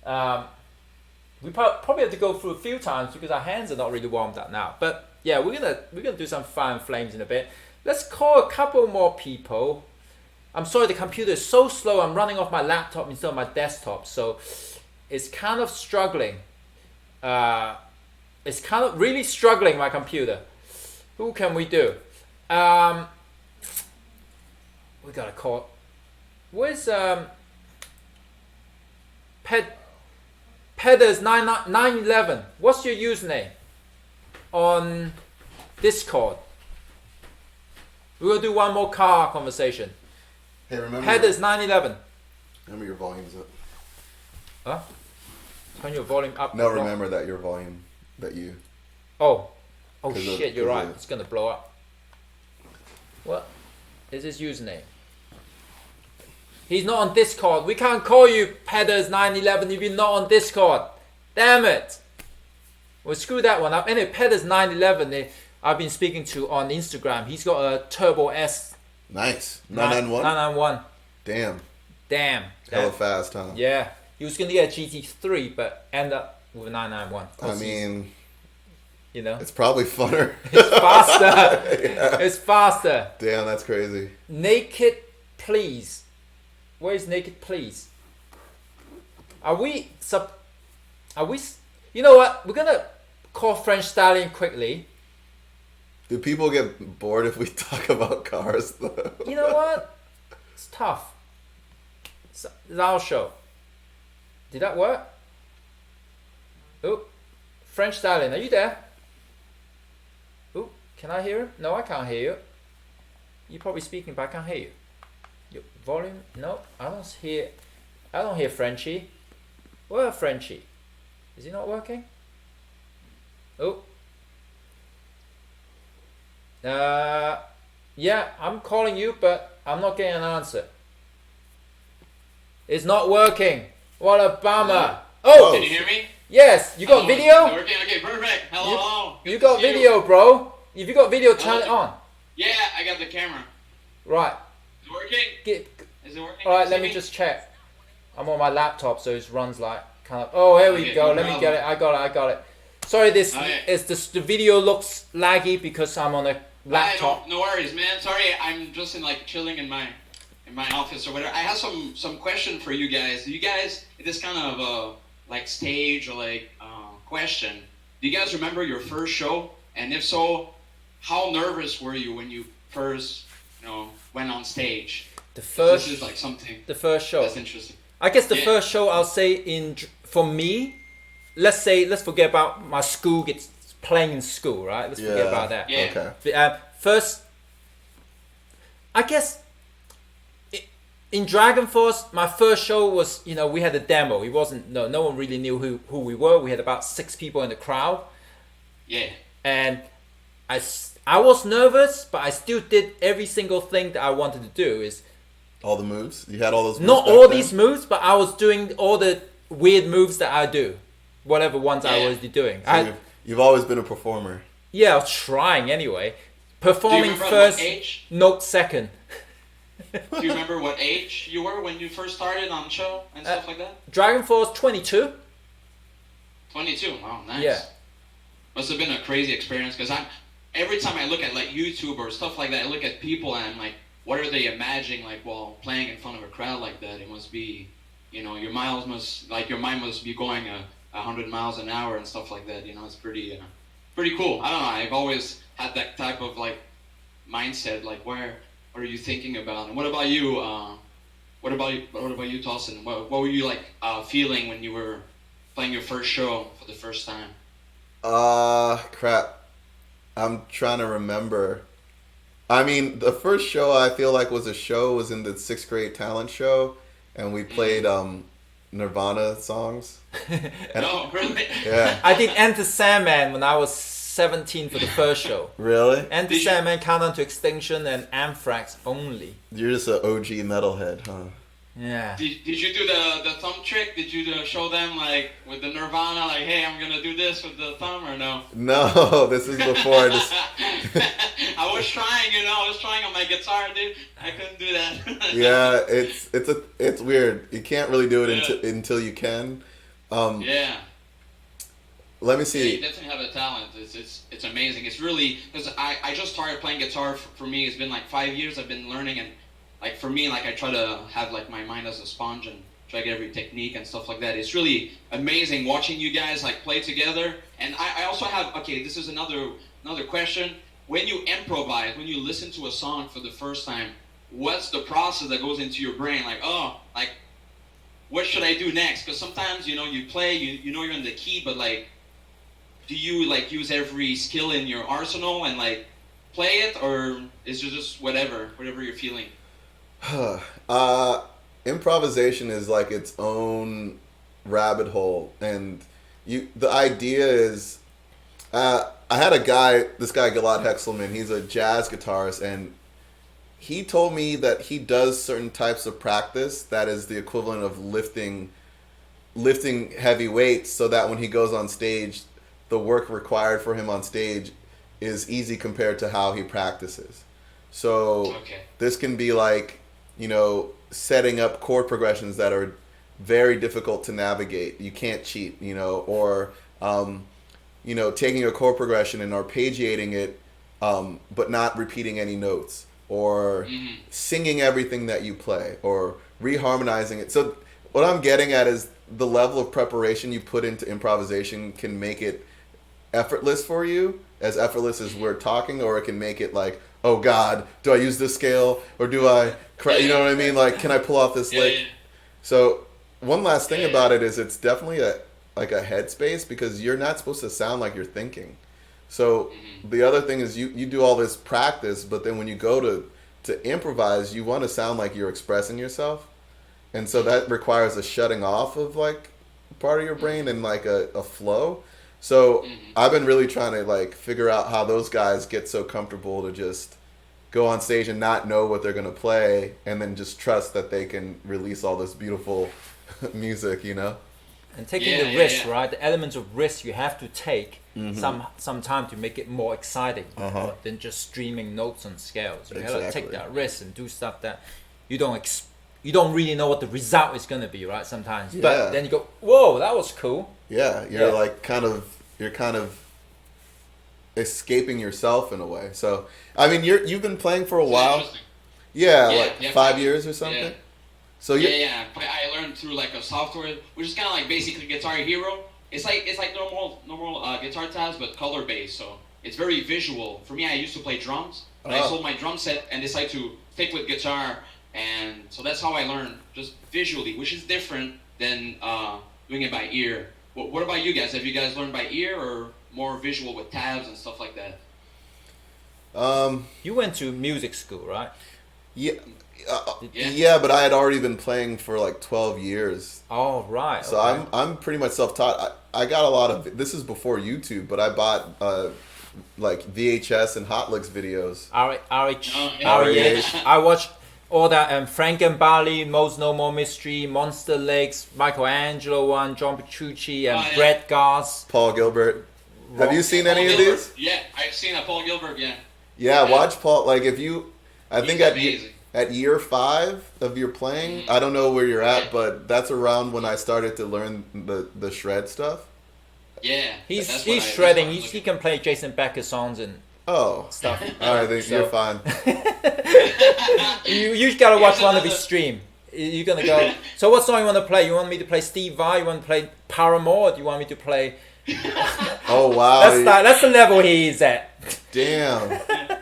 We probably have to go through a few times because our hands are not really warmed up now. But yeah, we're gonna do some Fire and Flames in a bit. Let's call a couple more people. I'm sorry, the computer is so slow. I'm running off my laptop instead of my desktop, so it's kind of struggling. It's kind of really struggling, my computer. Who can we do? We gotta call. Where's Pedders 911? What's your username on Discord? We're gonna do one more car conversation. Hey, remember Pedders 911. Remember your volume's up. Huh? Turn your volume up. No, remember that your volume that you. Oh shit! You're right. Of... It's gonna blow up. What is his username? He's not on Discord. We can't call you Pedders 911 if you're not on Discord. Damn it! Well, screw that one up. Anyway, Pathos 911. I've been speaking to on Instagram. He's got a Turbo S. Nice. 991? 991. Damn. Hella fast, huh? Yeah. He was going to get a GT3, but end up with a 991. I mean, you know, it's probably funner. It's faster. Yeah. It's faster. Damn, that's crazy. Naked Please. Where is Naked Please? Are we... You know what? We're going to call French Stallion quickly. Do people get bored if we talk about cars, though? You know what? It's tough. It's our show. Did that work? Oh, French Stallion, are you there? Oh, can I hear him? No, I can't hear you. You're probably speaking, but I can't hear you. Your volume? No, I don't hear Frenchie. Where Frenchie? Is he not working? Oh. Yeah, I'm calling you, but I'm not getting an answer. It's not working. What a bummer. Oh! Can you hear me? Yes, you got video? It's working. Okay, perfect. Hello. You got video, bro. If you got video, turn it on. Yeah, I got the camera. Right. Is it working? Is it working? Alright, let me just check. I'm on my laptop, so it runs like kind of... Oh, here we go. Let me get it. I got it. Sorry, the video looks laggy because I'm on a laptop. No worries, man. Sorry, I'm just chilling in my office or whatever. I have some question for you guys. You guys, this kind of stage or question. Do you guys remember your first show? And if so, how nervous were you when you first went on stage? This is something. The first show. That's interesting. I guess the first show I'll say for me. Let's forget about my school playing in school, right? Let's forget about that. Yeah. Okay. First, I guess in DragonForce, my first show was, we had a demo. It wasn't, no one really knew who we were. We had about 6 people in the crowd. Yeah. And I was nervous, but I still did every single thing that I wanted to do. Is all the moves? You had all those moves? Not all these moves, but I was doing all the weird moves that I do. Whatever ones I was doing. So you've always been a performer. Yeah, I was trying anyway. Performing first, note second. Do you remember what age you were when you first started on show and stuff like that? DragonForce 22. 22, wow, nice. Yeah. Must have been a crazy experience because every time I look at YouTube or stuff like that, I look at people and I'm like, what are they imagining while playing in front of a crowd like that? It must be, your mind must be going 100 miles an hour and stuff like that. It's pretty cool. I don't know. I've always had that type of mindset. What are you thinking about? And what about you? What about you, Tosin? What were you feeling when you were playing your first show for the first time? Crap. I'm trying to remember. I mean, the first show I feel was in the 6th grade talent show, and we played Nirvana songs. No, really? Yeah. I did Enter Sandman when I was 17 for the first show. Really? Enter Sandman, Countdown to Extinction, and Anthrax only. You're just an OG metalhead, huh? Yeah. Did you do the thumb trick? Did you show them with the Nirvana, hey, I'm gonna do this with the thumb, or no? No, this is before I was trying, I was trying on my guitar, dude. I couldn't do that. Yeah, it's weird. You can't really do it until you can. Yeah. Let me see. Yeah, you definitely have a talent. It's amazing. It's really because I just started playing guitar. For me, it's been 5 years. I've been learning, and for me, I try to have my mind as a sponge and try to get every technique and stuff like that. It's really amazing watching you guys play together. And I also have this is another question. When you improvise, when you listen to a song for the first time, what's the process that goes into your brain? What should I do next? Because sometimes you play, you're in the key, but do you use every skill in your arsenal and play it, or is it just whatever you're feeling? Improvisation is its own rabbit hole, and the idea is I had this guy Gilad Hexelman. He's a jazz guitarist, and he told me that he does certain types of practice that is the equivalent of lifting heavy weights, so that when he goes on stage, the work required for him on stage is easy compared to how he practices. So this can be like, you know, setting up chord progressions that are very difficult to navigate. You can't cheat, you know, or, you know, taking a chord progression and arpeggiating it, but not repeating any notes, or singing everything that you play, or reharmonizing it. So what I'm getting at is the level of preparation you put into improvisation can make it effortless for you, as effortless as we're talking, or it can make it like, oh God, do I use this scale, or do I, you know what I mean? Like, can I pull off this lick? So one last thing about it is it's definitely a headspace, because you're not supposed to sound like you're thinking. So the other thing is you do all this practice, but then when you go to improvise, you want to sound like you're expressing yourself. And so that requires a shutting off of like part of your brain and like a flow. So I've been really trying to like figure out how those guys get so comfortable to just go on stage and not know what they're going to play, and then just trust that they can release all this beautiful music, you know? And taking the risk, right? The elements of risk you have to take some time to make it more exciting than just streaming notes and scales. You gotta take that risk and do stuff that you don't really know what the result is gonna be, right? Sometimes, but then you go, "Whoa, that was cool." Yeah, you're like kind of escaping yourself in a way. So I mean, you've been playing for a while. Yeah, like 5 years or something. Yeah. So I learned through like a software, which is kind of like basically Guitar Hero. It's like normal guitar tabs, but color based. So it's very visual. For me, I used to play drums. I sold my drum set and decided to stick with guitar, and so that's how I learned, just visually, which is different than doing it by ear. What about you guys? Have you guys learned by ear or more visual with tabs and stuff like that? You went to music school, right? Yeah, but I had already been playing for like 12 years. Oh, right. So I'm pretty much self-taught. I got a lot of, this is before YouTube, but I bought like VHS and Hot Licks videos. REH. I watched all that Frankenbali, Most No More Mystery, Monster Legs, Michelangelo one, John Petrucci, and Brett Goss. Paul Gilbert. Have you seen any of these? Yeah, I've seen Paul Gilbert, Yeah, watch Paul. Like if you, I think at year 5 of your playing, I don't know where you're at, but that's around when I started to learn the shred stuff. Yeah, he's shredding. He can play Jason Becker songs and stuff. All right, then you're fine. you gotta watch one of his stream. You're gonna go. So what song you want to play? You want me to play Steve Vai? You want to play Paramore? Or do you want me to play? Oh wow, that's the level he's at. Damn,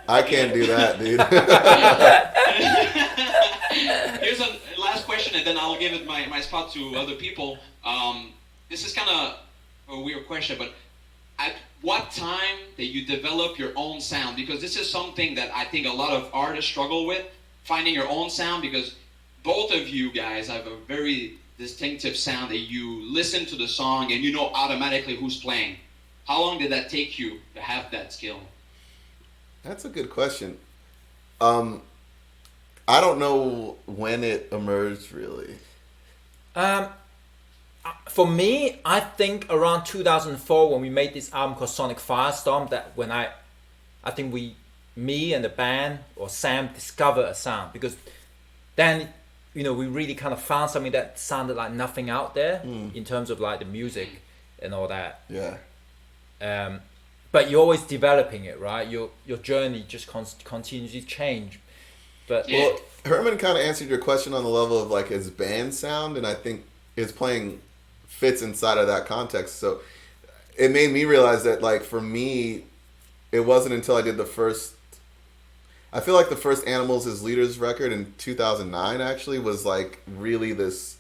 I can't do that, dude. Here's a last question, and then I'll give it my spot to other people. This is kind of a weird question, but at what time that you develop your own sound? Because this is something that I think a lot of artists struggle with, finding your own sound, because both of you guys have a very distinctive sound that you listen to the song and you know automatically who's playing. How long did that take you to have that skill? That's a good question. I don't know when it emerged, really. For me, I think around 2004 when we made this album called Sonic Firestorm, that when I think me and the band or Sam discovered a sound, because then we really kind of found something that sounded like nothing out there in terms of like the music and all that. Yeah. But you're always developing it, right? Your journey just continuously change. But well, Herman kind of answered your question on the level of like his band sound, and I think his playing fits inside of that context. So it made me realize that like for me, it wasn't until I did the first. I feel like the first Animals as Leaders record in 2009 actually was like really this.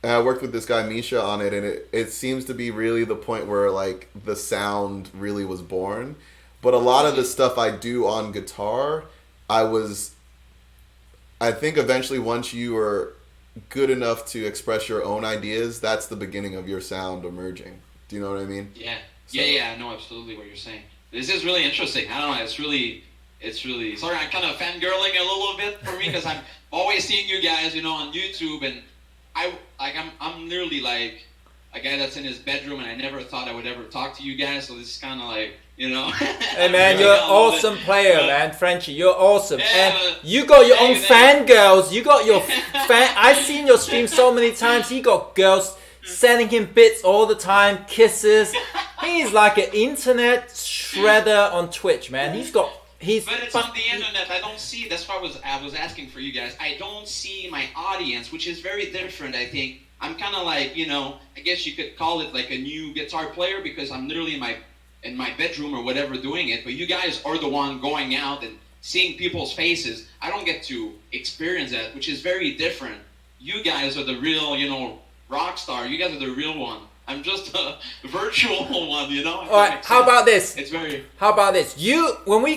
And I worked with this guy Misha on it, and it seems to be really the point where like the sound really was born. But a lot of the stuff I do on guitar, I think eventually once you are good enough to express your own ideas, that's the beginning of your sound emerging. Do you know what I mean? Yeah. So. Yeah, I know absolutely what you're saying. This is really interesting. I don't know, it's really, sorry, I'm kind of fangirling a little bit for me because I'm always seeing you guys, on YouTube, and I'm literally like a guy that's in his bedroom, and I never thought I would ever talk to you guys. So this is kind of like, you know. Hey man, you're an awesome player, man. Frenchie, you're awesome. Yeah, And you got your own thank fangirls. You got your fan. I've seen your stream so many times. He got girls sending him bits all the time, kisses. He's like an internet shredder on Twitch, man. But it's on the internet. I don't see. That's why I was asking for you guys. I don't see my audience, which is very different. I think I'm kind of like, you know, I guess you could call it like a new guitar player because I'm literally in my bedroom or whatever doing it. But you guys are the one going out and seeing people's faces. I don't get to experience that, which is very different. You guys are the real, you know, rock star. You guys are the real one. I'm just a virtual one, you know. All right. How about this? It's very. How about this? When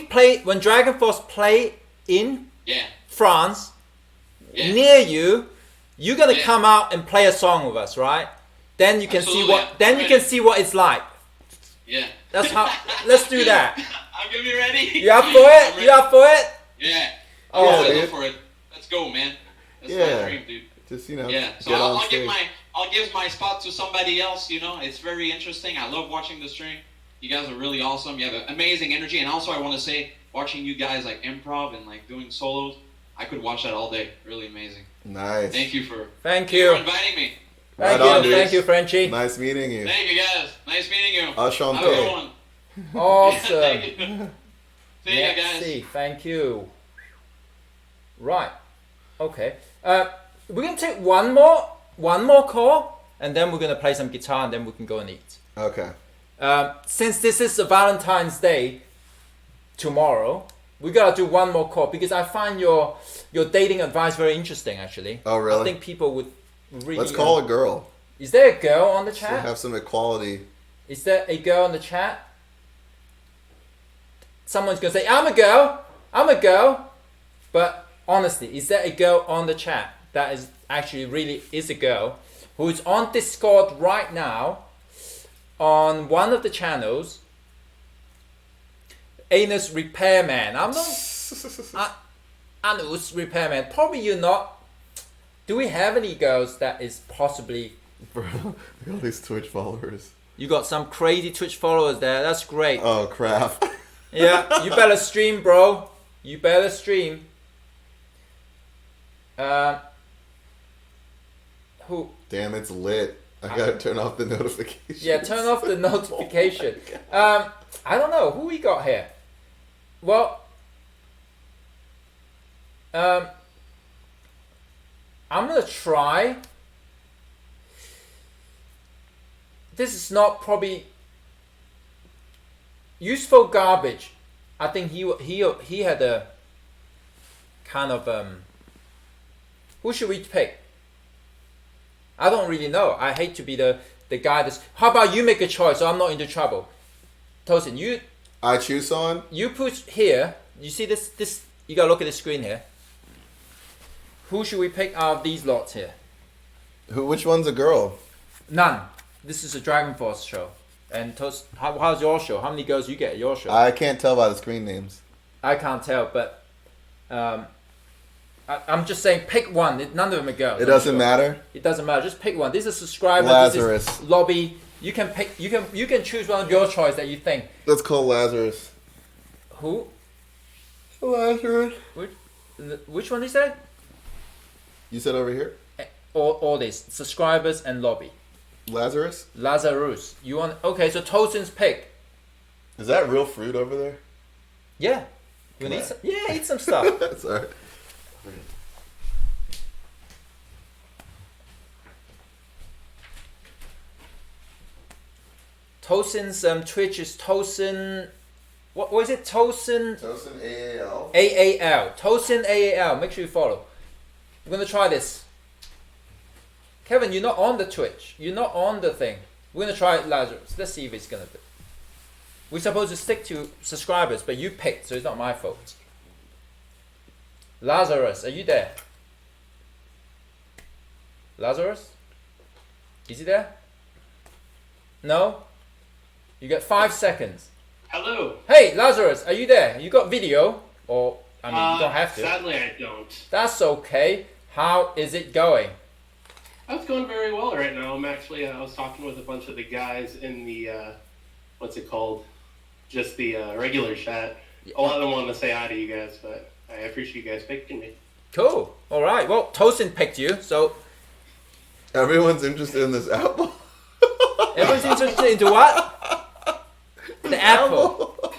DragonForce play in France, near you, you're gonna come out and play a song with us, right? Then you can see what. Then you can see what it's like. Yeah. That's how. Let's do that. I'm gonna be ready. You up for it? You up for it? Yeah. Oh, yeah, dude. go for it. Let's go, man. That's my dream, dude. Just, you know, yeah. So get on I'll stage. I'll give my spot to somebody else. You know, it's very interesting. I love watching the stream. You guys are really awesome. You have an amazing energy, and also I want to say, watching you guys like improv and like doing solos, I could watch that all day. Really amazing. Nice. Thank you for Thank you for inviting me. Thank you, Frenchie. Nice meeting you. Thank you guys. Nice meeting you. Enchanté. Have a good one. Awesome. Thank you. See ya, guys. Merci. Thank you. Right. Okay. We're gonna take one more call, and then we're gonna play some guitar, and then we can go and eat. Okay. Since this is a Valentine's Day tomorrow, we gotta do one more call because I find your dating advice very interesting. Actually. Oh really? I think people would really. Let's call a girl. Is there a girl on the So chat? have some equality. Is there a girl on the chat? Someone's gonna say, I'm a girl. But honestly, is there a girl on the chat that is actually really is a girl who is on Discord right now on one of the channels? Anus Repairman. I'm not Anus Repairman. Probably you're not. Do we have any girls that is possibly? Bro, look at all these Twitch followers. You got some crazy Twitch followers there. That's great. Oh crap. Yeah, you better stream, bro. You better stream. Who? Damn, it's lit. I gotta turn off the notifications. Yeah, turn off the notification. I don't know who we got here. Well, I'm gonna try. This is not probably useful garbage. I think he had a kind of who should we pick? I don't really know. I hate to be the guy that's. How about you make a choice so I'm not into trouble? Tosin, I choose on. You push here. You see this? You gotta look at the screen here. Who should we pick out of these lots here? Which one's a girl? None. This is a DragonForce show. And how's your show? How many girls you get at your show? I can't tell by the screen names. I can't tell, but I'm just saying, pick one. None of them are girls. It doesn't matter. It doesn't matter. Just pick one. This is subscriber. Lazarus. This is lobby. You can pick. You can choose one of your choice that you think. Let's call Lazarus. Who? Lazarus. Which one is that? You said over here. All these subscribers and lobby. Lazarus. You want? Okay, so Tosin's pick. Is that real fruit over there? Yeah. You want to eat some? Yeah, eat some stuff. That's alright. Tosin's Twitch is Tosin. What was it? Tosin. Tosin AAL. AAL. Tosin AAL. Make sure you follow. We're gonna try this. Kevin, you're not on the Twitch. You're not on the thing. We're gonna try Lazarus. Let's see if it's gonna be. We're supposed to stick to subscribers, but you picked, so it's not my fault. Lazarus, are you there? Lazarus? Is he there? No? You got 5 seconds. Hello. Hey, Lazarus, are you there? You got video? Or, you don't have to. Sadly, I don't. That's okay. How is it going? That's going very well right now. I'm actually, I was talking with a bunch of the guys in the, what's it called? Just the regular chat. A lot of them wanted to say hi to you guys, but I appreciate you guys picking me. Cool. All right. Well, Tosin picked you, so Everyone's interested in this apple. everyone's interested into what? The apple.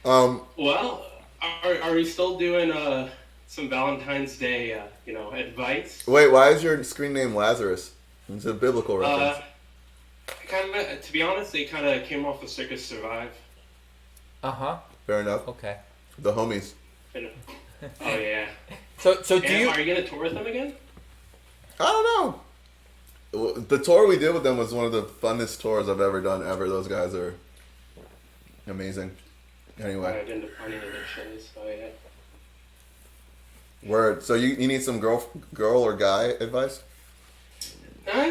Well, are we still doing some Valentine's Day, advice? Wait, why is your screen name Lazarus? It's a biblical reference. To be honest, they kind of came off of Circus Survive. Uh-huh. Fair enough. Okay. The homies. Oh yeah. So do you? Are you gonna tour with them again? I don't know. The tour we did with them was one of the funnest tours I've ever done ever. Those guys are amazing. Anyway. I've been to plenty of their shows. Oh yeah. Word. So you need some girl or guy advice?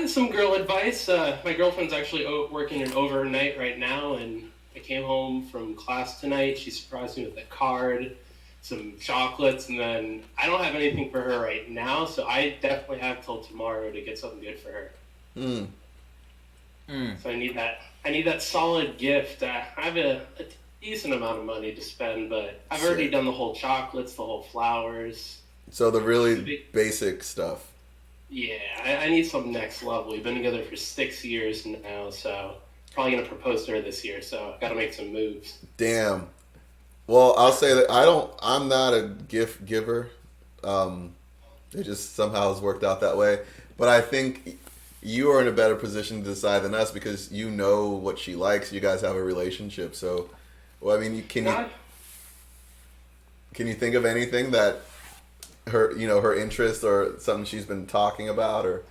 Some girl advice. My girlfriend's actually working an overnight right now, and I came home from class tonight. She surprised me with a card, some chocolates, and then I don't have anything for her right now, so I definitely have till tomorrow to get something good for her. So I need that solid gift. I have a decent amount of money to spend, but I've already done the whole chocolates, the whole flowers. So the really basic stuff. Yeah, I need something next level. We've been together for 6 years now, so probably gonna propose to her this year. So I've got to make some moves. Damn. Well, I'll say that I'm not a gift giver. It just somehow has worked out that way. But I think you are in a better position to decide than us because you know what she likes. You guys have a relationship. So, well, I mean, can you think of anything that her interest or something she's been talking about, or?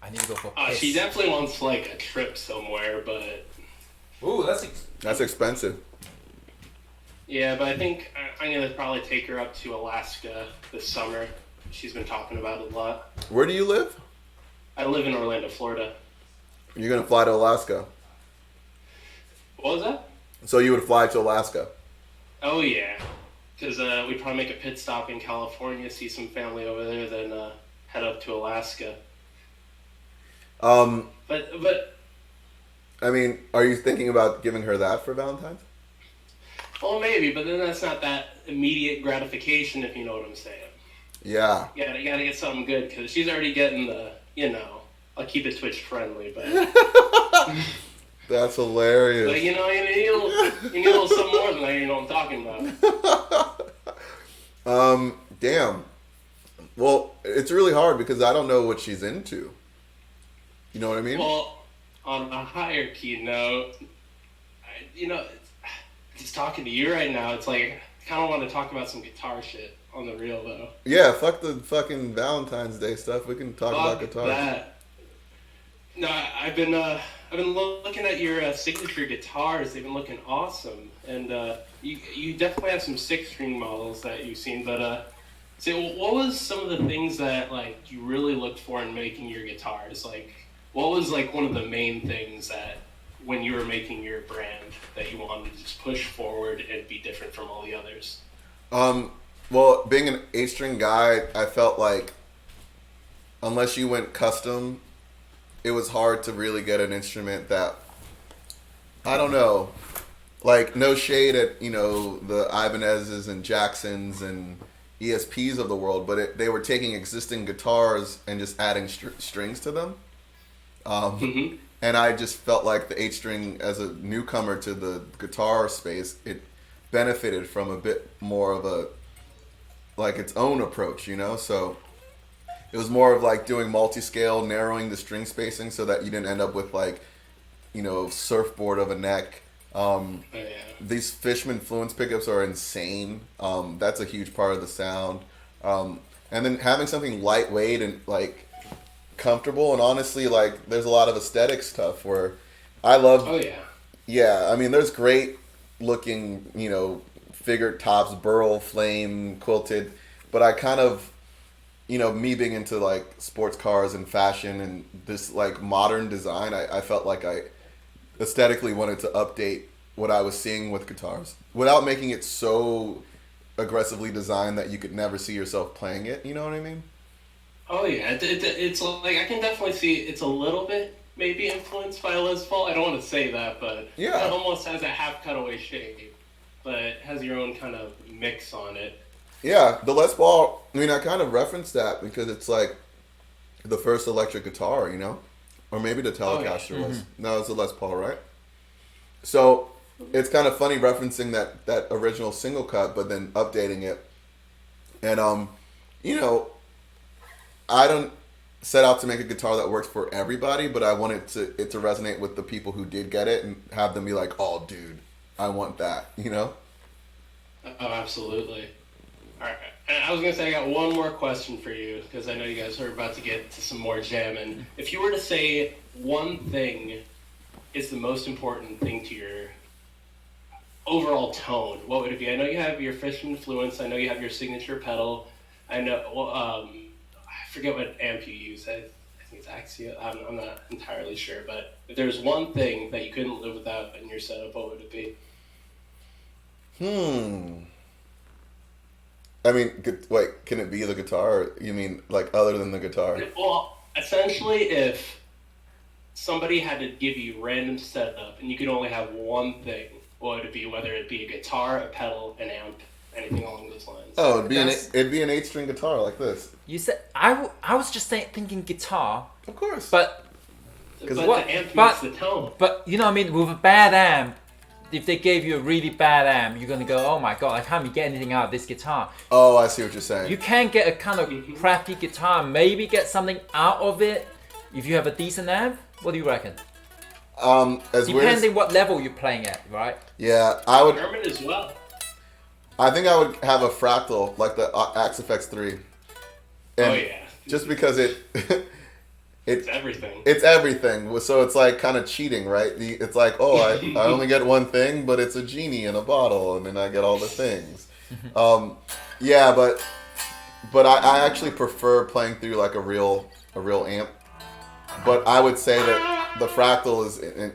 I need to go for. She definitely wants like a trip somewhere, but. Ooh, that's expensive. Yeah, but I think I'm gonna probably take her up to Alaska this summer. She's been talking about it a lot. Where do you live? I live in Orlando, Florida. You're gonna fly to Alaska. What was that? So you would fly to Alaska? Oh yeah, because we'd probably make a pit stop in California, see some family over there, then head up to Alaska. But I mean, are you thinking about giving her that for Valentine's? Well, maybe, but then that's not that immediate gratification, if you know what I'm saying. Yeah. Yeah, you gotta get something good, because she's already getting the, I'll keep it Twitch friendly, but... That's hilarious. But, you need a little something more than that, you know what I'm talking about. Damn. Well, it's really hard because I don't know what she's into. You know what I mean? Well, on a higher key note, just talking to you right now, it's like, I kind of want to talk about some guitar shit on the real, though. Yeah, fuck the fucking Valentine's Day stuff. We can talk about guitars. That. No, I've been looking at your signature guitars. They've been looking awesome, and you definitely have some 6-string models that you've seen. But what was some of the things that like you really looked for in making your guitars? Like, what was like one of the main things that when you were making your brand that you wanted to just push forward and be different from all the others? Well, being an 8-string guy, I felt like unless you went custom, it was hard to really get an instrument that, I don't know, like no shade at, the Ibanez's and Jacksons and ESPs of the world, but they were taking existing guitars and just adding strings to them. And I just felt like the 8-string, as a newcomer to the guitar space, it benefited from a bit more of its own approach, So it was more of like doing multi-scale, narrowing the string spacing so that you didn't end up with surfboard of a neck. These Fishman Fluence pickups are insane. That's a huge part of the sound. And then having something lightweight and comfortable, and honestly, there's a lot of aesthetic stuff where I love. Oh yeah. Yeah, I mean, there's great looking, figured tops, burl, flame, quilted, but I kind of, me being into sports cars and fashion and this modern design, I felt like I aesthetically wanted to update what I was seeing with guitars without making it so aggressively designed that you could never see yourself playing it. You know what I mean? Oh yeah, it's like I can definitely see it's a little bit maybe influenced by Les Paul. I don't want to say that, but Yeah. it almost has a half cutaway shape, but has your own kind of mix on it. Yeah, the Les Paul. I mean, I kind of referenced that because it's like the first electric guitar, you know, or maybe the Telecaster was. No, it's the Les Paul, right? So it's kind of funny referencing that original single cut, but then updating it. And you know, I don't set out to make a guitar that works for everybody, but I want it to resonate with the people who did get it and have them be like, "Oh, dude, I want that," you know? Oh, absolutely. All right, and I was gonna say I got one more question for you because I know you guys are about to get to some more jamming. If you were to say one thing is the most important thing to your overall tone, what would it be? I know you have your Fish influence. I know you have your signature pedal. I know. I forget what amp you use. I think it's Axia. I'm not entirely sure, but if there's one thing that you couldn't live without in your setup, what would it be? I mean, wait, can it be the guitar? Or you mean like other than the guitar? Well, essentially, if somebody had to give you random setup and you could only have one thing, what would it be? Whether it be a guitar, a pedal, an amp, anything along those lines. Oh, it'd be an 8-string guitar like this. You said I was just thinking guitar. Of course. But the amp makes the tone. But you know what I mean? With a bad amp, if they gave you a really bad amp, you're gonna go, oh my god, I can't get anything out of this guitar. Oh, I see what you're saying. You can get a kind of crappy guitar, maybe get something out of it if you have a decent amp. What do you reckon? Depending what level you're playing at, right? Yeah, I would. Herman as well. I think I would have a fractal like the Axe FX 3. And oh yeah. Just because it's everything. It's everything. So it's like kind of cheating, right? It's like, oh, I only get one thing, but it's a genie in a bottle, and then I get all the things. Yeah, but I actually prefer playing through like a real amp. But I would say that the fractal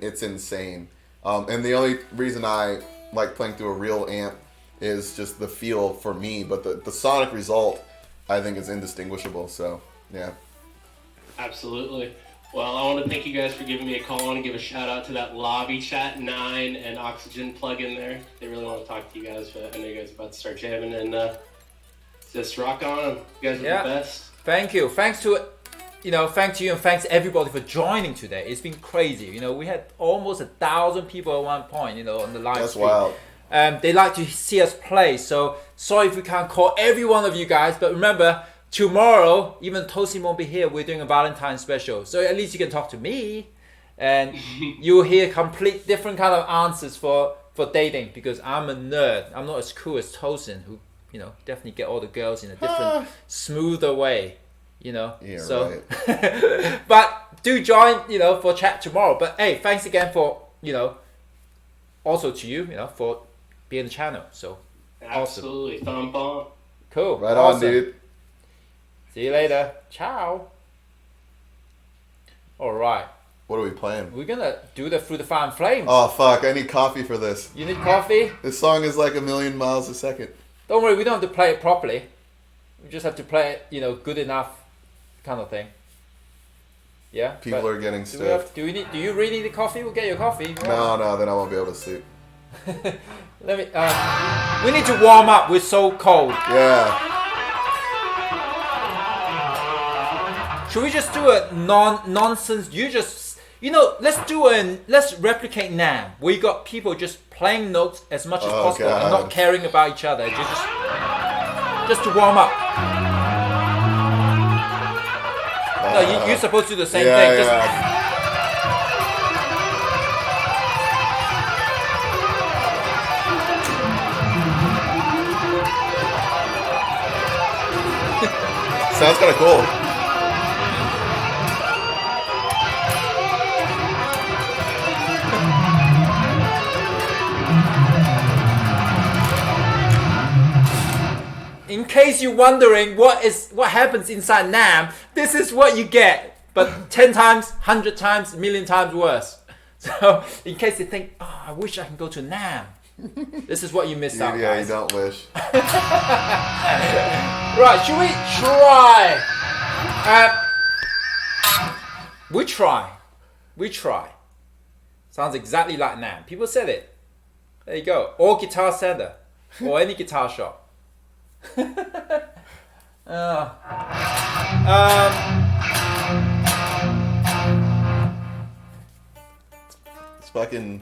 it's insane. And the only reason I like playing through a real amp is just the feel for me. But the sonic result, I think, is indistinguishable. So yeah. Absolutely. Well, I want to thank you guys for giving me a call. I want to give a shout out to that Lobby Chat 9 and Oxygen plug in there. They really want to talk to you guys, but I know you guys are about to start jamming, and just rock on. You guys are the best. Thank you. Thanks to you, and thanks everybody for joining today. It's been crazy. You know, we had almost 1,000 people at one point. You know, on the live stream. That's wild. They like to see us play. So sorry if we can't call every one of you guys, but remember, tomorrow, even Tosin won't be here. We're doing a Valentine's special. So at least you can talk to me. And you'll hear complete different kind of answers for dating. Because I'm a nerd. I'm not as cool as Tosin, who, definitely get all the girls in a different, smoother way. Yeah, so, right. But do join, for chat tomorrow. But hey, thanks again for, also to you, for being on the channel. So, absolutely. Awesome. Thumb bump. Cool. Right on, dude. See you later. Ciao. All right. What are we playing? We're gonna do the Through the Fire and Flames. Oh fuck! I need coffee for this. You need coffee? This song is like 1,000,000 miles a second. Don't worry, we don't have to play it properly. We just have to play it, good enough, kind of thing. Yeah. People are getting stiff. Do you really need the coffee? We'll get your coffee. No, then I won't be able to sleep. Let me. We need to warm up. We're so cold. Yeah. Should we just do a nonsense? Let's replicate NAMM. We got people just playing notes as much as possible and not caring about each other. Just to warm up. No, you're supposed to do the same thing. Yeah. Sounds kind of cool. In case you're wondering what happens inside NAMM, this is what you get, but 10 times, 100 times, 1,000,000 times worse. So, in case you think, oh, I wish I can go to NAMM, this is what you missed out, guys. Yeah, you don't wish. Right, should we try We try. We try. Sounds exactly like Nam. People said it. There you go. Or Guitar Center. Or any guitar shop. It's fucking...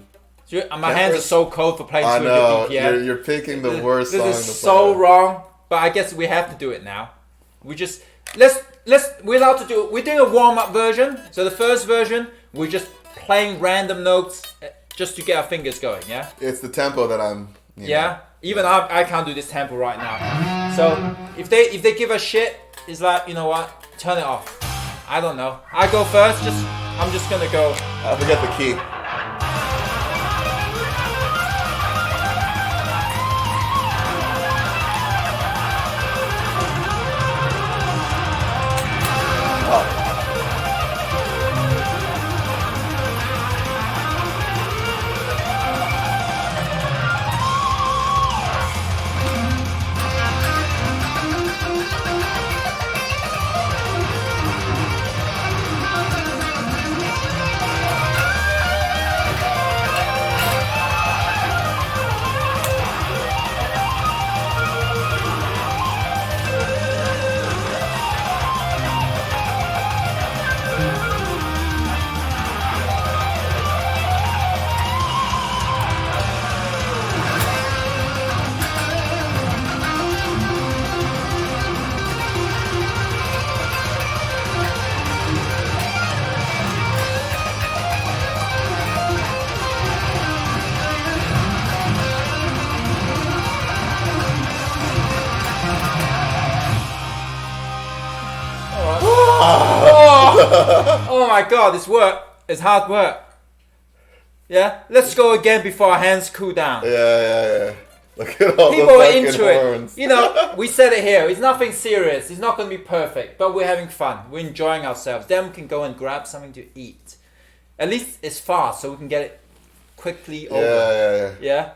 My hands are so cold for playing I through know. the BPM. You're picking the worst song to play. This is so wrong, but I guess we have to do it now. We just... We're allowed to do... We're doing a warm-up version. So the first version, we're just playing random notes just to get our fingers going, yeah? It's the tempo that I'm... Yeah? Even I can't do this tempo right now. So if they give us shit, it's like, you know what? Turn it off. I don't know. I go first. I'm just gonna go. I forget the key. Oh my god, it's work. It's hard work. Yeah? Let's go again before our hands cool down. Yeah. Look at all People the are fucking into horns. it. You know, we said it here. It's nothing serious. It's not going to be perfect. But we're having fun. We're enjoying ourselves. Then we can go and grab something to eat. At least it's fast, so we can get it quickly over. Yeah?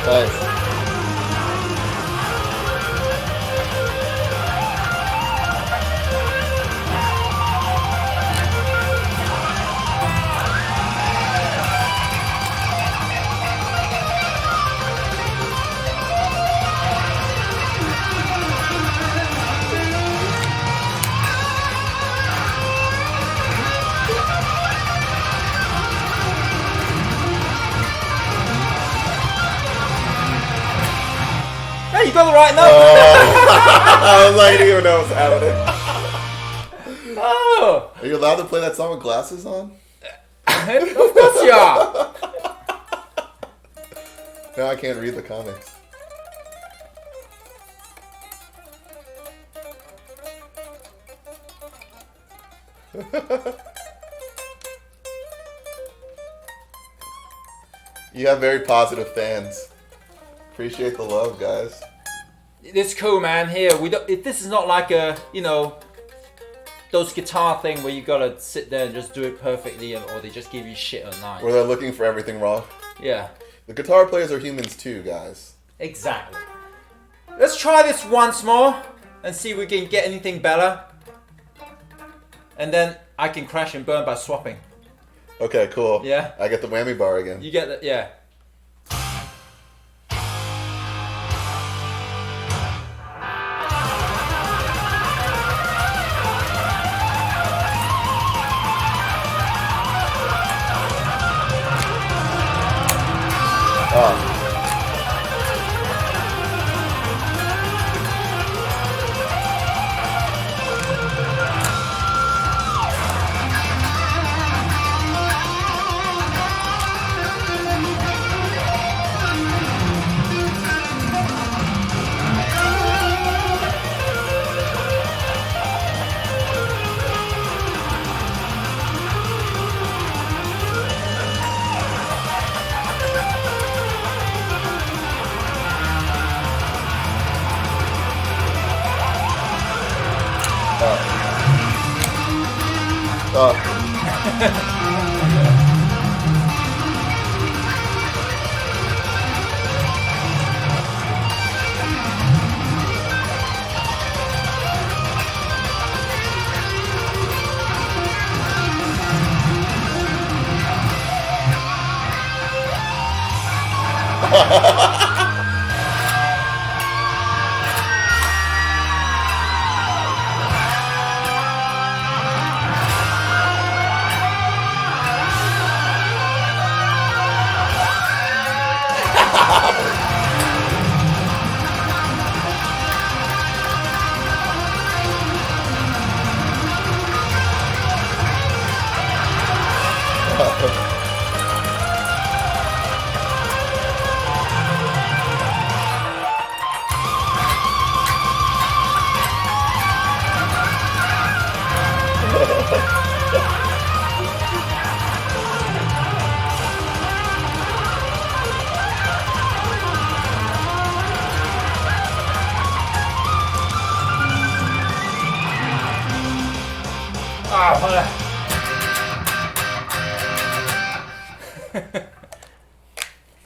Nice. Hey, you got the right note. I was like, I didn't even know what was happening. Oh. Are you allowed to play that song with glasses on? Of course you are. No, I can't read the comics. You have very positive fans. Appreciate the love, guys. It's cool, man. Here, this is not like a, you know, those guitar thing where you gotta sit there and just do it perfectly, or they just give you shit online. Where they're looking for everything wrong. Yeah. The guitar players are humans too, guys. Exactly. Let's try this once more and see if we can get anything better. And then I can crash and burn by swapping. Okay, cool. Yeah. I get the whammy bar again. You get that? Yeah. Oh.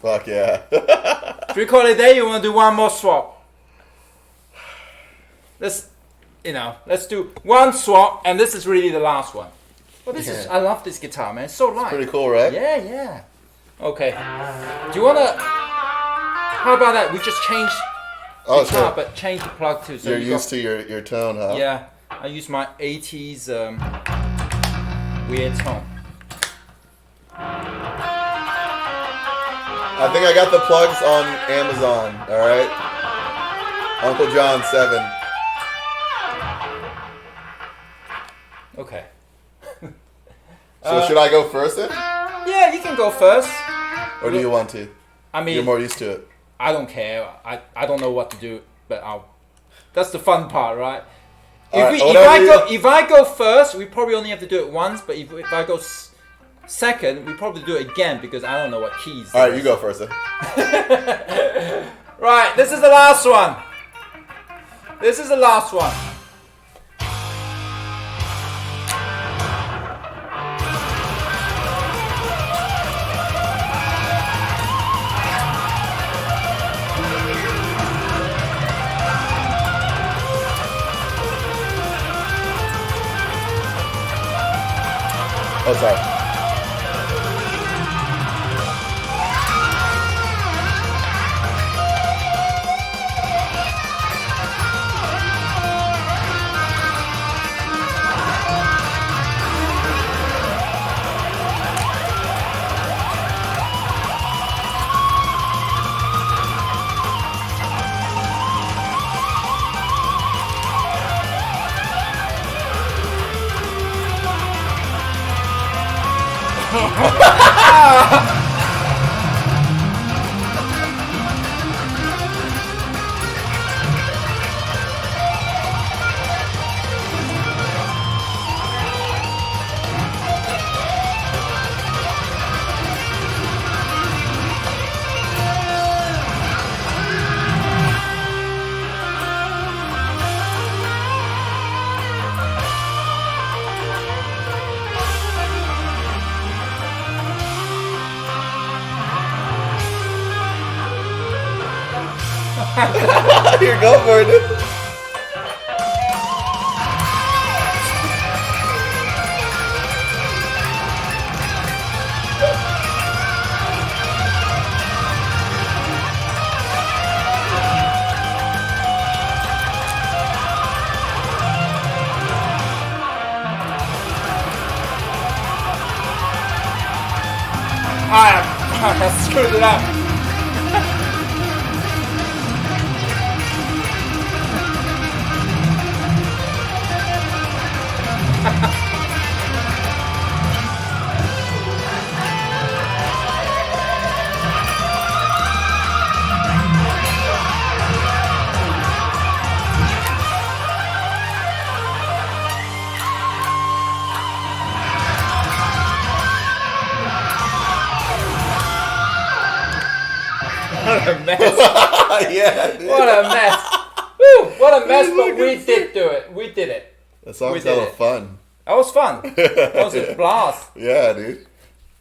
Fuck yeah. 3/4 day, you want to do one more swap? Let's do one swap, and this is really the last one. Well, I love this guitar, man. It's so light. Pretty cool, right? Yeah. Okay. Do you wanna? How about that? We just change guitar, sure. but change the plug too. So you're used to your tone, huh? Yeah, I use my 80s weird tone. I think I got the plugs on Amazon. All right, Uncle John 7. Okay. So should I go first then? Yeah, you can go first. Or do you want to? I mean, you're more used to it. I don't care. I don't know what to do, but that's the fun part, right? If I go first, we probably only have to do it once. But if I go second, we probably do it again because I don't know what keys. All right, you go first then. Right, this is the last one. This is the last one. Oh, sorry. Here, go for it. I screwed it up. What a mess. Yeah, dude. What a mess. Woo, what a mess, but we did do it. We did it. The song's hella fun. That was fun. That was a blast. Yeah, dude.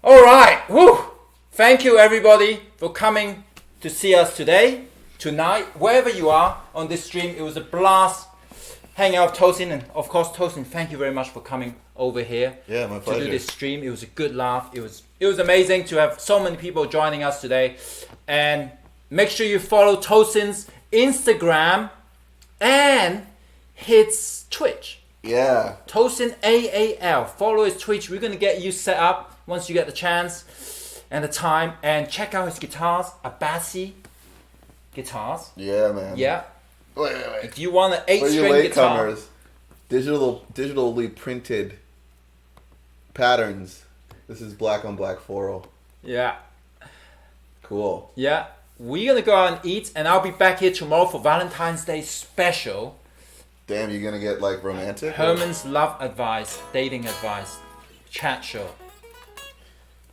All right. Woo. Thank you, everybody, for coming to see us today, tonight, wherever you are on this stream. It was a blast hanging out with Tosin. And, of course, Tosin, thank you very much for coming over here Yeah, my pleasure. to do this stream. It was a good laugh. It was amazing to have so many people joining us today. And make sure you follow Tosin's Instagram and his Twitch. Yeah. Tosin AAL. Follow his Twitch. We're going to get you set up once you get the chance and the time. And check out his guitars. Abasi guitars. Yeah, man. Yeah. Wait. If you want an For you 8-string guitar. latecomers, digitally printed patterns. This is black on black floral. Yeah. Cool. Yeah. We're going to go out and eat. And I'll be back here tomorrow for Valentine's Day special. Damn, you're gonna get like romantic? Herman's love advice, dating advice, chat show.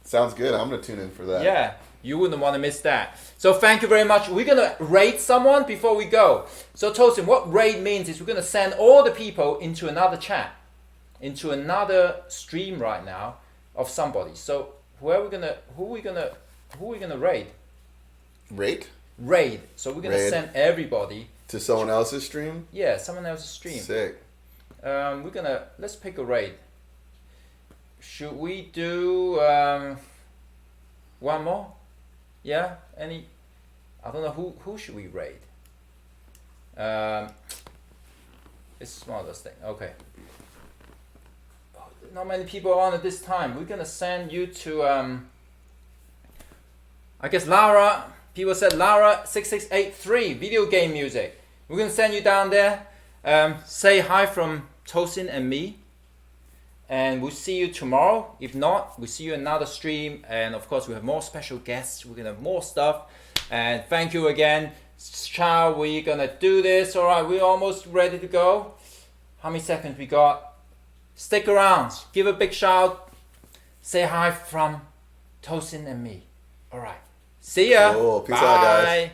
Sounds good. I'm gonna tune in for that. Yeah, you wouldn't want to miss that. So thank you very much. We're gonna raid someone before we go. So Tosin, what raid means is we're gonna send all the people into another chat, into another stream right now of somebody. So who are we gonna raid? Rate? Raid. So we're gonna Raid. send everybody. To someone else's stream? Yeah, someone else's stream. Sick. Let's pick a raid. Should we do one more? Yeah? I don't know who should we raid? It's one of those things. Okay. Not many people are on at this time. We're gonna send you to I guess Lara. People said Lara 6683 video game music. We're gonna send you down there. Say hi from Tosin and me, and we'll see you tomorrow. If not, we'll see you another stream. And of course, we have more special guests. We're gonna have more stuff. And thank you again. Ciao. We're gonna do this. All right, we're almost ready to go. How many seconds we got? Stick around. Give a big shout. Say hi from Tosin and me. All right. See ya. Cool. Peace Bye. out, guys.